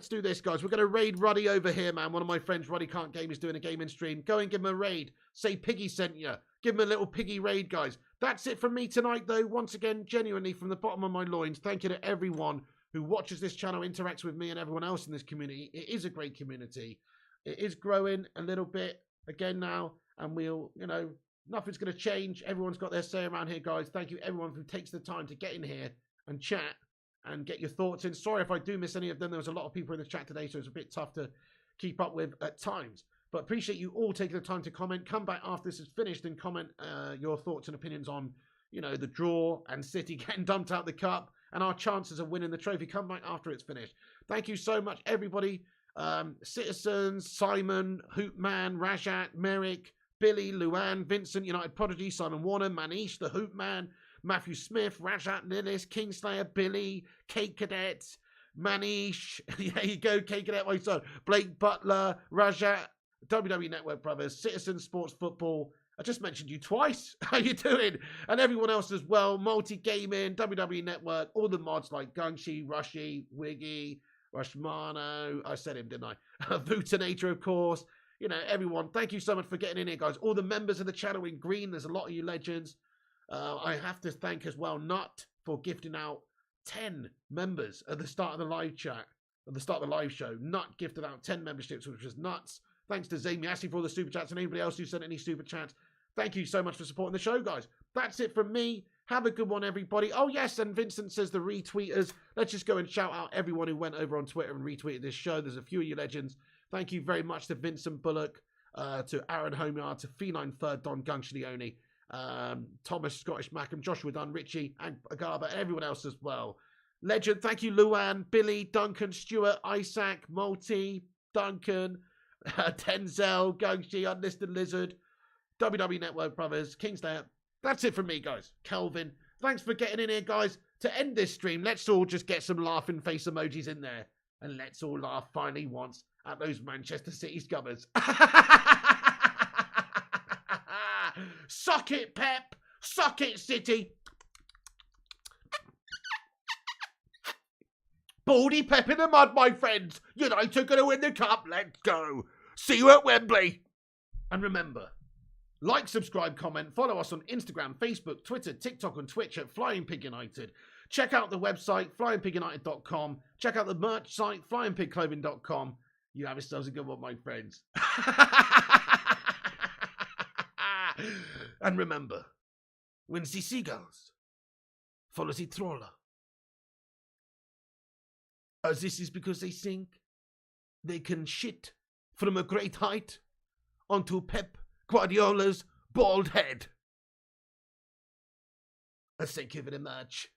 do this, guys. We're going to raid Ruddy over here, man. One of my friends, Ruddy Can't Game, is doing a gaming stream. Go and give him a raid. Say Piggy sent you. Give him a little piggy raid, guys. That's it from me tonight, though. Once again, genuinely, from the bottom of my loins, thank you to everyone who watches this channel, interacts with me and everyone else in this community. It is a great community. It is growing a little bit again now, and we'll, you know, nothing's going to change. Everyone's got their say around here, guys. Thank you, everyone who takes the time to get in here and chat and get your thoughts in. Sorry if I do miss any of them. There was a lot of people in the chat today, so it's a bit tough to keep up with at times. But appreciate you all taking the time to comment. Come back after this is finished and comment your thoughts and opinions on, you know, the draw and City getting dumped out the cup and our chances of winning the trophy. Come back after it's finished. Thank you so much, everybody. Citizens, Simon, Hoopman, Rajat, Merrick, Billy, Luan, Vincent, United Prodigy, Simon Warner, Manish, the Hoopman, Matthew Smith, Rajat, Lillis, Kingslayer, Billy, Kate Cadet, Manish, there you go, Kate Cadet, my son, Blake Butler, Rajat, WWE Network Brothers, Citizen Sports Football. I just mentioned you twice. How you doing? And everyone else as well. Multi Gaming, WWE Network, all the mods like Gungshi, Rushy, Wiggy, Rushmano. I said him, didn't I? Vutinator, of course. You know, everyone. Thank you so much for getting in here, guys. All the members of the channel in green. There's a lot of you legends. I have to thank as well Nut for gifting out 10 members at the start of the live chat, at the start of the live show. Nut gifted out 10 memberships, which was nuts. Thanks to Zamiasi for all the super chats and anybody else who sent any super chats. Thank you so much for supporting the show, guys. That's it from me. Have a good one, everybody. Oh, yes, and Vincent says the retweeters. Let's just go and shout out everyone who went over on Twitter and retweeted this show. There's a few of you legends. Thank you very much to Vincent Bullock, to Aaron Homeyard, to Feline Third, Don Gungshleone, Thomas Scottish Mackham, Joshua Dunn, Richie, and Agaba, and everyone else as well. Legend, thank you, Luan, Billy, Duncan, Stuart, Isaac, Multi, Duncan, Denzel, Gungshi, Unlisted Lizard, WWE Network Brothers, Kingslayer. That's it from me, guys. Kelvin, thanks for getting in here, guys. To end this stream, let's all just get some laughing face emojis in there. And let's all laugh finally once at those Manchester City scubbers. Suck it, Pep. Suck it, City. Baldy Pep in the mud, my friends. United are going to win the cup. Let's go. See you at Wembley. And remember, like, subscribe, comment, follow us on Instagram, Facebook, Twitter, TikTok, and Twitch at Flying Pig United. Check out the website, flyingpigunited.com. Check out the merch site, flyingpigclothing.com. You have yourselves a good one, my friends. And remember, when the seagulls follow the trawler, as this is because they think they can shit from a great height onto Pep Guardiola's bald head. Thank you very much.